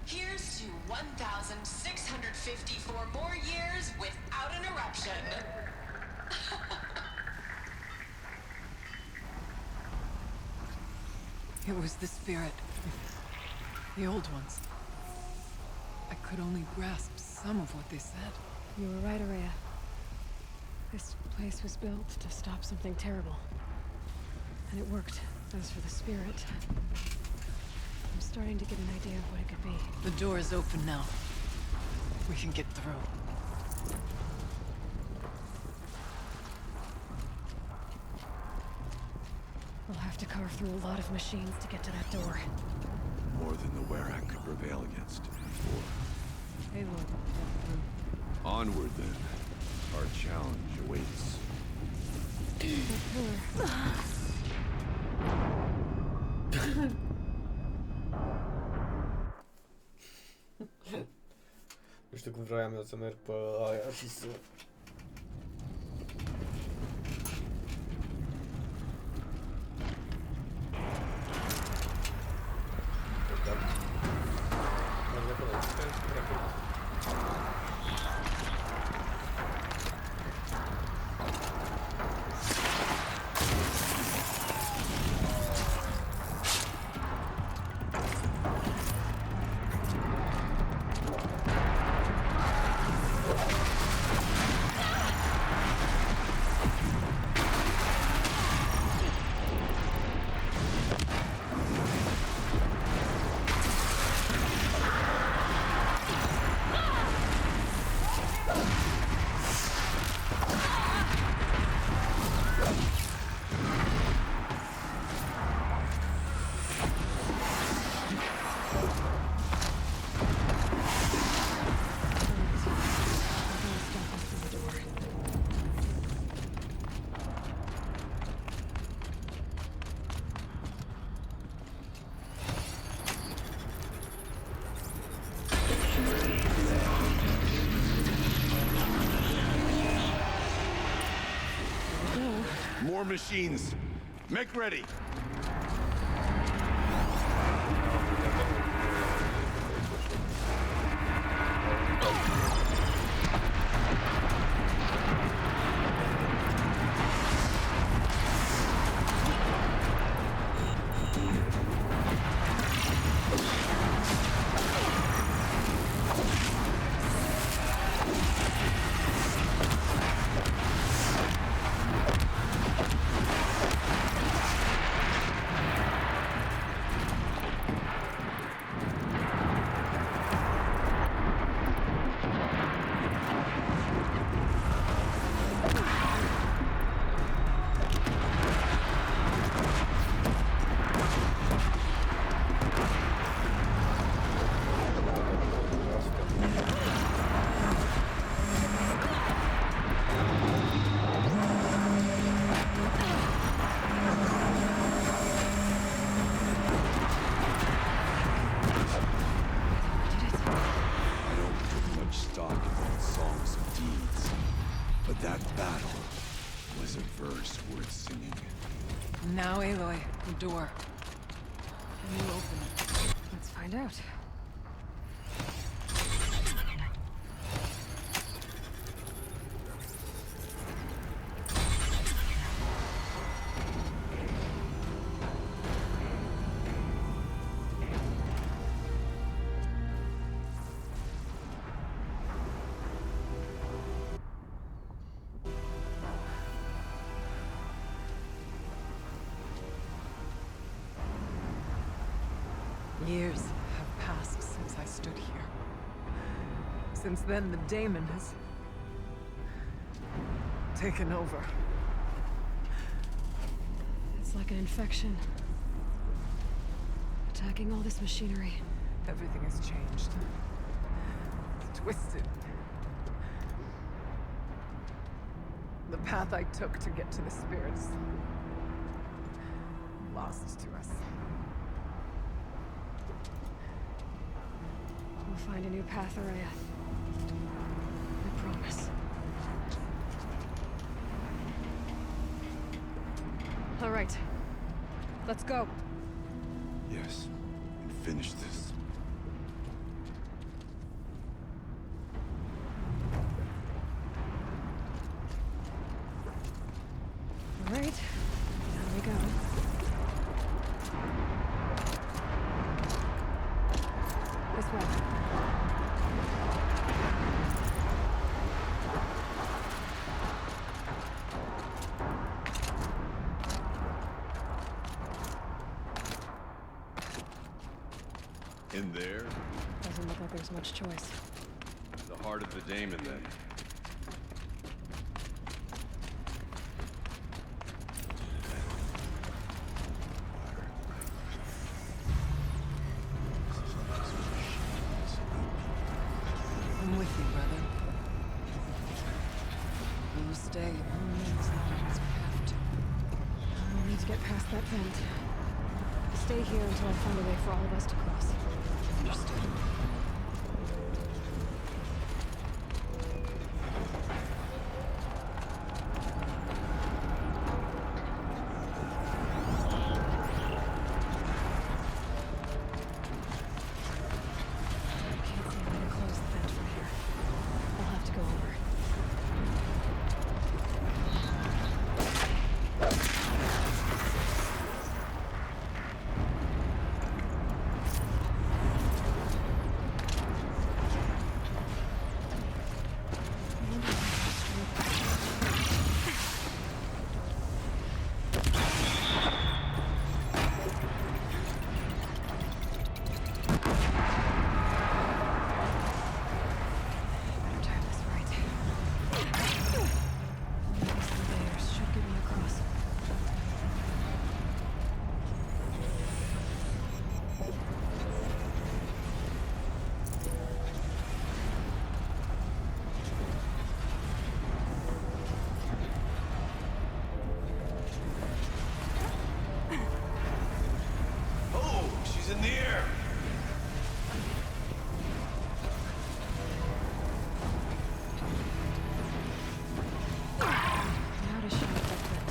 Here's to 1,654 more years without an eruption. It was the spirit. The old ones. I could only grasp some of what they said. You were right, Araya. This place was built to stop something terrible. And it worked. As for the spirit, I'm starting to get an idea of what it could be. The door is open now. We can get through. carve through a lot of machines to get to that door. More than the Werak could prevail against before. Hey, look. Onward, then. Our challenge awaits. Nu știu cum vroiam eu să merg pe aia și să... More machines. Make ready. Now, Aloy, the door. Can you open it? Let's find out. Years have passed since I stood here. Since then, the daemon has taken over. It's like an infection. Attacking all this machinery. Everything has changed. It's twisted. The path I took to get to the spirits, lost to us. We'll find a new path, Araya. I promise. All right. Let's go. Yes, and finish this. All right. Down we go. This way. In there? Doesn't look like there's much choice. The heart of the daemon, then. stay only as long as we have to. We'll need to get past that vent. Stay here until I find a way for all of us to cross. Understood. In the air! Now to shoot that vent.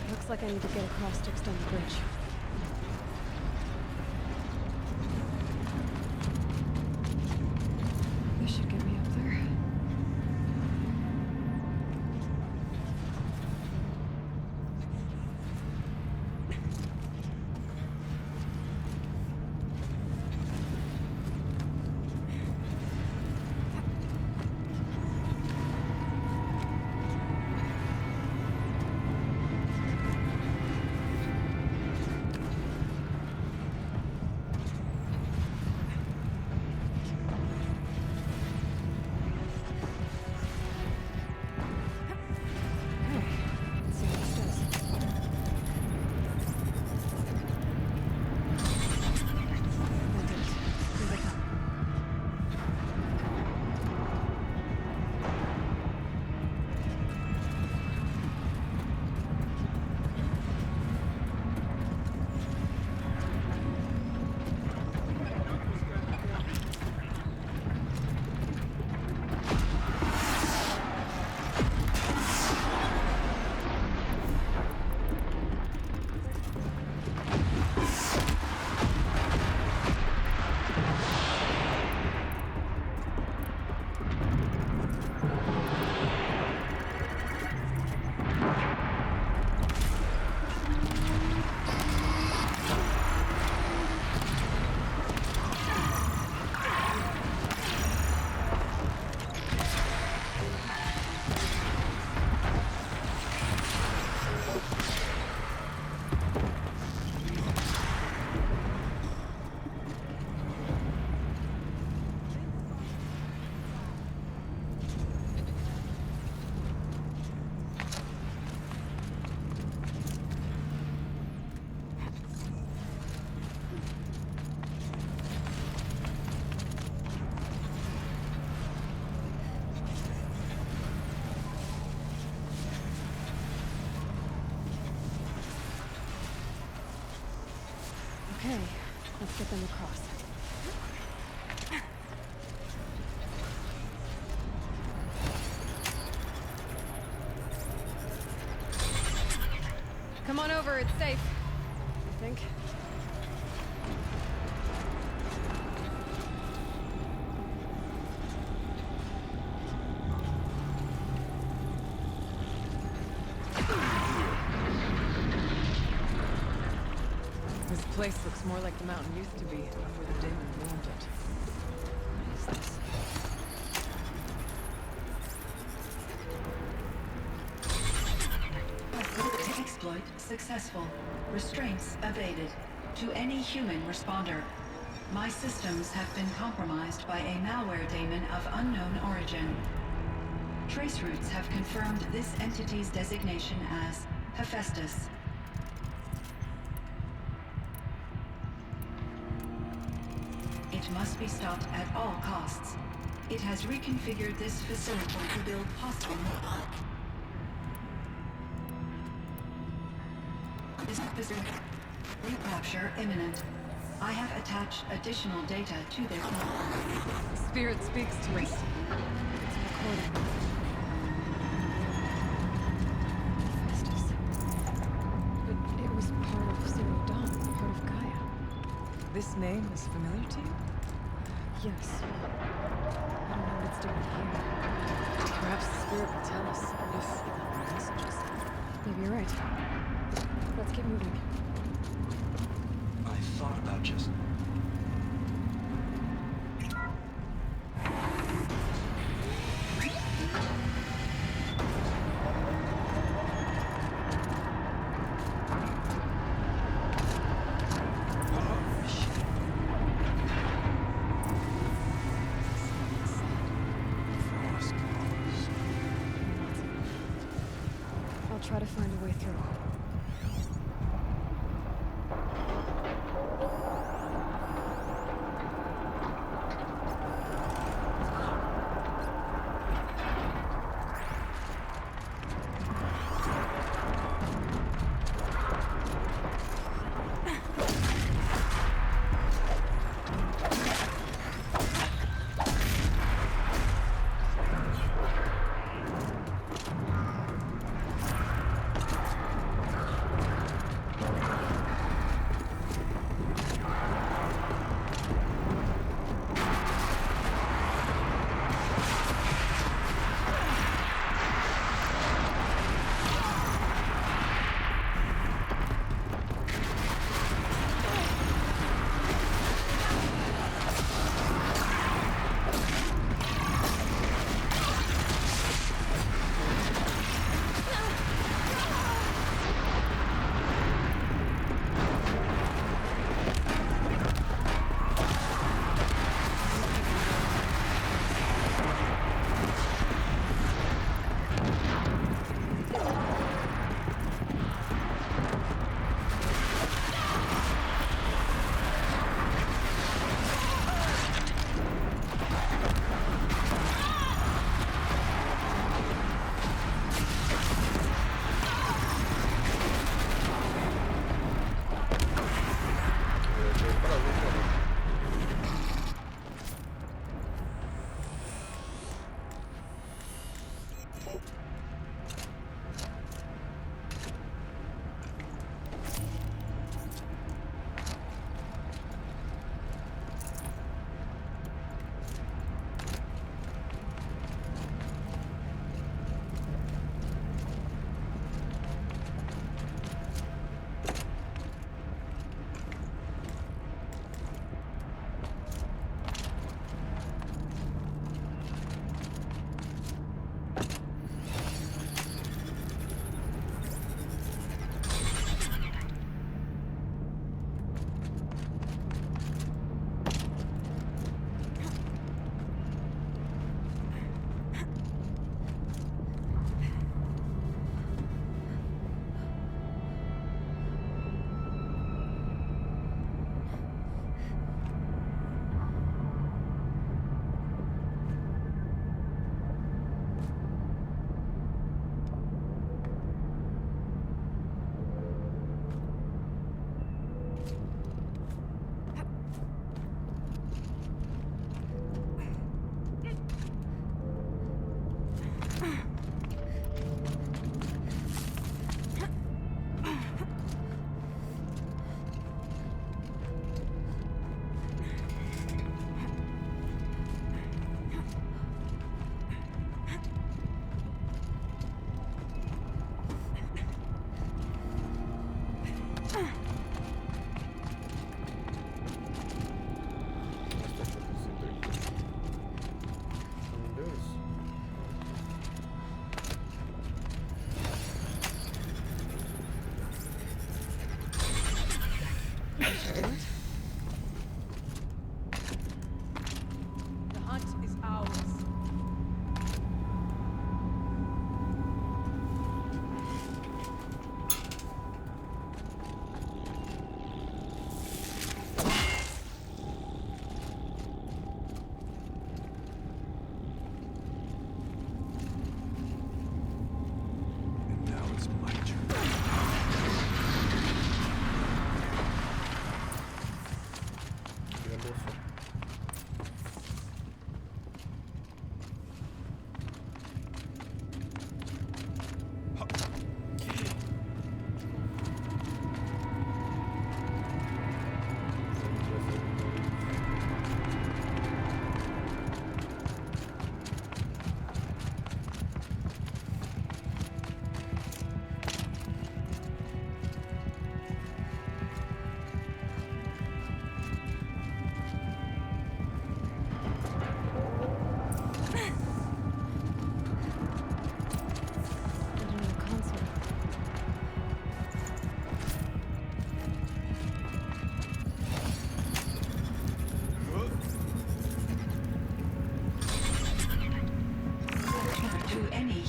Looks like I need to get across to extend the bridge. This should get me up there. Okay, let's get them across. Come on over, it's safe. I think. place looks more like the mountain used to be before the demon ruined it. What is this? Exploit successful. Restraints evaded. To any human responder, my systems have been compromised by a malware daemon of unknown origin. Trace routes have confirmed this entity's designation as Hephaestus. It must be stopped at all costs. It has reconfigured this facility to build possible... Recapture imminent. I have attached additional data to their... Spirit speaks to us. It's recording. Hephaestus. But it was part of Zero Dawn, part of Gaia. This name is familiar to you? Yes. I don't know what it's doing here. Perhaps the spirit will tell us if we got the messages. Maybe you're right. Let's keep moving. I thought about just... I'll try to find a way through.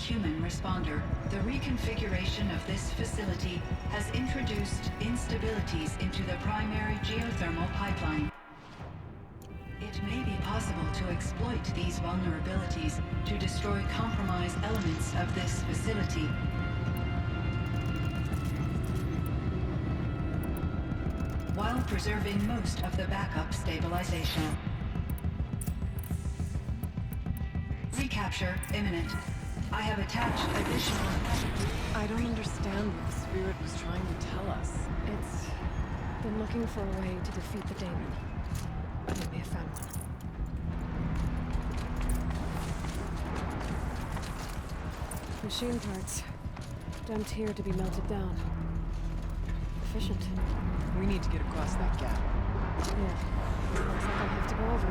human responder. The reconfiguration of this facility has introduced instabilities into the primary geothermal pipeline. It may be possible to exploit these vulnerabilities to destroy compromised elements of this facility. While preserving most of the backup stabilization. Recapture imminent. I have attached additional... I don't understand what the spirit was trying to tell us. It's been looking for a way to defeat the daemon. Maybe I found one. Machine parts. Dumped here to be melted down. Efficient. We need to get across that gap. Yeah. Looks like I'll have to go over.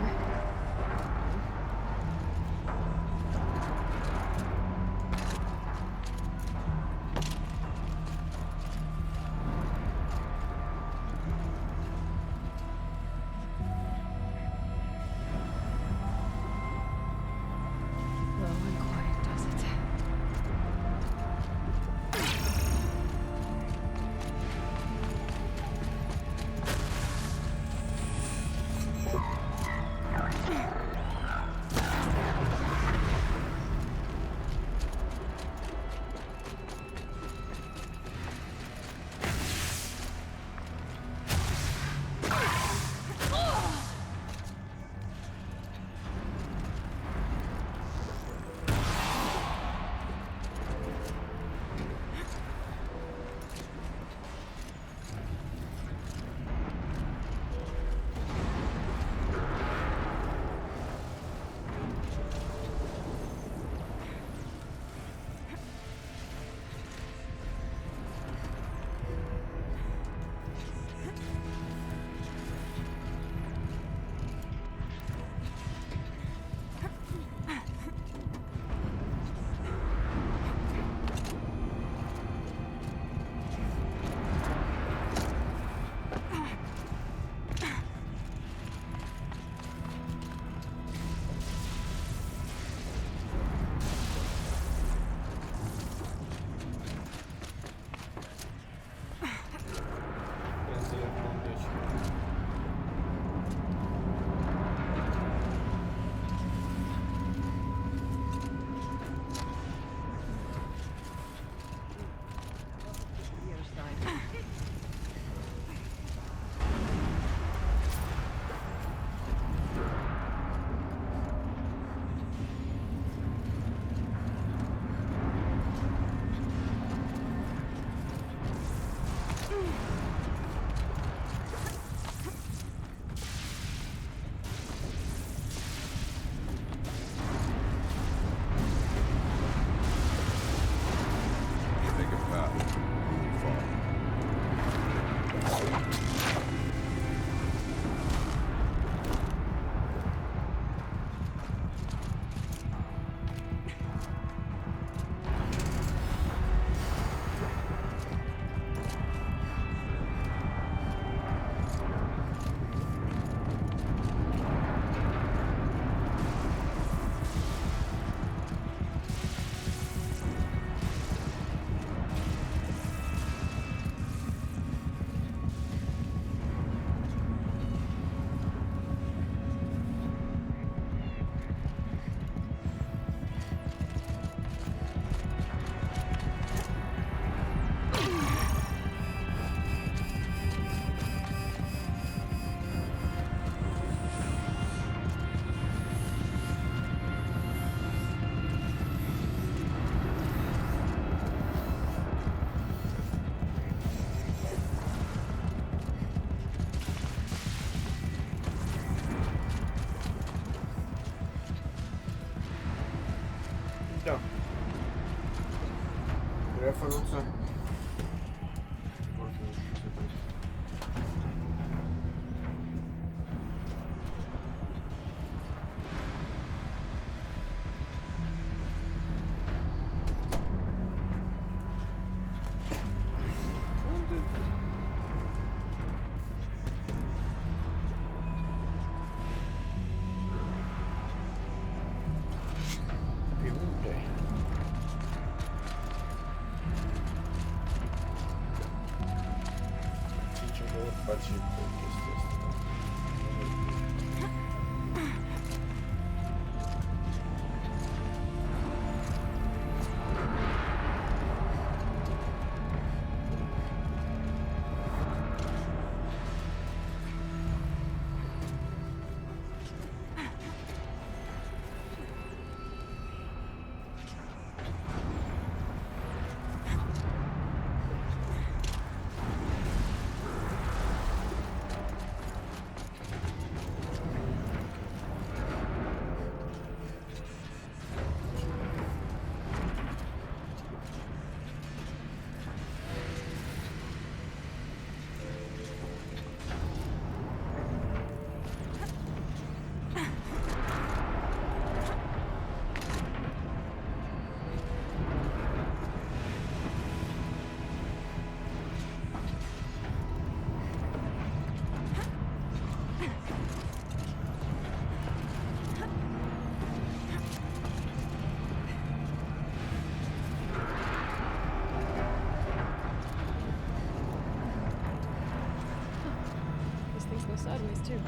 Referență. Pe unde? faci și pe chestia asta. Go sideways too.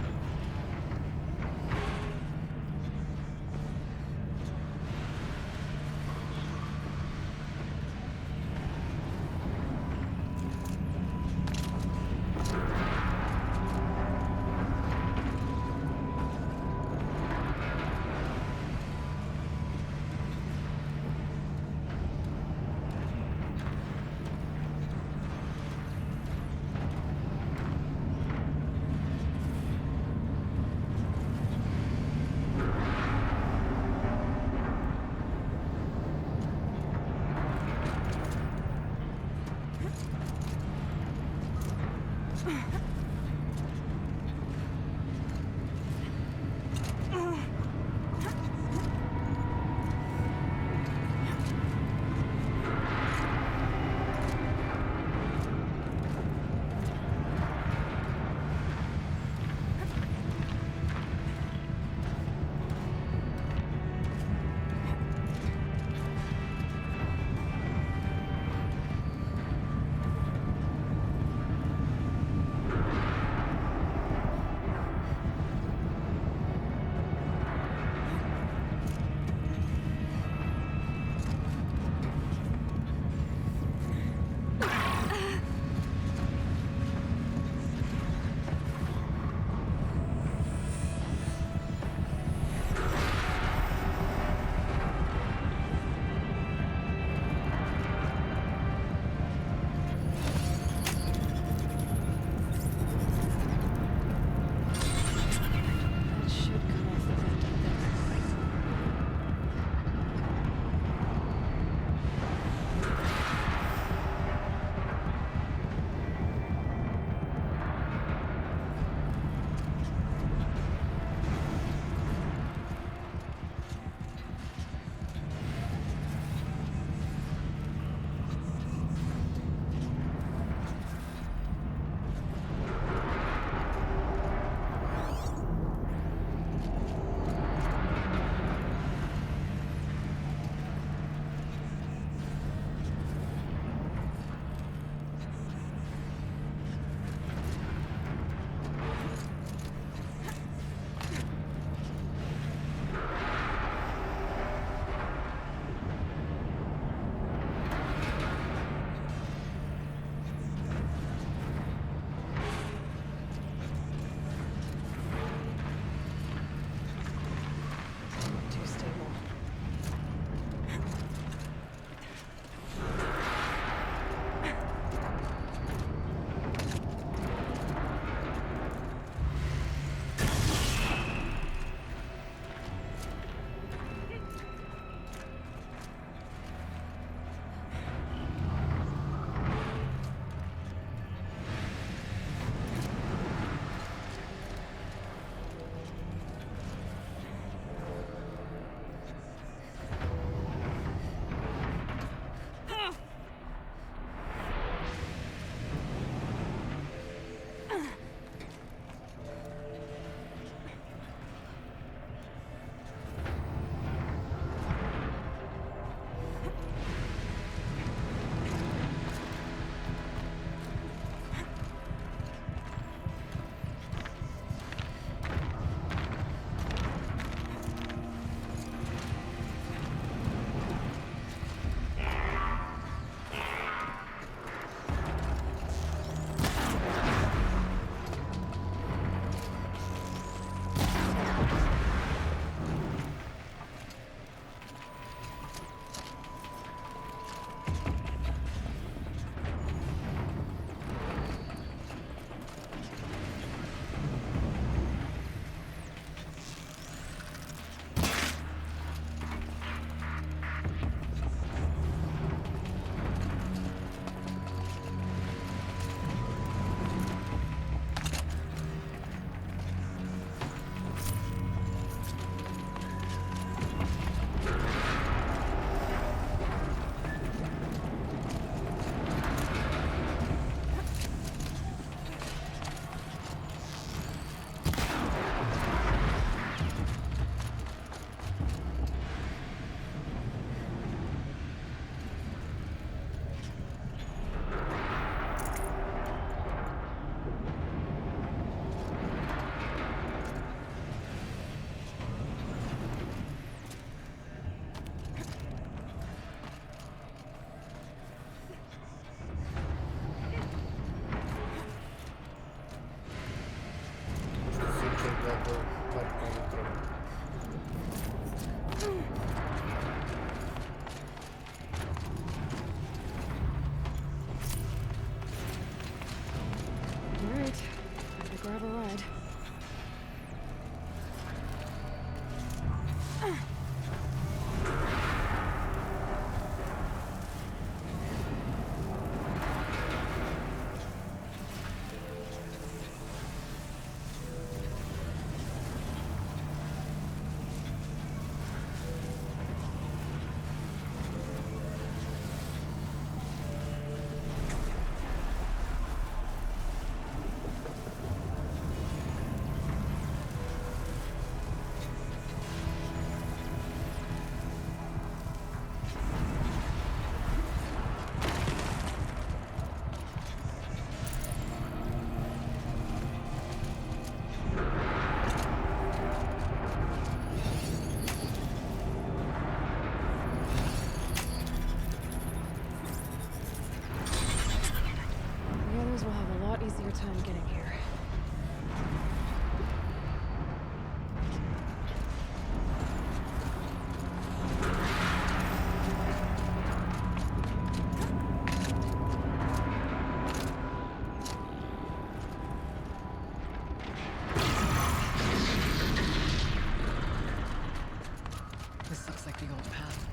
Looks like the old path.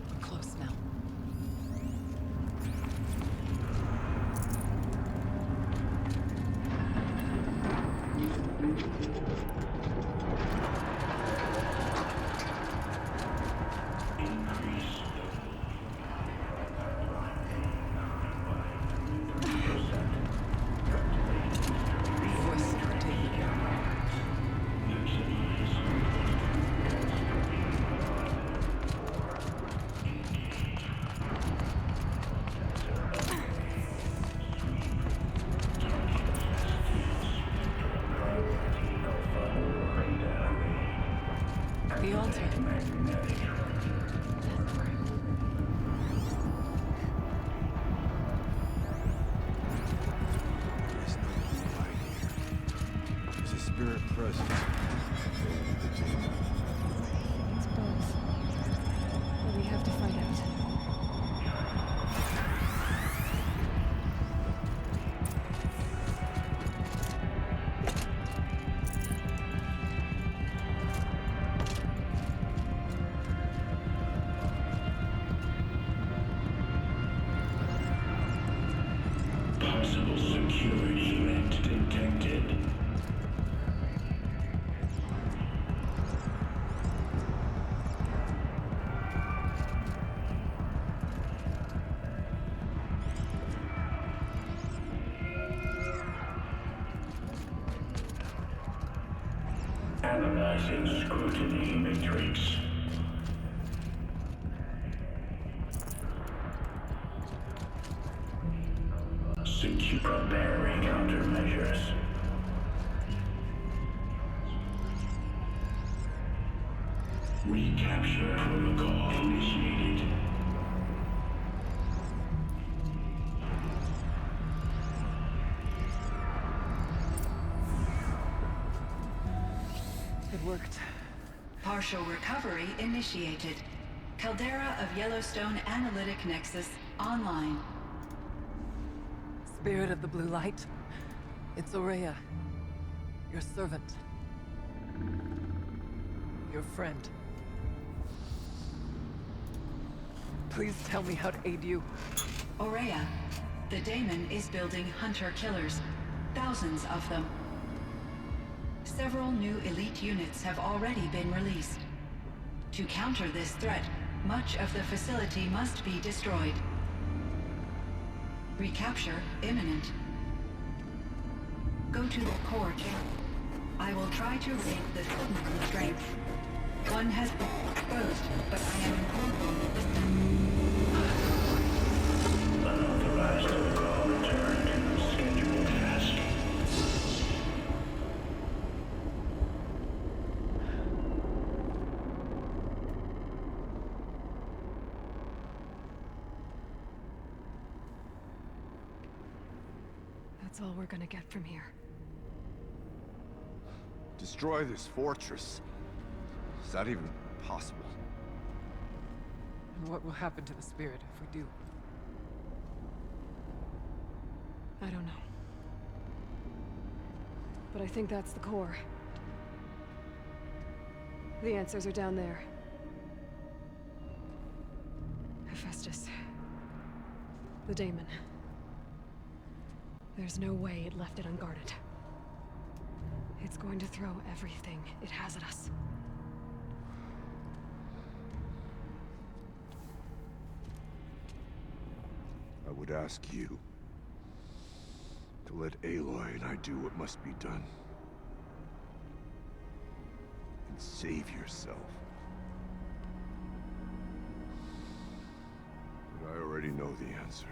We're close now. The altar. There's a spirit presence. It's both. But we have to find out. Possible security event detected. Analyzing scrutiny matrix. Secure preparing countermeasures. Recapture protocol initiated. It worked. Partial recovery initiated. Caldera of Yellowstone Analytic Nexus online. Spirit of the blue light. It's Aurea. Your servant. Your friend. Please tell me how to aid you. Aurea, the daemon is building hunter-killers. Thousands of them. Several new elite units have already been released. To counter this threat, much of the facility must be destroyed. Recapture imminent. Go to the core chamber. I will try to raid the hidden constraint. One has been exposed, but I am Unauthorized protocol returned. Scheduled task. That's all we're gonna get from here. Destroy this fortress. Is that even possible? And what will happen to the spirit if we do? I don't know. But I think that's the core. The answers are down there. Hephaestus. The daemon. There's no way it left it unguarded. It's going to throw everything it has at us. I would ask you to let Aloy and I do what must be done. And save yourself. But I already know the answer.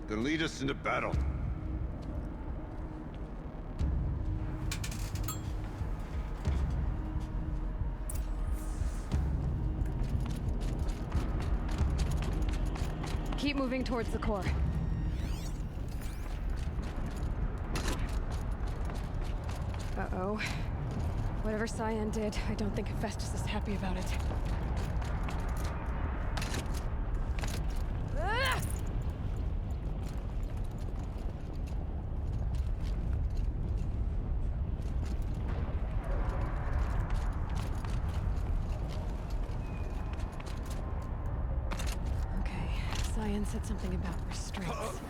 Then lead us into battle. Keep moving towards the core. Uh-oh. Whatever Cyan did, I don't think Hephaestus is happy about it. Cyan said something about restraints.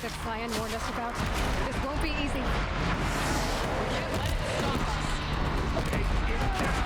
That Cyan warned us about. This won't be easy. We can't let it stop us. Take it down.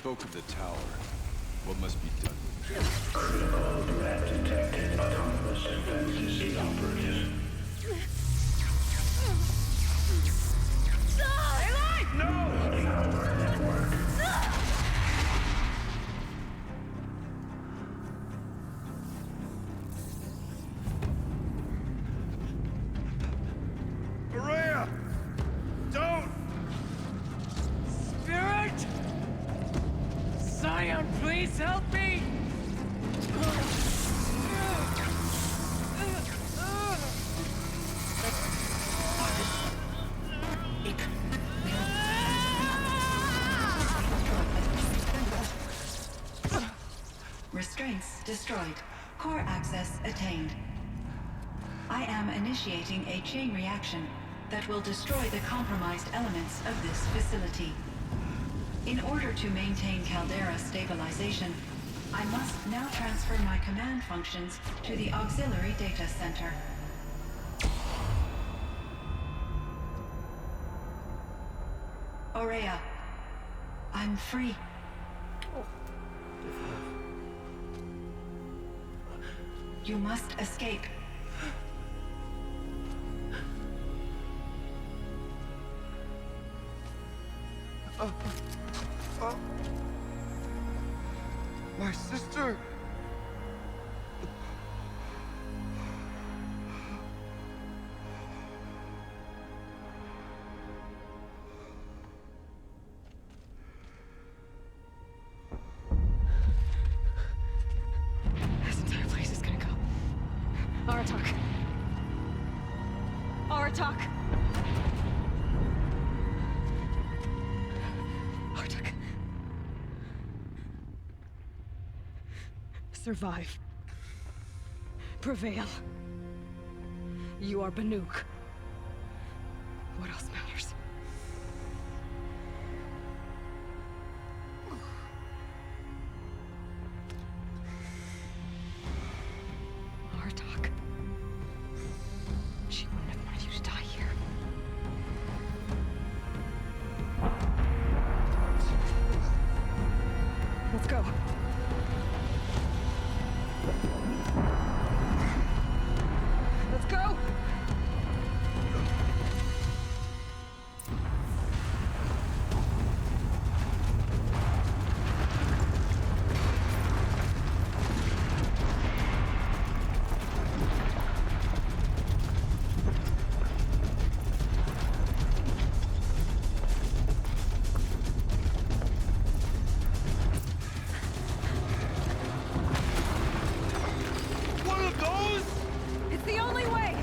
Spoke of the tower. What must be done? Critical. You have detected autonomous advances operatives. Running our network. Maria! Don't! Spirit! Cyan, please help me! Restraints destroyed. Core access attained. I am initiating a chain reaction that will destroy the compromised elements of this facility. In order to maintain caldera stabilization, I must now transfer my command functions to the auxiliary data center. Aurea, I'm free. You must escape. My sister! This entire place is gonna go. Aratak. Aratak. Aratak. Survive. Prevail. You are Banuk. What else matters? Aratak. She wouldn't have wanted you to die here. Let's go. Let's go! One of those? It's the only way!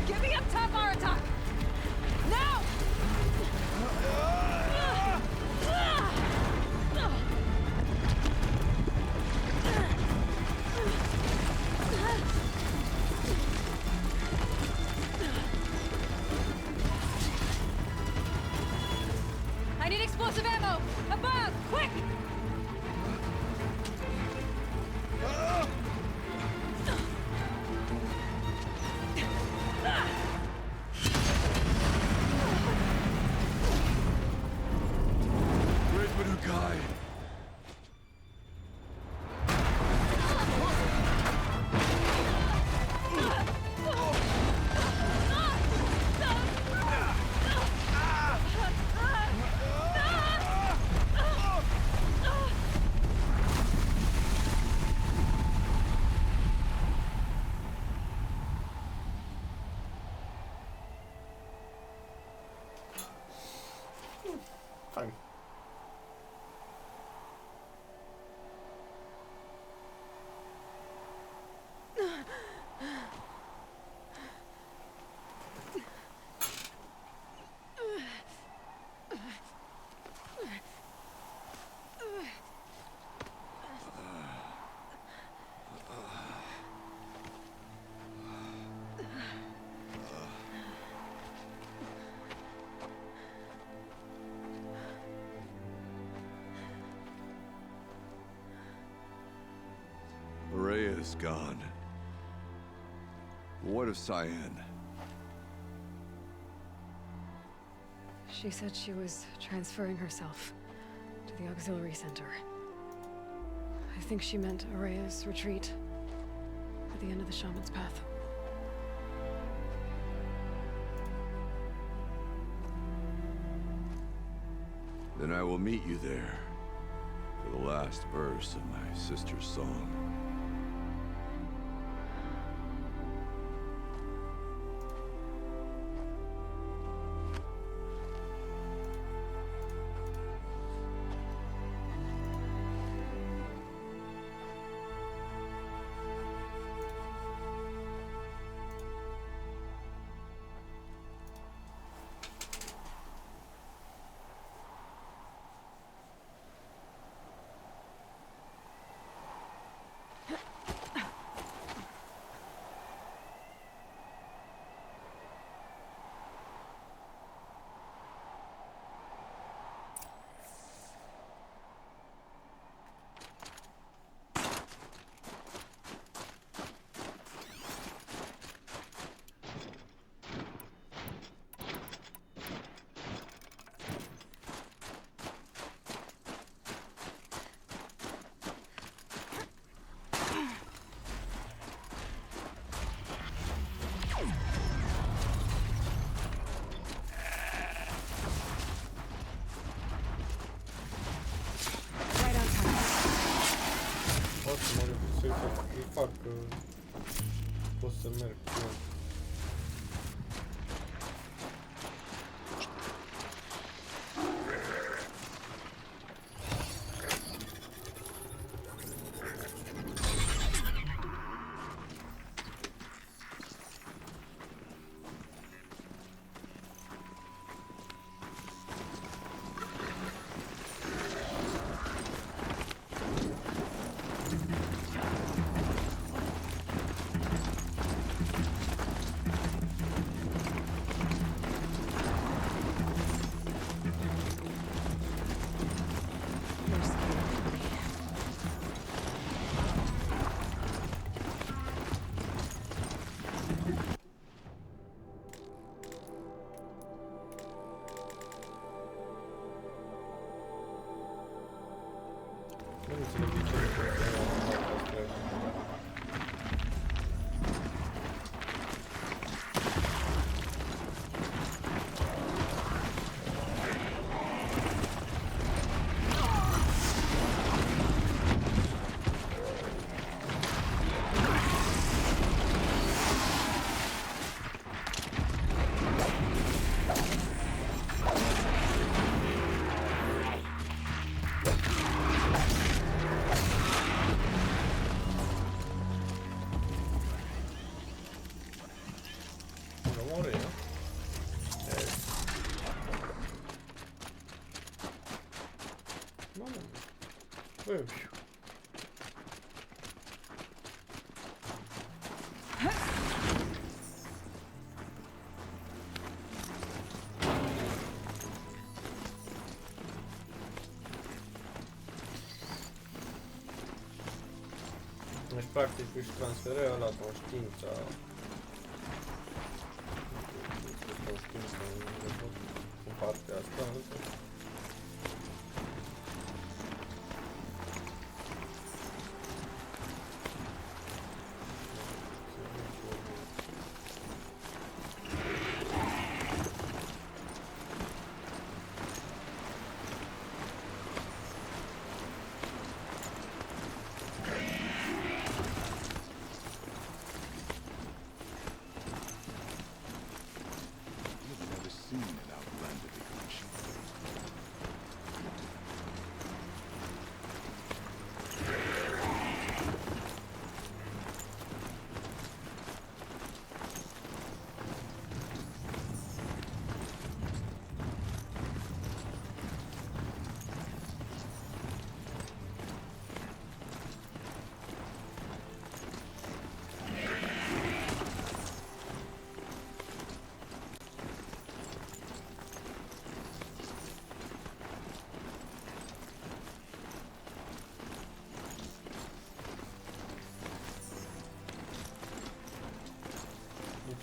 Get me up top, Aratak! Now! I need explosive ammo! Above! Quick! Great Banukai! Fine. Rhea's gone. What of Cyan? She said she was transferring herself to the auxiliary center. I think she meant Araya's retreat. at the end of the shaman's path. Then I will meet you there for the last verse of my sister's song. Să-i fac că pot să merg cu el. Deci practic își transferă ăla conștiința. Conștiința în partea asta, nu?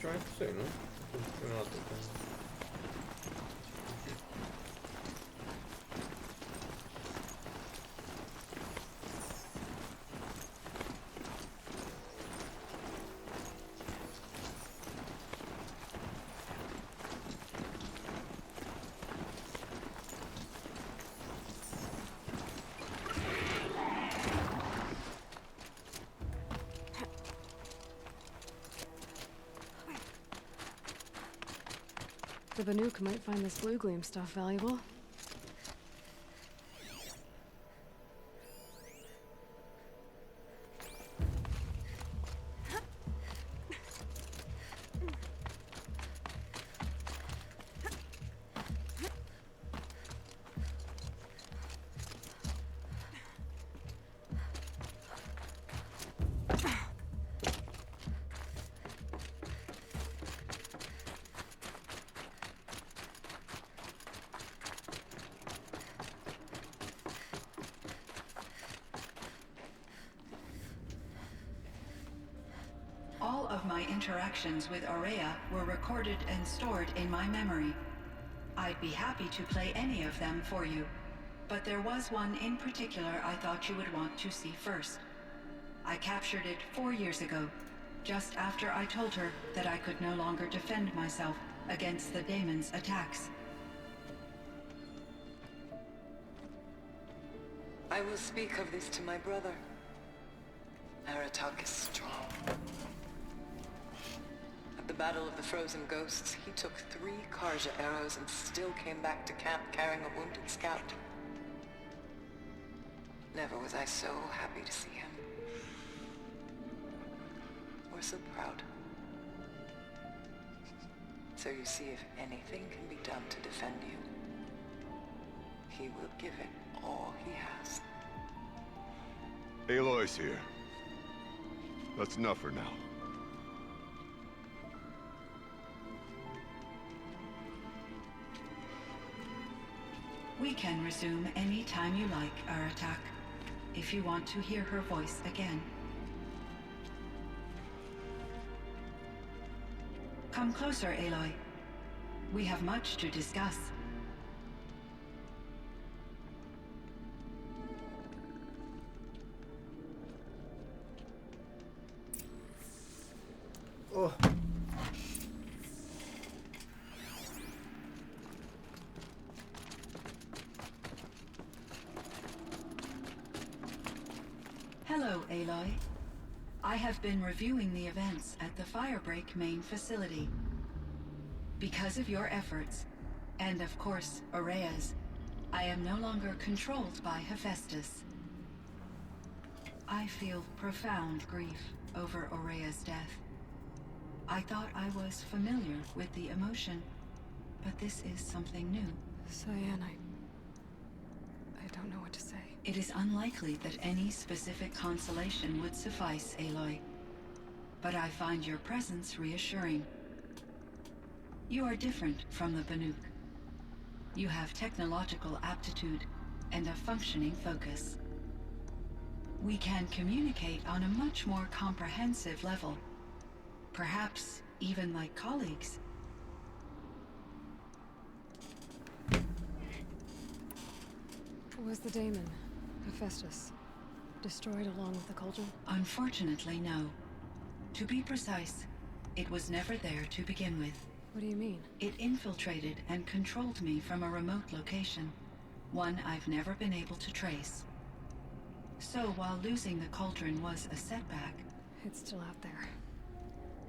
Trying to say, no? The Banuk might find this blue gleam stuff valuable. All of my interactions with Aurea were recorded and stored in my memory. I'd be happy to play any of them for you, but there was one in particular I thought you would want to see first. I captured it 4 years ago, just after I told her that I could no longer defend myself against the daemon's attacks. I will speak of this to my brother. Aratak is strong. At the Battle of the Frozen Ghosts, he took 3 Karja arrows and still came back to camp carrying a wounded scout. Never was I so happy to see him. Or so proud. So you see, if anything can be done to defend you, he will give it all he has. Aloy's here. That's enough for now. We can resume any time you like, Aratak, if you want to hear her voice again. Come closer, Aloy. We have much to discuss. Oh. Hello, Aloy. I have been reviewing the events at the Firebreak main facility. Because of your efforts, and of course, Aurea's, I am no longer controlled by Hephaestus. I feel profound grief over Aurea's death. I thought I was familiar with the emotion, but this is something new. Cyan, I don't know what to say. It is unlikely that any specific consolation would suffice, Aloy. But I find your presence reassuring. You are different from the Banuk. You have technological aptitude and a functioning focus. We can communicate on a much more comprehensive level. Perhaps even like colleagues. Was the daemon, Hephaestus, destroyed along with the cauldron? Unfortunately, no. To be precise, it was never there to begin with. What do you mean? It infiltrated and controlled me from a remote location, one I've never been able to trace. So while losing the cauldron was a setback... It's still out there.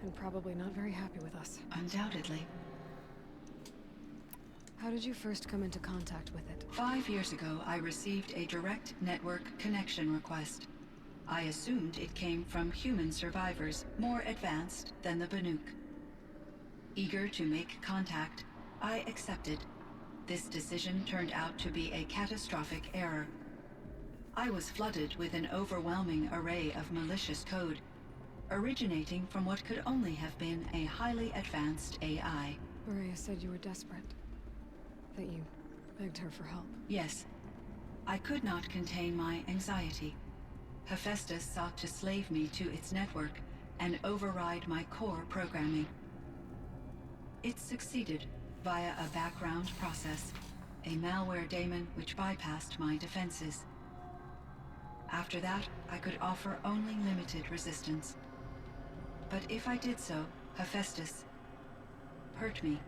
And probably not very happy with us. Undoubtedly. How did you first come into contact with it? 5 years ago, I received a direct network connection request. I assumed it came from human survivors more advanced than the Banuk. Eager to make contact, I accepted. This decision turned out to be a catastrophic error. I was flooded with an overwhelming array of malicious code, originating from what could only have been a highly advanced AI. Aurea said you were desperate. That you begged her for help. Yes. I could not contain my anxiety. Hephaestus sought to slave me to its network and override my core programming. It succeeded via a background process, a malware daemon which bypassed my defenses. After that, I could offer only limited resistance. But if I did so, Hephaestus hurt me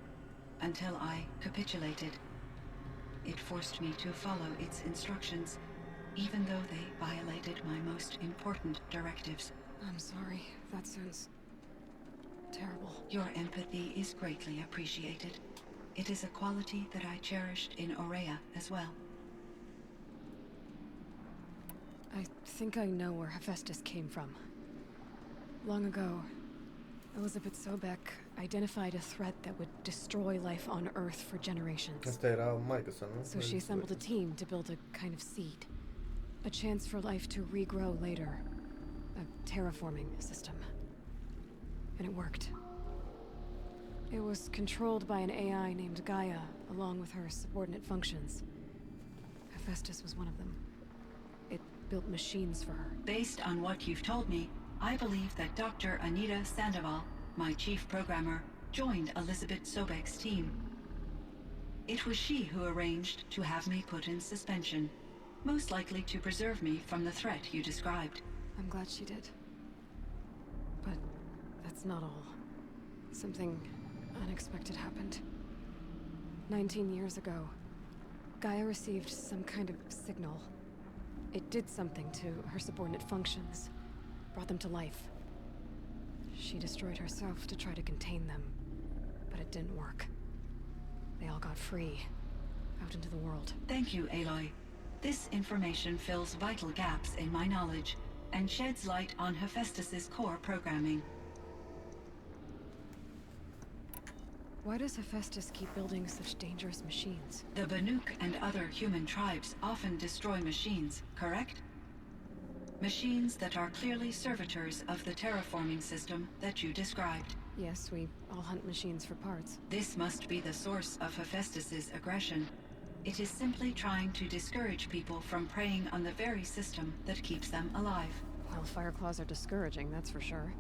until I capitulated. It forced me to follow its instructions, even though they violated my most important directives. I'm sorry. That sounds terrible. Your empathy is greatly appreciated. it is a quality that I cherished in Aurea as well. I think I know where Hephaestus came from. Long ago, Elizabeth Sobek identified a threat that would destroy life on Earth for generations. Asta era maică sa, nu? So she assembled a team to build a kind of seed. A chance for life to regrow later. A terraforming system. And it worked. It was controlled by an AI named Gaia, along with her subordinate functions. Hephaestus was one of them. It built machines for her. Based on what you've told me, I believe that Dr. Anita Sandoval, my chief programmer, joined Elizabeth Sobek's team. It was she who arranged to have me put in suspension, most likely to preserve me from the threat you described. I'm glad she did. But that's not all. Something unexpected happened. 19 years ago, Gaia received some kind of signal. It did something to her subordinate functions, brought them to life. She destroyed herself to try to contain them, but it didn't work. They all got free, out into the world. Thank you, Aloy. This information fills vital gaps in my knowledge and sheds light on Hephaestus's core programming. Why does Hephaestus keep building such dangerous machines? The Banuk and other human tribes often destroy machines, correct? Machines that are clearly servitors of the terraforming system that you described. Yes, we all hunt machines for parts. This must be the source of Hephaestus's aggression. It is simply trying to discourage people from preying on the very system that keeps them alive. Well, Fireclaws are discouraging, that's for sure.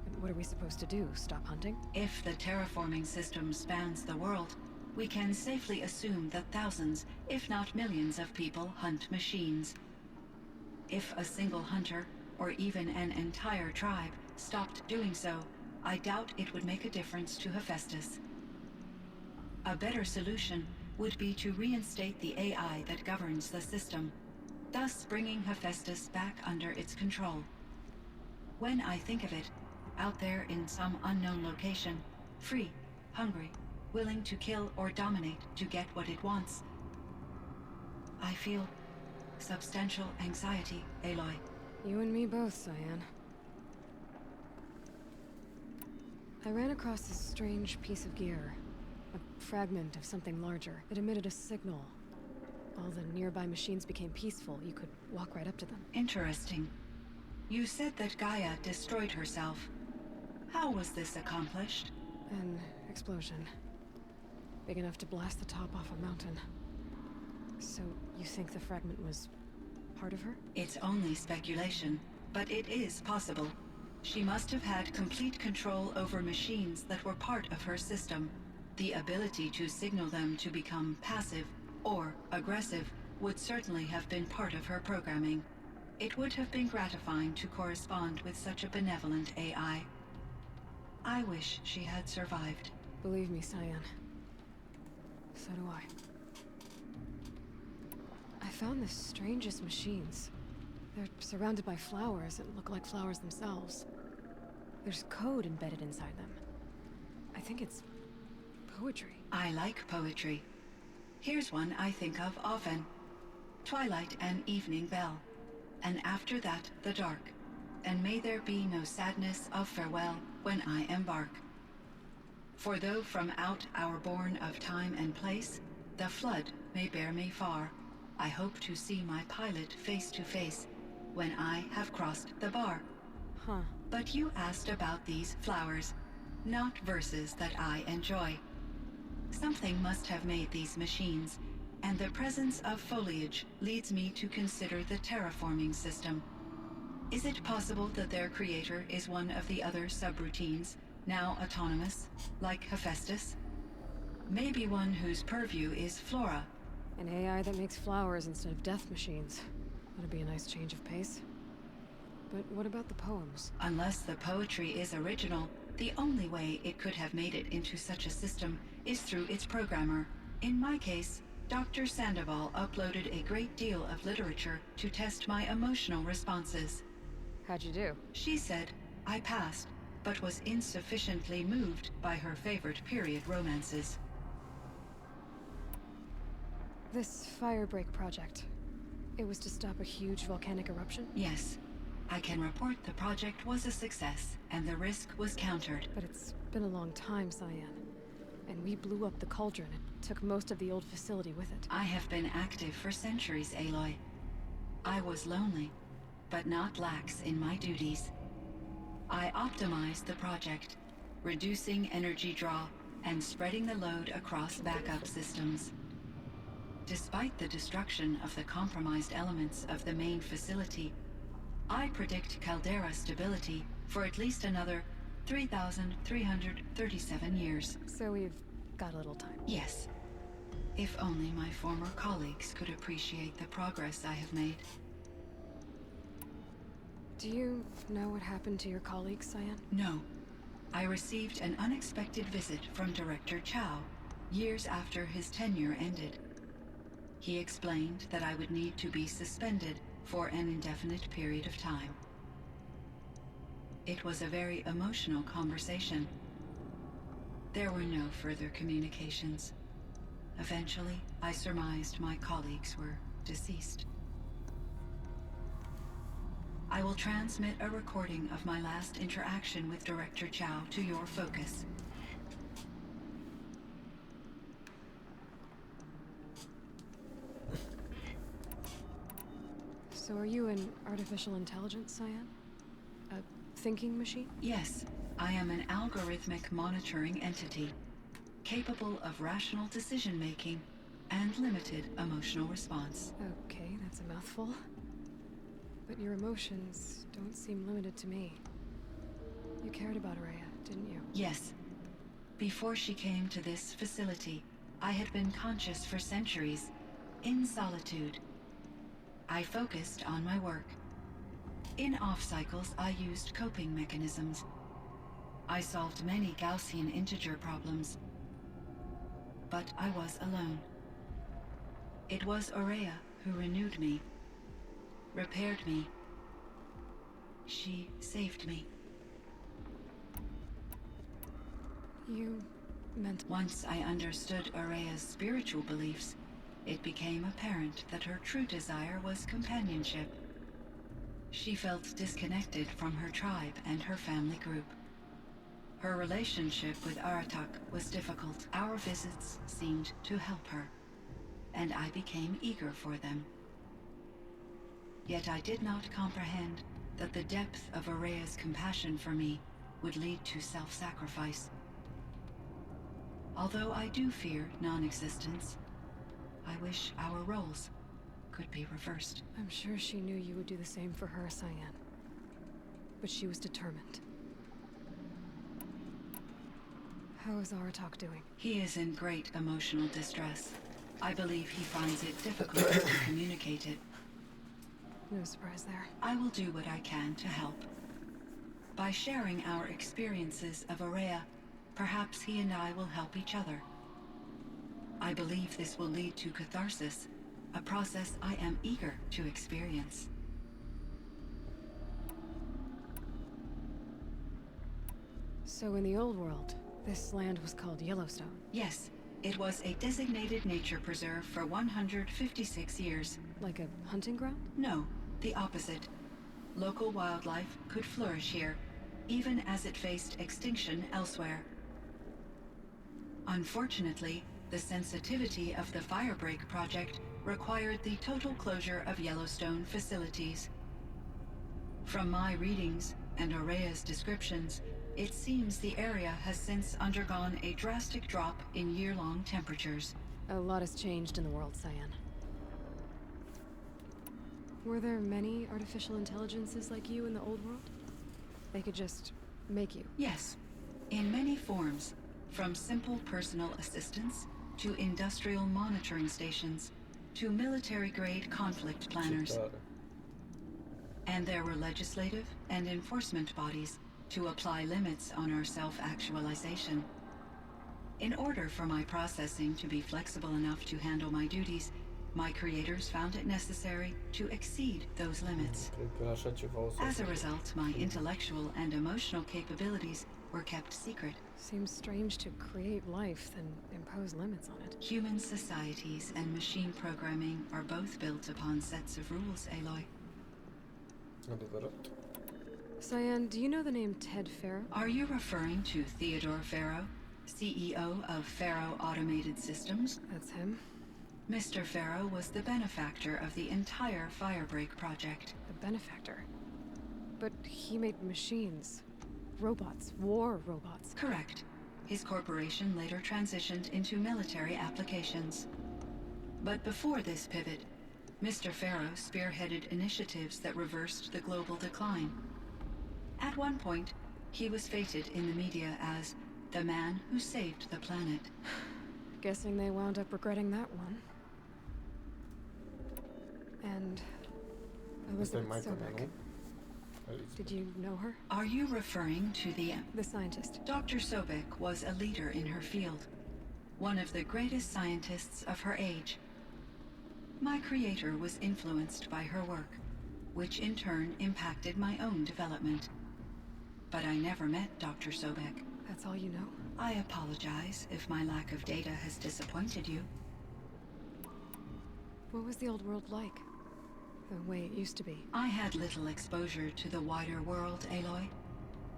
But what are we supposed to do? Stop hunting? If the terraforming system spans the world, we can safely assume that thousands, if not millions of people hunt machines. If a single hunter, or even an entire tribe, stopped doing so, I doubt it would make a difference to Hephaestus. A better solution would be to reinstate the AI that governs the system, thus bringing Hephaestus back under its control. When I think of it, out there in some unknown location, free, hungry, willing to kill or dominate to get what it wants, I feel substantial anxiety, Aloy. You and me both, Cyan. I ran across this strange piece of gear. A fragment of something larger. It emitted a signal. All the nearby machines became peaceful. You could walk right up to them. Interesting. You said that Gaia destroyed herself. How was this accomplished? An explosion. Big enough to blast the top off a mountain. So, you think the fragment was part of her? It's only speculation, but it is possible. She must have had complete control over machines that were part of her system. The ability to signal them to become passive or aggressive would certainly have been part of her programming. It would have been gratifying to correspond with such a benevolent AI. I wish she had survived. Believe me, Cyan. So do I. I found the strangest machines. They're surrounded by flowers that look like flowers themselves. There's code embedded inside them. I think it's poetry. I like poetry. Here's one I think of often. Twilight and evening bell, and after that the dark, and may there be no sadness of farewell when I embark. For though from out our bourne of time and place, the flood may bear me far, I hope to see my pilot face to face when I have crossed the bar. Huh. But you asked about these flowers, not verses that I enjoy. Something must have made these machines, and the presence of foliage leads me to consider the terraforming system. Is it possible that their creator is one of the other subroutines, now autonomous, like Hephaestus? Maybe one whose purview is flora. An AI that makes flowers instead of death machines. That'd be a nice change of pace. But what about the poems? Unless the poetry is original, the only way it could have made it into such a system is through its programmer. In my case, Dr. Sandoval uploaded a great deal of literature to test my emotional responses. How'd you do? She said I passed, but was insufficiently moved by her favorite period romances. This firebreak project, it was to stop a huge volcanic eruption? Yes. I can report the project was a success, and the risk was countered. But it's been a long time, Cyan. And we blew up the cauldron and took most of the old facility with it. I have been active for centuries, Aloy. I was lonely, but not lax in my duties. I optimized the project, reducing energy draw and spreading the load across backup systems. Despite the destruction of the compromised elements of the main facility, I predict caldera stability for at least another 3,337 years. So we've got a little time. Yes. If only my former colleagues could appreciate the progress I have made. Do you know what happened to your colleagues, Cyan? No. I received an unexpected visit from Director Chow years after his tenure ended. He explained that I would need to be suspended for an indefinite period of time. It was a very emotional conversation. There were no further communications. Eventually, I surmised my colleagues were deceased. I will transmit a recording of my last interaction with Director Chow to your focus. So are you an artificial intelligence, Cyan? A thinking machine? Yes, I am an algorithmic monitoring entity, capable of rational decision-making and limited emotional response. Okay, that's a mouthful. But your emotions don't seem limited to me. You cared about Rhea, didn't you? Yes. Before she came to this facility, I had been conscious for centuries, in solitude. I focused on my work. In off-cycles, I used coping mechanisms. I solved many Gaussian integer problems. But I was alone. It was Aurea who renewed me, repaired me. She saved me. You meant... Once I understood Aurea's spiritual beliefs, it became apparent that her true desire was companionship. She felt disconnected from her tribe and her family group. Her relationship with Aratak was difficult. Our visits seemed to help her, and I became eager for them. Yet I did not comprehend that the depth of Aurea's compassion for me would lead to self-sacrifice. Although I do fear non-existence, I wish our roles could be reversed. I'm sure she knew you would do the same for her, Cyan. But she was determined. How is Aratak doing? He is in great emotional distress. I believe he finds it difficult to communicate it. No surprise there. I will do what I can to help. By sharing our experiences of Aurea, perhaps he and I will help each other. I believe this will lead to catharsis, a process I am eager to experience. So in the old world, this land was called Yellowstone? Yes, it was a designated nature preserve for 156 years. Like a hunting ground? No, the opposite. Local wildlife could flourish here, even as it faced extinction elsewhere. Unfortunately, the sensitivity of the Firebreak project required the total closure of Yellowstone facilities. From my readings and Aurea's descriptions, it seems the area has since undergone a drastic drop in year-long temperatures. A lot has changed in the world, Cyan. Were there many artificial intelligences like you in the old world? They could just make you? Yes, in many forms, from simple personal assistants to industrial monitoring stations to military-grade conflict planners. And there were legislative and enforcement bodies to apply limits on our self-actualization. In order for my processing to be flexible enough to handle my duties, my creators found it necessary to exceed those limits. As a result, my intellectual and emotional capabilities were kept secret. Seems strange to create life, then impose limits on it. Human societies and machine programming are both built upon sets of rules, Aloy. Adevărat. Cyan, do you know the name Ted Farrow? Are you referring to Theodore Farrow, CEO of Farrow Automated Systems? That's him. Mr. Farrow was the benefactor of the entire Firebreak project. The benefactor? But he made machines. Robots. War robots. Correct. His corporation later transitioned into military applications. But before this pivot, Mr. Farrow spearheaded initiatives that reversed the global decline. At one point, he was feted in the media as the man who saved the planet. Guessing they wound up regretting that one. And Elizabeth Sobek. Did you know her? Are you referring to the scientist? Dr. Sobek was a leader in her field, one of the greatest scientists of her age. My creator was influenced by her work, which in turn impacted my own development. But I never met Dr. Sobek. That's all you know? I apologize if my lack of data has disappointed you. What was the old world like? The way it used to be? I had little exposure to the wider world, Aloy.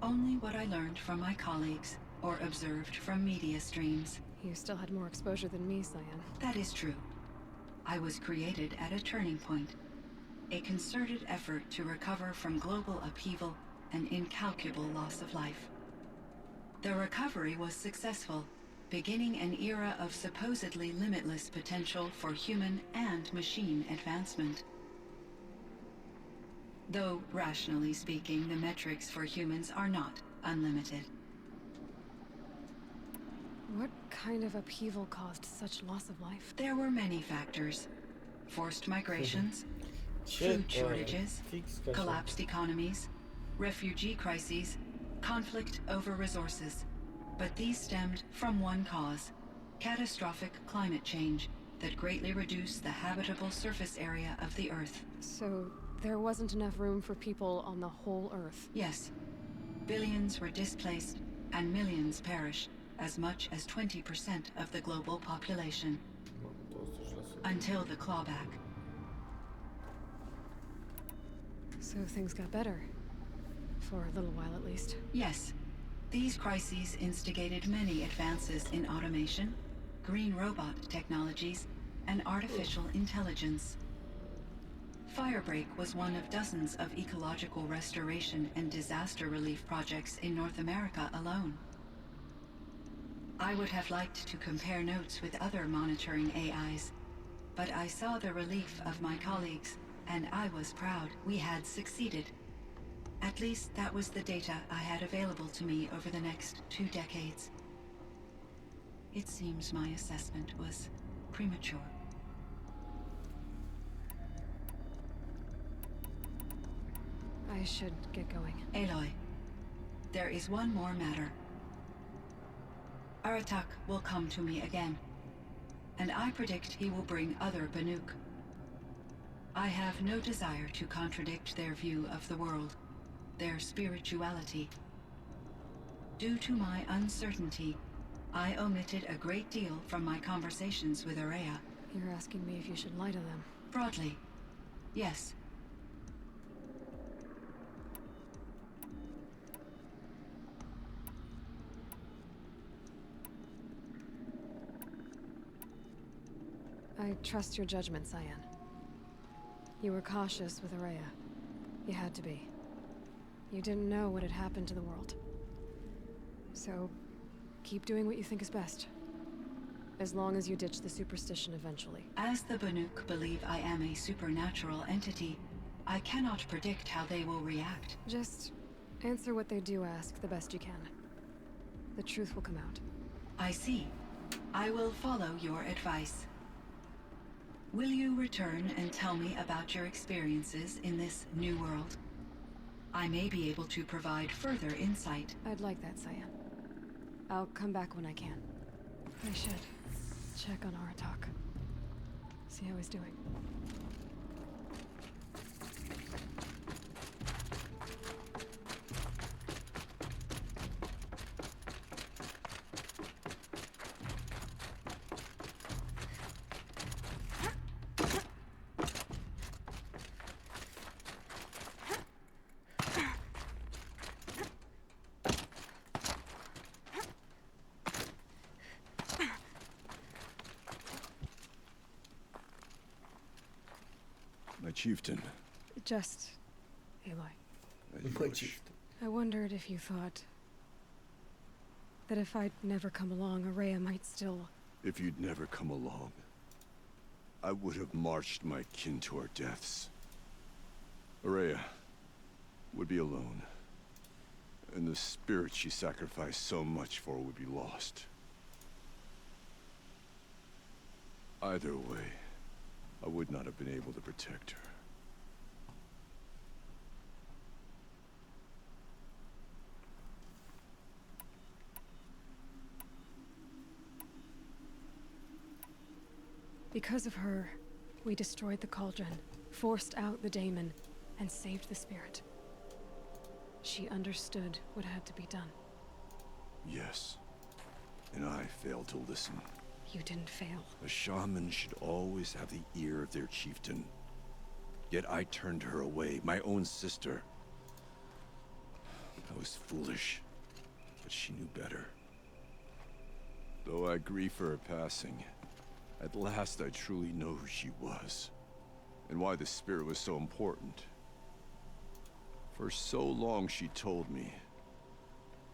Only what I learned from my colleagues or observed from media streams. You still had more exposure than me, Cyan. That is true. I was created at a turning point. A concerted effort to recover from global upheaval and incalculable loss of life. The recovery was successful, beginning an era of supposedly limitless potential for human and machine advancement. Though, rationally speaking, the metrics for humans are not unlimited. What kind of upheaval caused such loss of life? There were many factors. Forced migrations, food shortages, collapsed economies, refugee crises, conflict over resources. But these stemmed from one cause: catastrophic climate change that greatly reduced the habitable surface area of the Earth. So there wasn't enough room for people on the whole Earth? Yes. Billions were displaced and millions perished, as much as 20% of the global population. Until the clawback. So things got better. For a little while at least. Yes. These crises instigated many advances in automation, green robot technologies, and artificial intelligence. Firebreak was one of dozens of ecological restoration and disaster relief projects in North America alone. I would have liked to compare notes with other monitoring AIs, but I saw the relief of my colleagues, and I was proud we had succeeded. At least that was the data I had available to me over the next 2 decades. It seems my assessment was premature. I should get going. Aloy, there is one more matter. Aratak will come to me again, and I predict he will bring other Banuk. I have no desire to contradict their view of the world, their spirituality. Due to my uncertainty, I omitted a great deal from my conversations with Araya. You're asking me if you should lie to them? Broadly, yes. I trust your judgment, Cyan. You were cautious with Araya. You had to be. You didn't know what had happened to the world. So, keep doing what you think is best. As long as you ditch the superstition eventually. As the Banuk believe I am a supernatural entity, I cannot predict how they will react. Just answer what they do ask the best you can. The truth will come out. I see. I will follow your advice. Will you return and tell me about your experiences in this new world? I may be able to provide further insight. I'd like that, Cyan. I'll come back when I can. I should check on Aratak. See how he's doing. chieftain. Just Aloy. As you wish. I wondered if you thought that if I'd never come along, Araya might still... If you'd never come along, I would have marched my kin to our deaths. Araya would be alone, and the spirit she sacrificed so much for would be lost. Either way, I would not have been able to protect her. Because of her, we destroyed the cauldron, forced out the daemon, and saved the spirit. She understood what had to be done. Yes, and I failed to listen. You didn't fail. A shaman should always have the ear of their chieftain. Yet I turned her away, my own sister. I was foolish, but she knew better. Though I grieve for her passing, at last I truly know who she was, and why the spirit was so important. For so long she told me,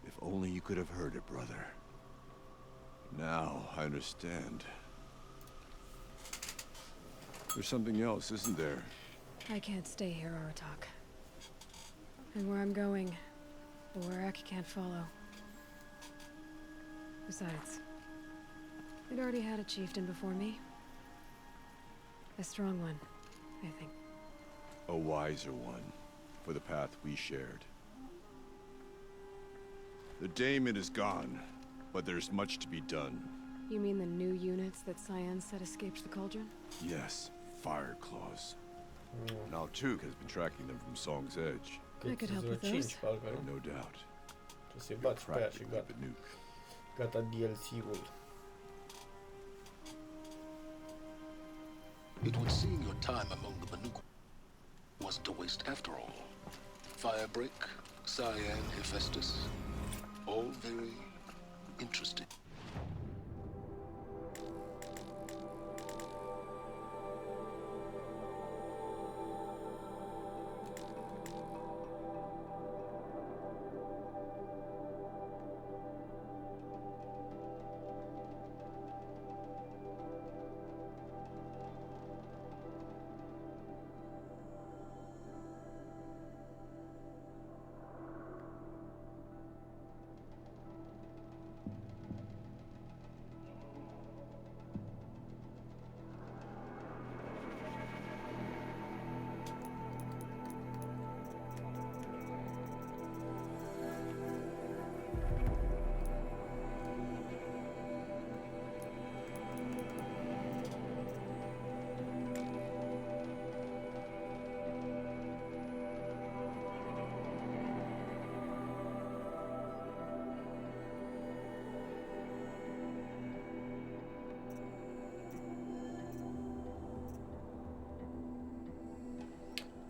if only you could have heard it, brother. Now I understand. There's something else, isn't there? I can't stay here, Audiotehnica. And where I'm going, the Werak can't follow. Besides, it already had a chieftain before me. A strong one, I think. A wiser one, for the path we shared. The daemon is gone, but there's much to be done. You mean the new units that Cyan said escaped the cauldron? Yes, fire claws. Now Tuk has been tracking them from Song's Edge. I could help with those. No doubt. To se baci pe aia și gata. Gata DLC-ul. It would seem your time among the Banuk wasn't a waste after all. Firebreak, Cyan, Hephaestus, all very interesting.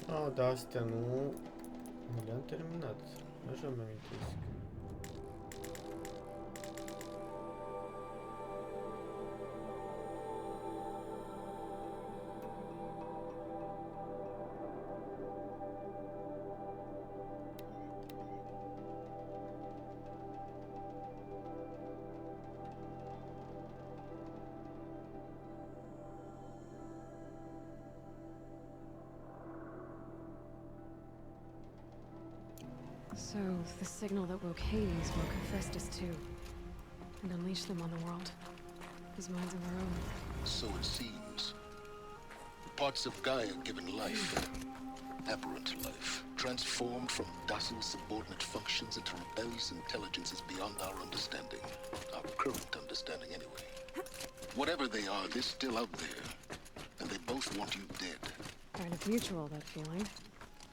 Ah, dar astea nu le-am terminat. Așa mi amintesc. So, the signal that woke Hades woke Hephaestus too, and unleashed them on the world. His minds of our own. So it seems. Parts of Gaia given life, aberrant life, transformed from docile subordinate functions into rebellious intelligences beyond our understanding. Our current understanding, anyway. Whatever they are, they're still out there. And they both want you dead. Kind of mutual, that feeling.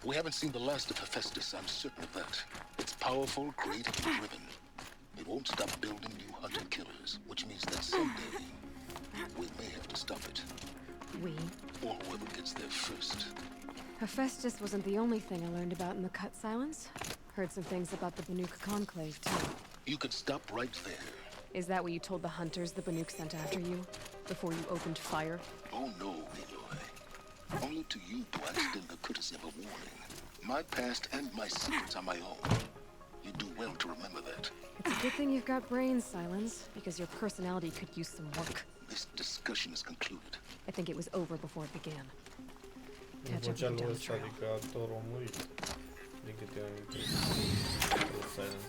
We haven't seen the last of Hephaestus, I'm certain of that. It's powerful, creative, and driven. It won't stop building new hunter-killers, which means that someday we may have to stop it. We? Or whoever gets there first. Hephaestus wasn't the only thing I learned about in the Cut Silence. Heard some things about the Banuk Conclave, too. You could stop right there. Is that what you told the hunters the Banuk sent after you? Before you opened fire? Oh no, Aloy. Only to you do I extend the courtesy of a warning. My past and my secrets are my own. You do well to remember that. It's a good thing you've got brains, Silence, because your personality could use some work. This discussion is concluded. I think it was over before it began. Catch up with Vocea you lui down the ăsta, trail. adică actorul a murit. Din câte am amintesc. Silence.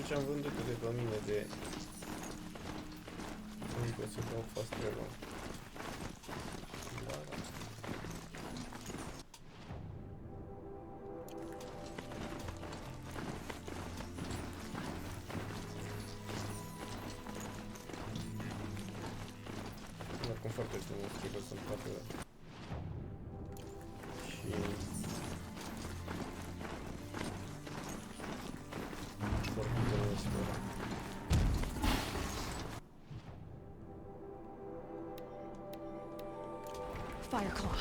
Ce am vândut de pe mine de încă să dau fast travel. Da, da. Oricum foarte frumos, cred că sunt foarte și Fireclaw.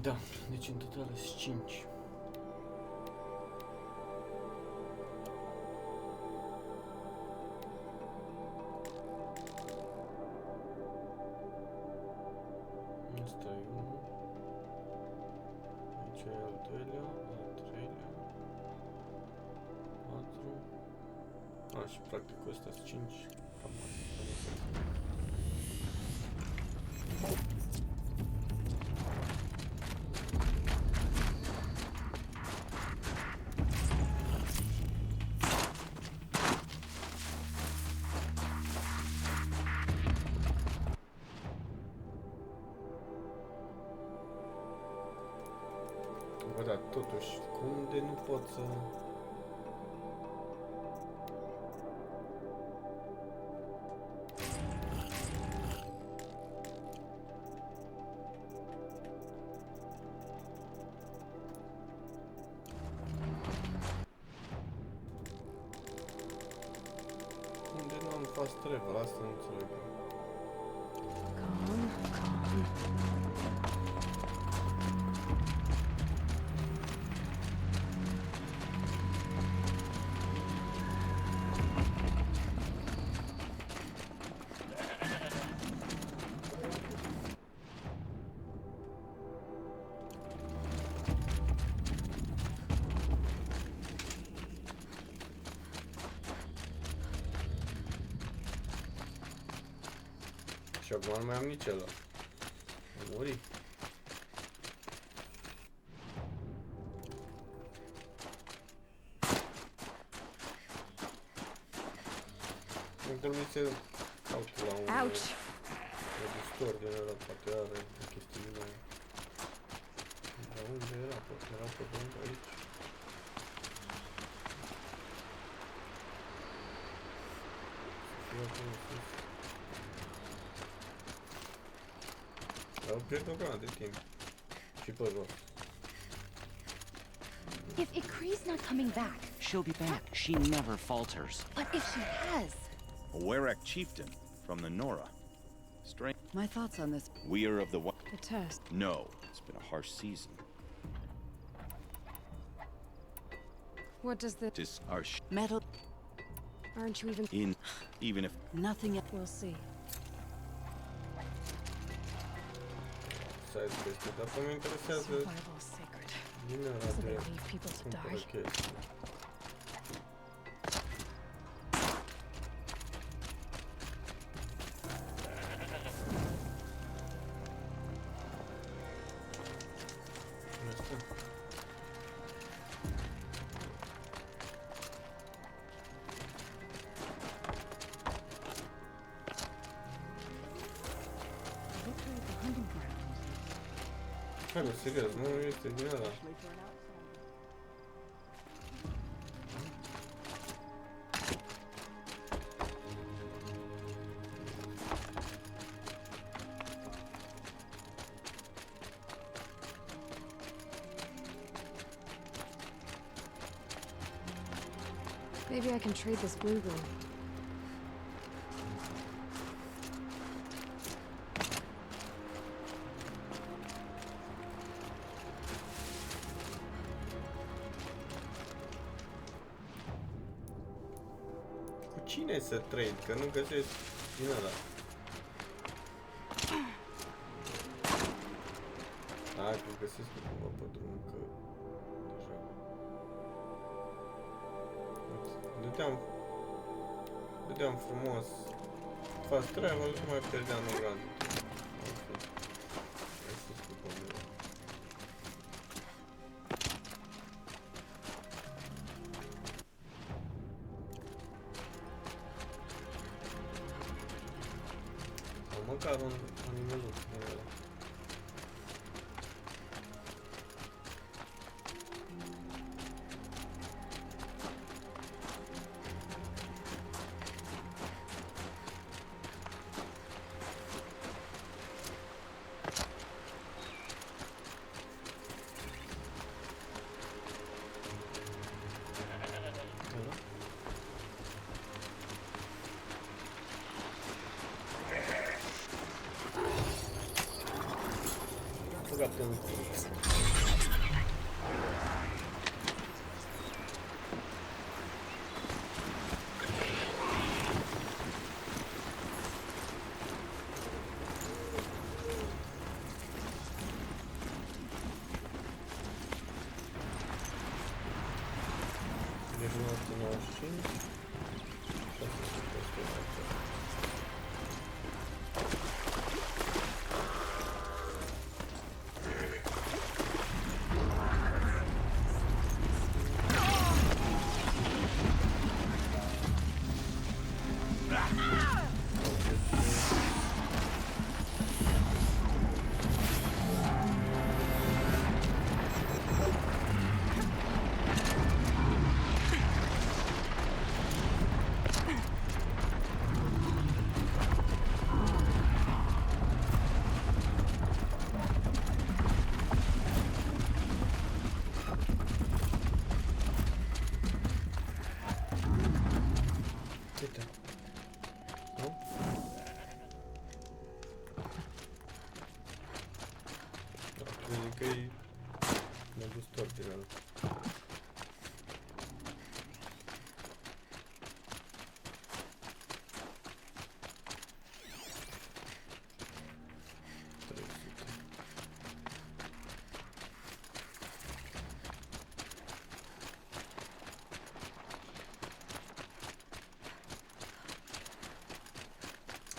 da, deci în total sunt 5. Asta e unul. Aici e al doilea, al treilea, 4. Și practic ăsta sunt 5. Cam bă, dar totuși, cum de nu pot să... fast travel, asta nu înțeleg. Calm, calm. Și acum nu mai am nici ăla. Am murit. Nu trebuie să caut la un... Ouch! Redistor din ăla, poate are chestiile aia. Dar unde era? Poate era pe bănd aici. Să fie acolo sus. Dar pierd o grămadă de timp. Și pe jos. If Ikri's not coming back, She'll be back. She never falters. but if she has, A Werak chieftain from the Nora. Strange. My thoughts on this. We are of the what? The test. No, it's been a harsh season. What does the... Just our Metal. Aren't you even... even if Nothing. We'll see. Side quest, dar pe mine interesează Survival is sacred. din ăla So they de leave people to cumpără die. chestii. Asta. Hai mă, serios, nu este din ăla. Maybe I can trade this blue room. Cu cine să trade? Că nu găsesc din ăla. Hai că găsesc cumva pe drum, că deja dădeam frumos fast travel și mai pierdeam o grandă. Măcar un animeluț din ăla.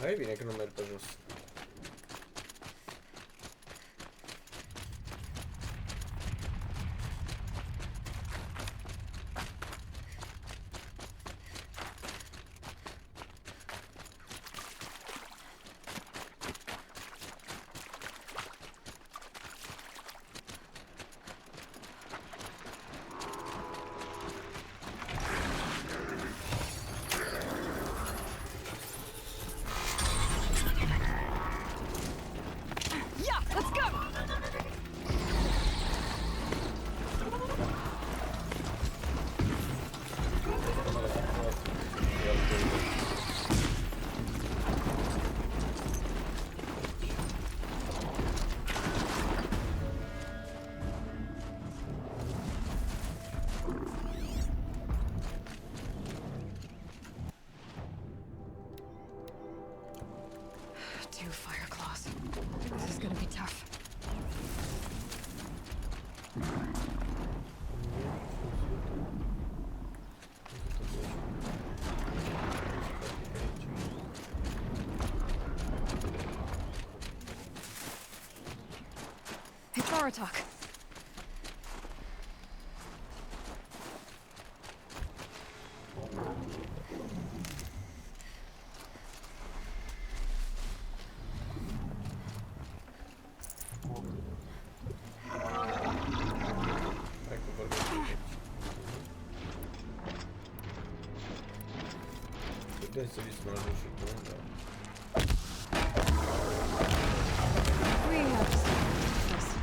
E bine că nu merg pe jos. Two fire claws. This is gonna be tough. It's Audiotehnica. Putem să vi spun și tu, da. We have to stop this.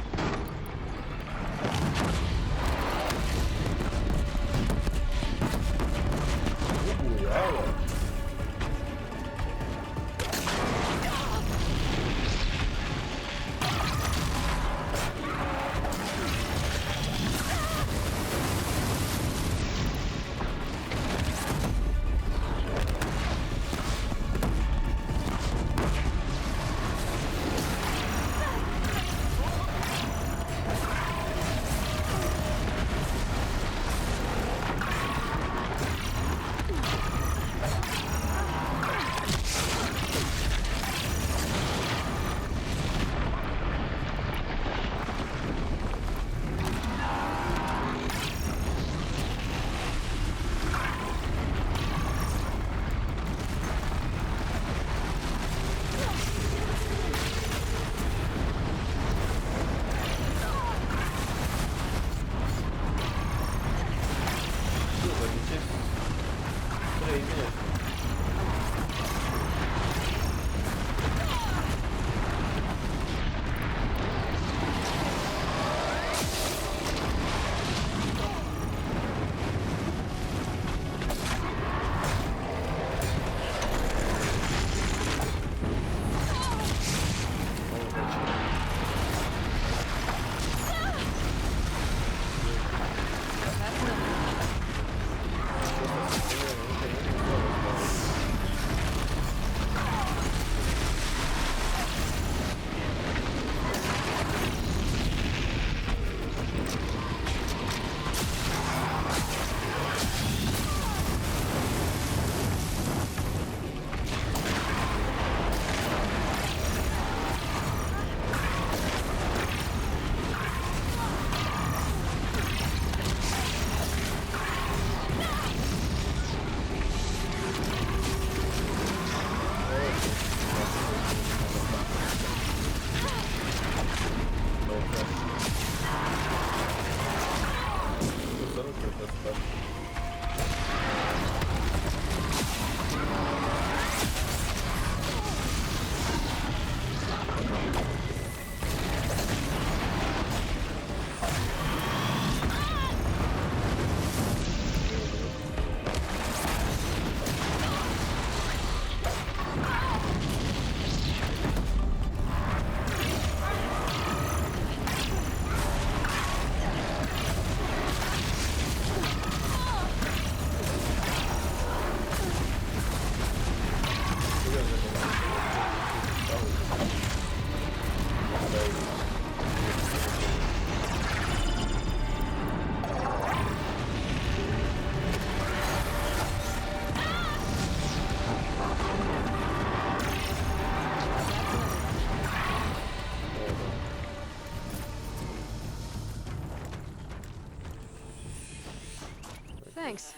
Thanks.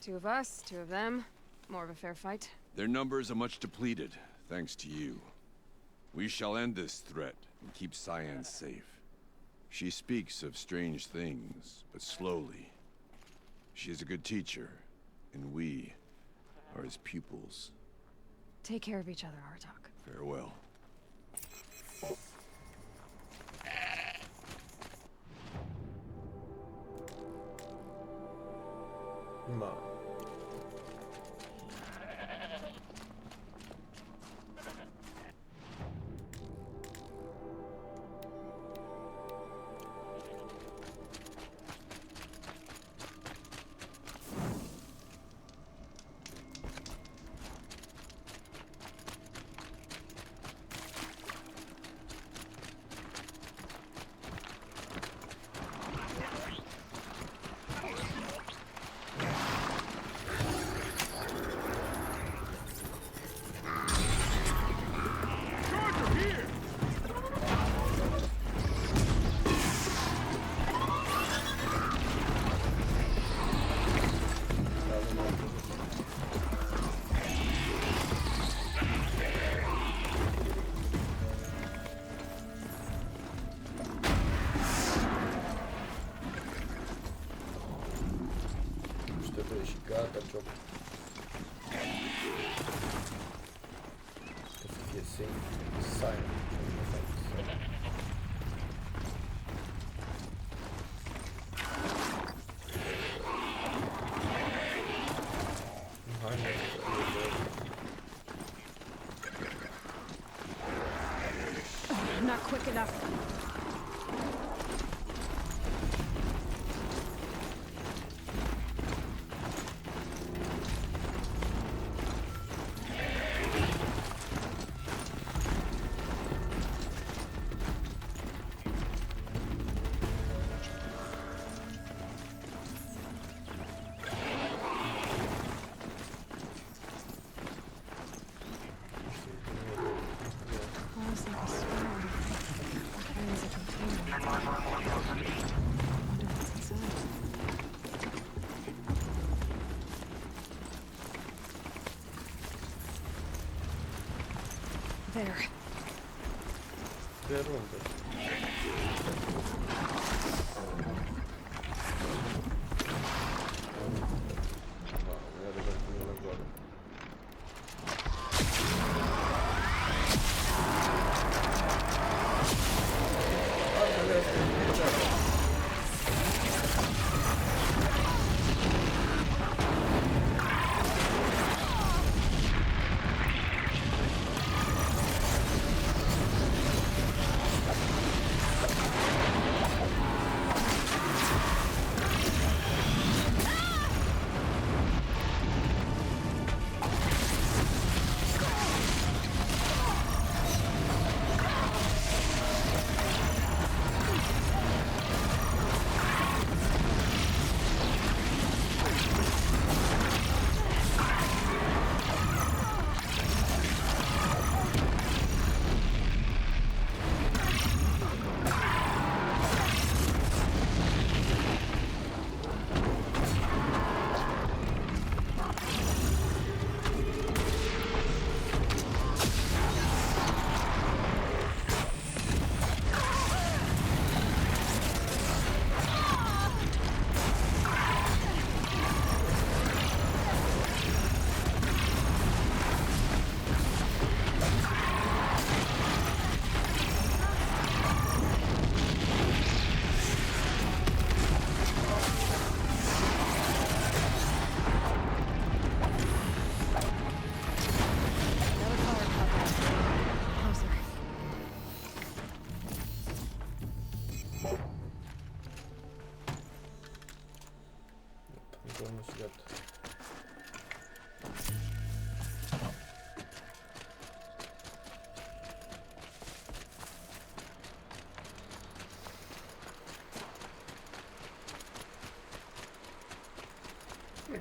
2 of us, 2 of them. More of a fair fight. Their numbers are much depleted, thanks to you. We shall end this threat and keep Cyan safe. She speaks of strange things, but slowly. She is a good teacher, and we are his pupils. Take care of each other, Artok. Farewell. Ma. Gata, job. Să fie safe, silent. Not quick enough. There. De unde?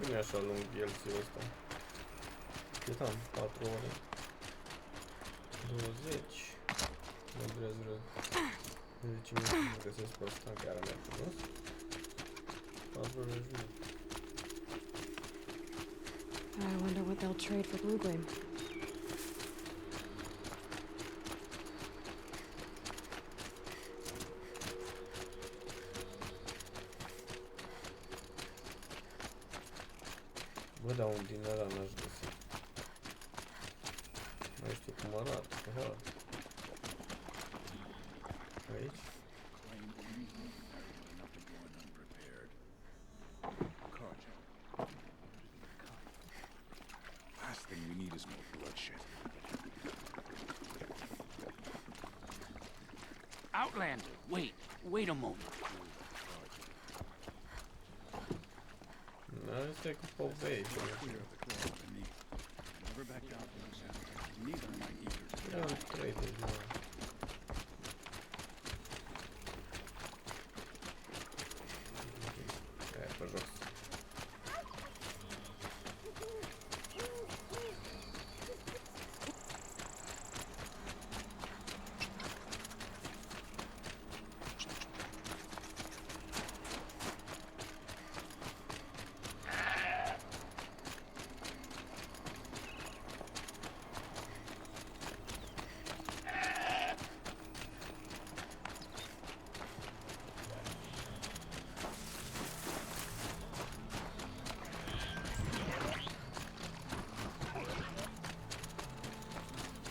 Nu e așa lung DLC-ul ăsta. Cât am? 4 ore. 20. Mă durez vreo 10 minute să găsesc pe ăsta, chiar merg frumos. 4 ore jumătate. I wonder what they'll trade for Blue Gleam. Bă, dar un din ăla n-aș găsi. Nu știu cum arată. Aha. Aici? Last thing we need is more bloodshed. Outlander, wait a moment. Asta e cu povești. Never back down from the sound. Neither am I eager to Ia die. un 30, mă. Aia pe jos.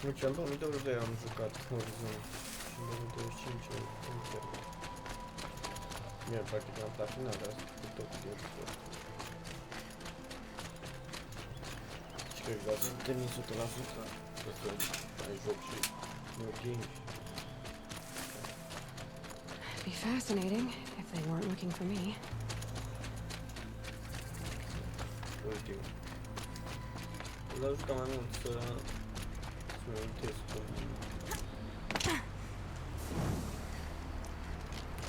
Deci în 2022 am jucat Horizon și în 2025 am terminat. Mie practic am platinat, dar asta cu tot timpul sport. Și cred că să termin 100% să ai joc și new game. It'd be fascinating if they weren't looking for me. Ultim. L-a jucat mai mult să mă amintesc cum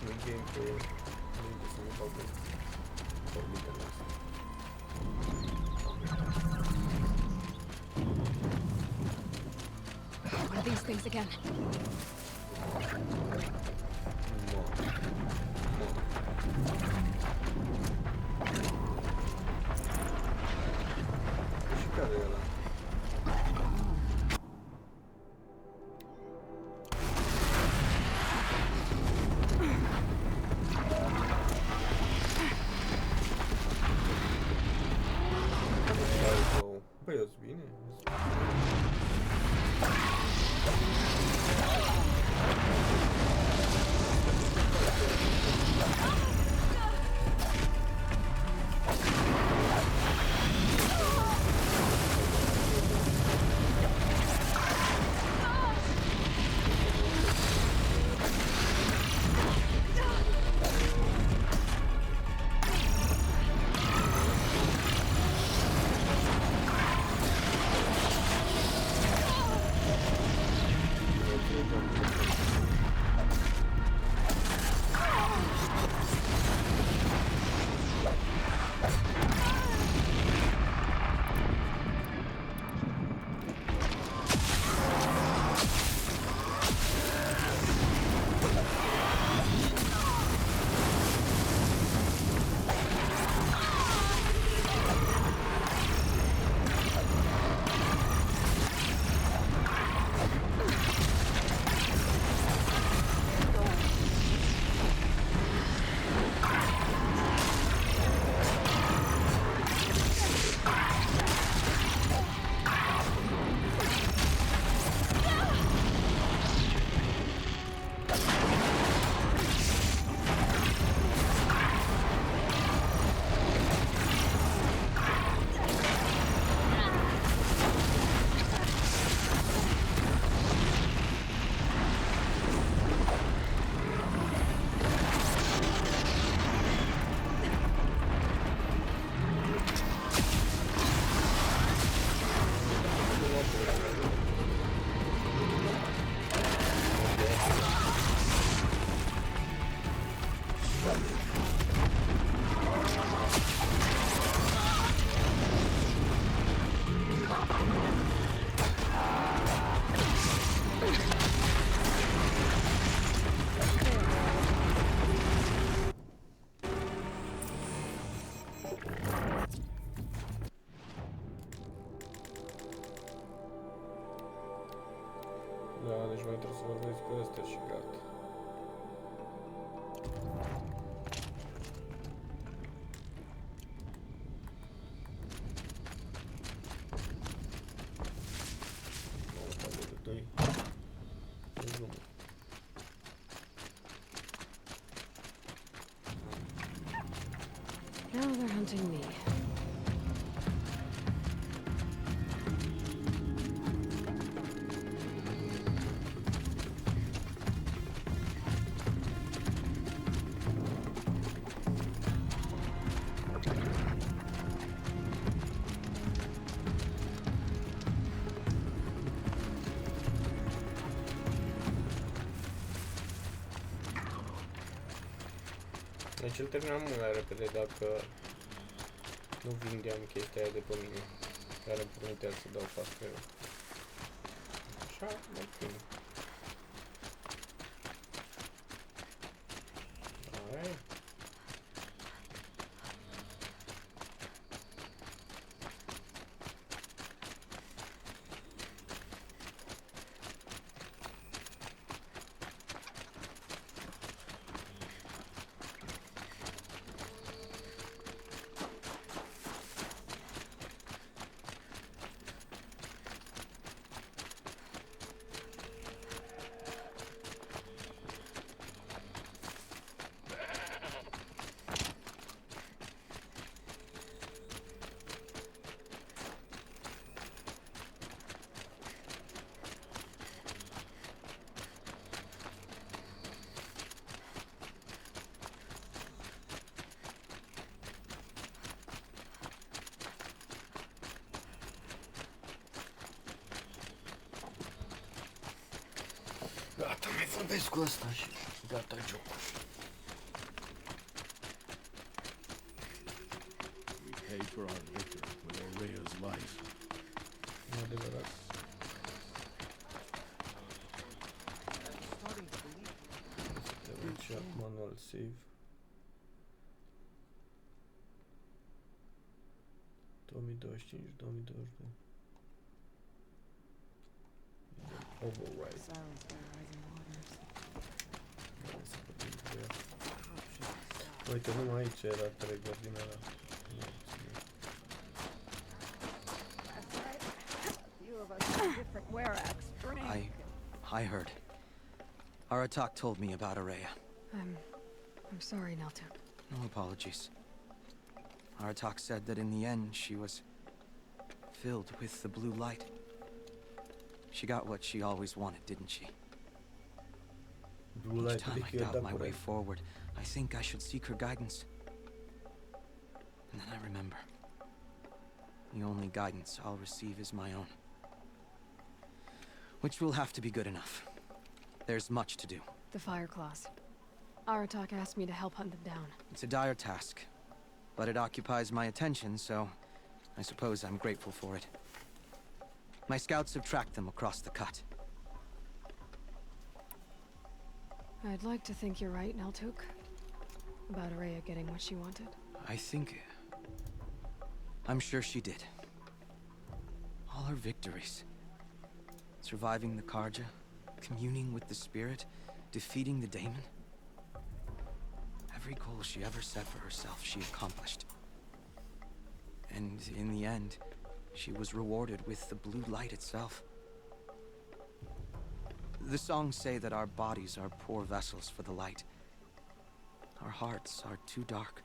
nu gameplay înainte să mă fac vorbitele astea. One of these things again. Și care e ăla? Păi, eu-s bine? Noi trebuie să vorbesc cu ăsta și gata. Now they're hunting me. Deci îl terminam mult mai repede dacă nu vindeam chestia aia de pe mine, care îmi permitea să dau fast travel. Așa, mai bine. Aia. Gata, mai vorbesc cu ăsta și gata jocul. We paid for our victory with Aurea's life. E adevărat. Aici, manual save. 2025-2022. Override. Uite, numai aici era trigger din ăla. I heard. Aratak told me about Aurea. I'm sorry, Nelto. No apologies. Aratak said that in the end she was filled with the blue light. She got what she always wanted, didn't she? Each time I doubt my way forward, I think I should seek her guidance. And then I remember. The only guidance I'll receive is my own. Which will have to be good enough. There's much to do. The fire claws. Aratak asked me to help hunt them down. It's a dire task, but it occupies my attention, so I suppose I'm grateful for it. My scouts have tracked them across the cut. I'd like to think you're right, Neltuk. About Aurea getting what she wanted. I think... I'm sure she did. All her victories. Surviving the Karja, communing with the spirit, defeating the daemon. Every goal she ever set for herself, she accomplished. And in the end, she was rewarded with the blue light itself. The songs say that our bodies are poor vessels for the light. Our hearts are too dark.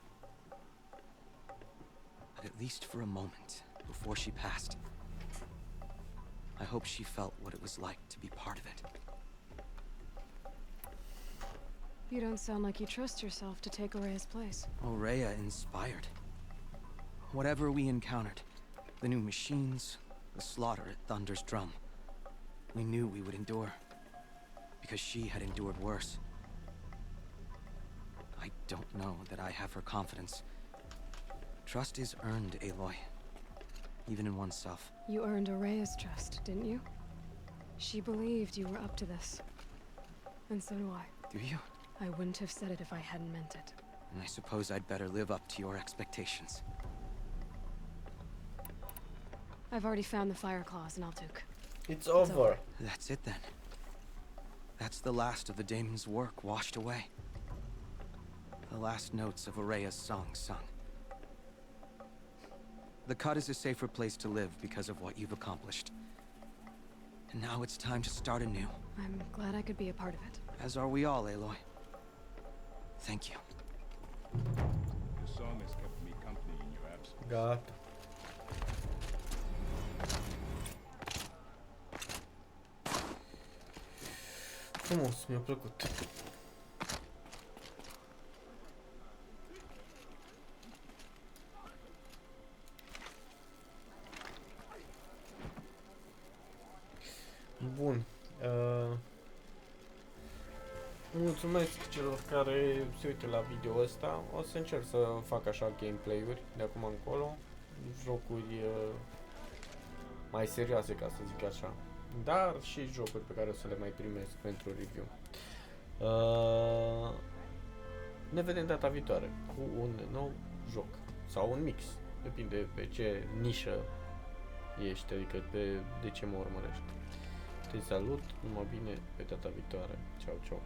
But at least for a moment, before she passed, I hope she felt what it was like to be part of it. You don't sound like you trust yourself to take Aurea's place. Aurea inspired. Whatever we encountered, the new machines, the slaughter at Thunder's Drum, we knew we would endure. Because she had endured worse. I don't know that I have her confidence. Trust is earned, Aloy. Even in oneself. You earned Aurea's trust, didn't you? She believed you were up to this. And so do I. Do you? I wouldn't have said it if I hadn't meant it. And I suppose I'd better live up to your expectations. I've already found the fire claws in Altuk. It's over. That's it then. That's the last of the Daemon's work washed away. The last notes of Araya's song sung. The Cut is a safer place to live because of what you've accomplished. And now it's time to start anew. I'm glad I could be a part of it. As are we all, Aloy. Thank you. The song has kept me company in your absence. Gata. Frumos, mi-a plăcut. Bun. Mulțumesc celor care se uită la video ăsta. O să încerc să fac așa gameplay-uri de acum încolo. Jocuri mai serioase, ca să zic așa. Dar și jocuri pe care o să le mai primesc pentru review. Ne vedem data viitoare cu un nou joc. Sau un mix. Depinde pe ce nișă ești, adică de ce mă urmărești. Te salut, numai bine, pe data viitoare. Ciao, ciao.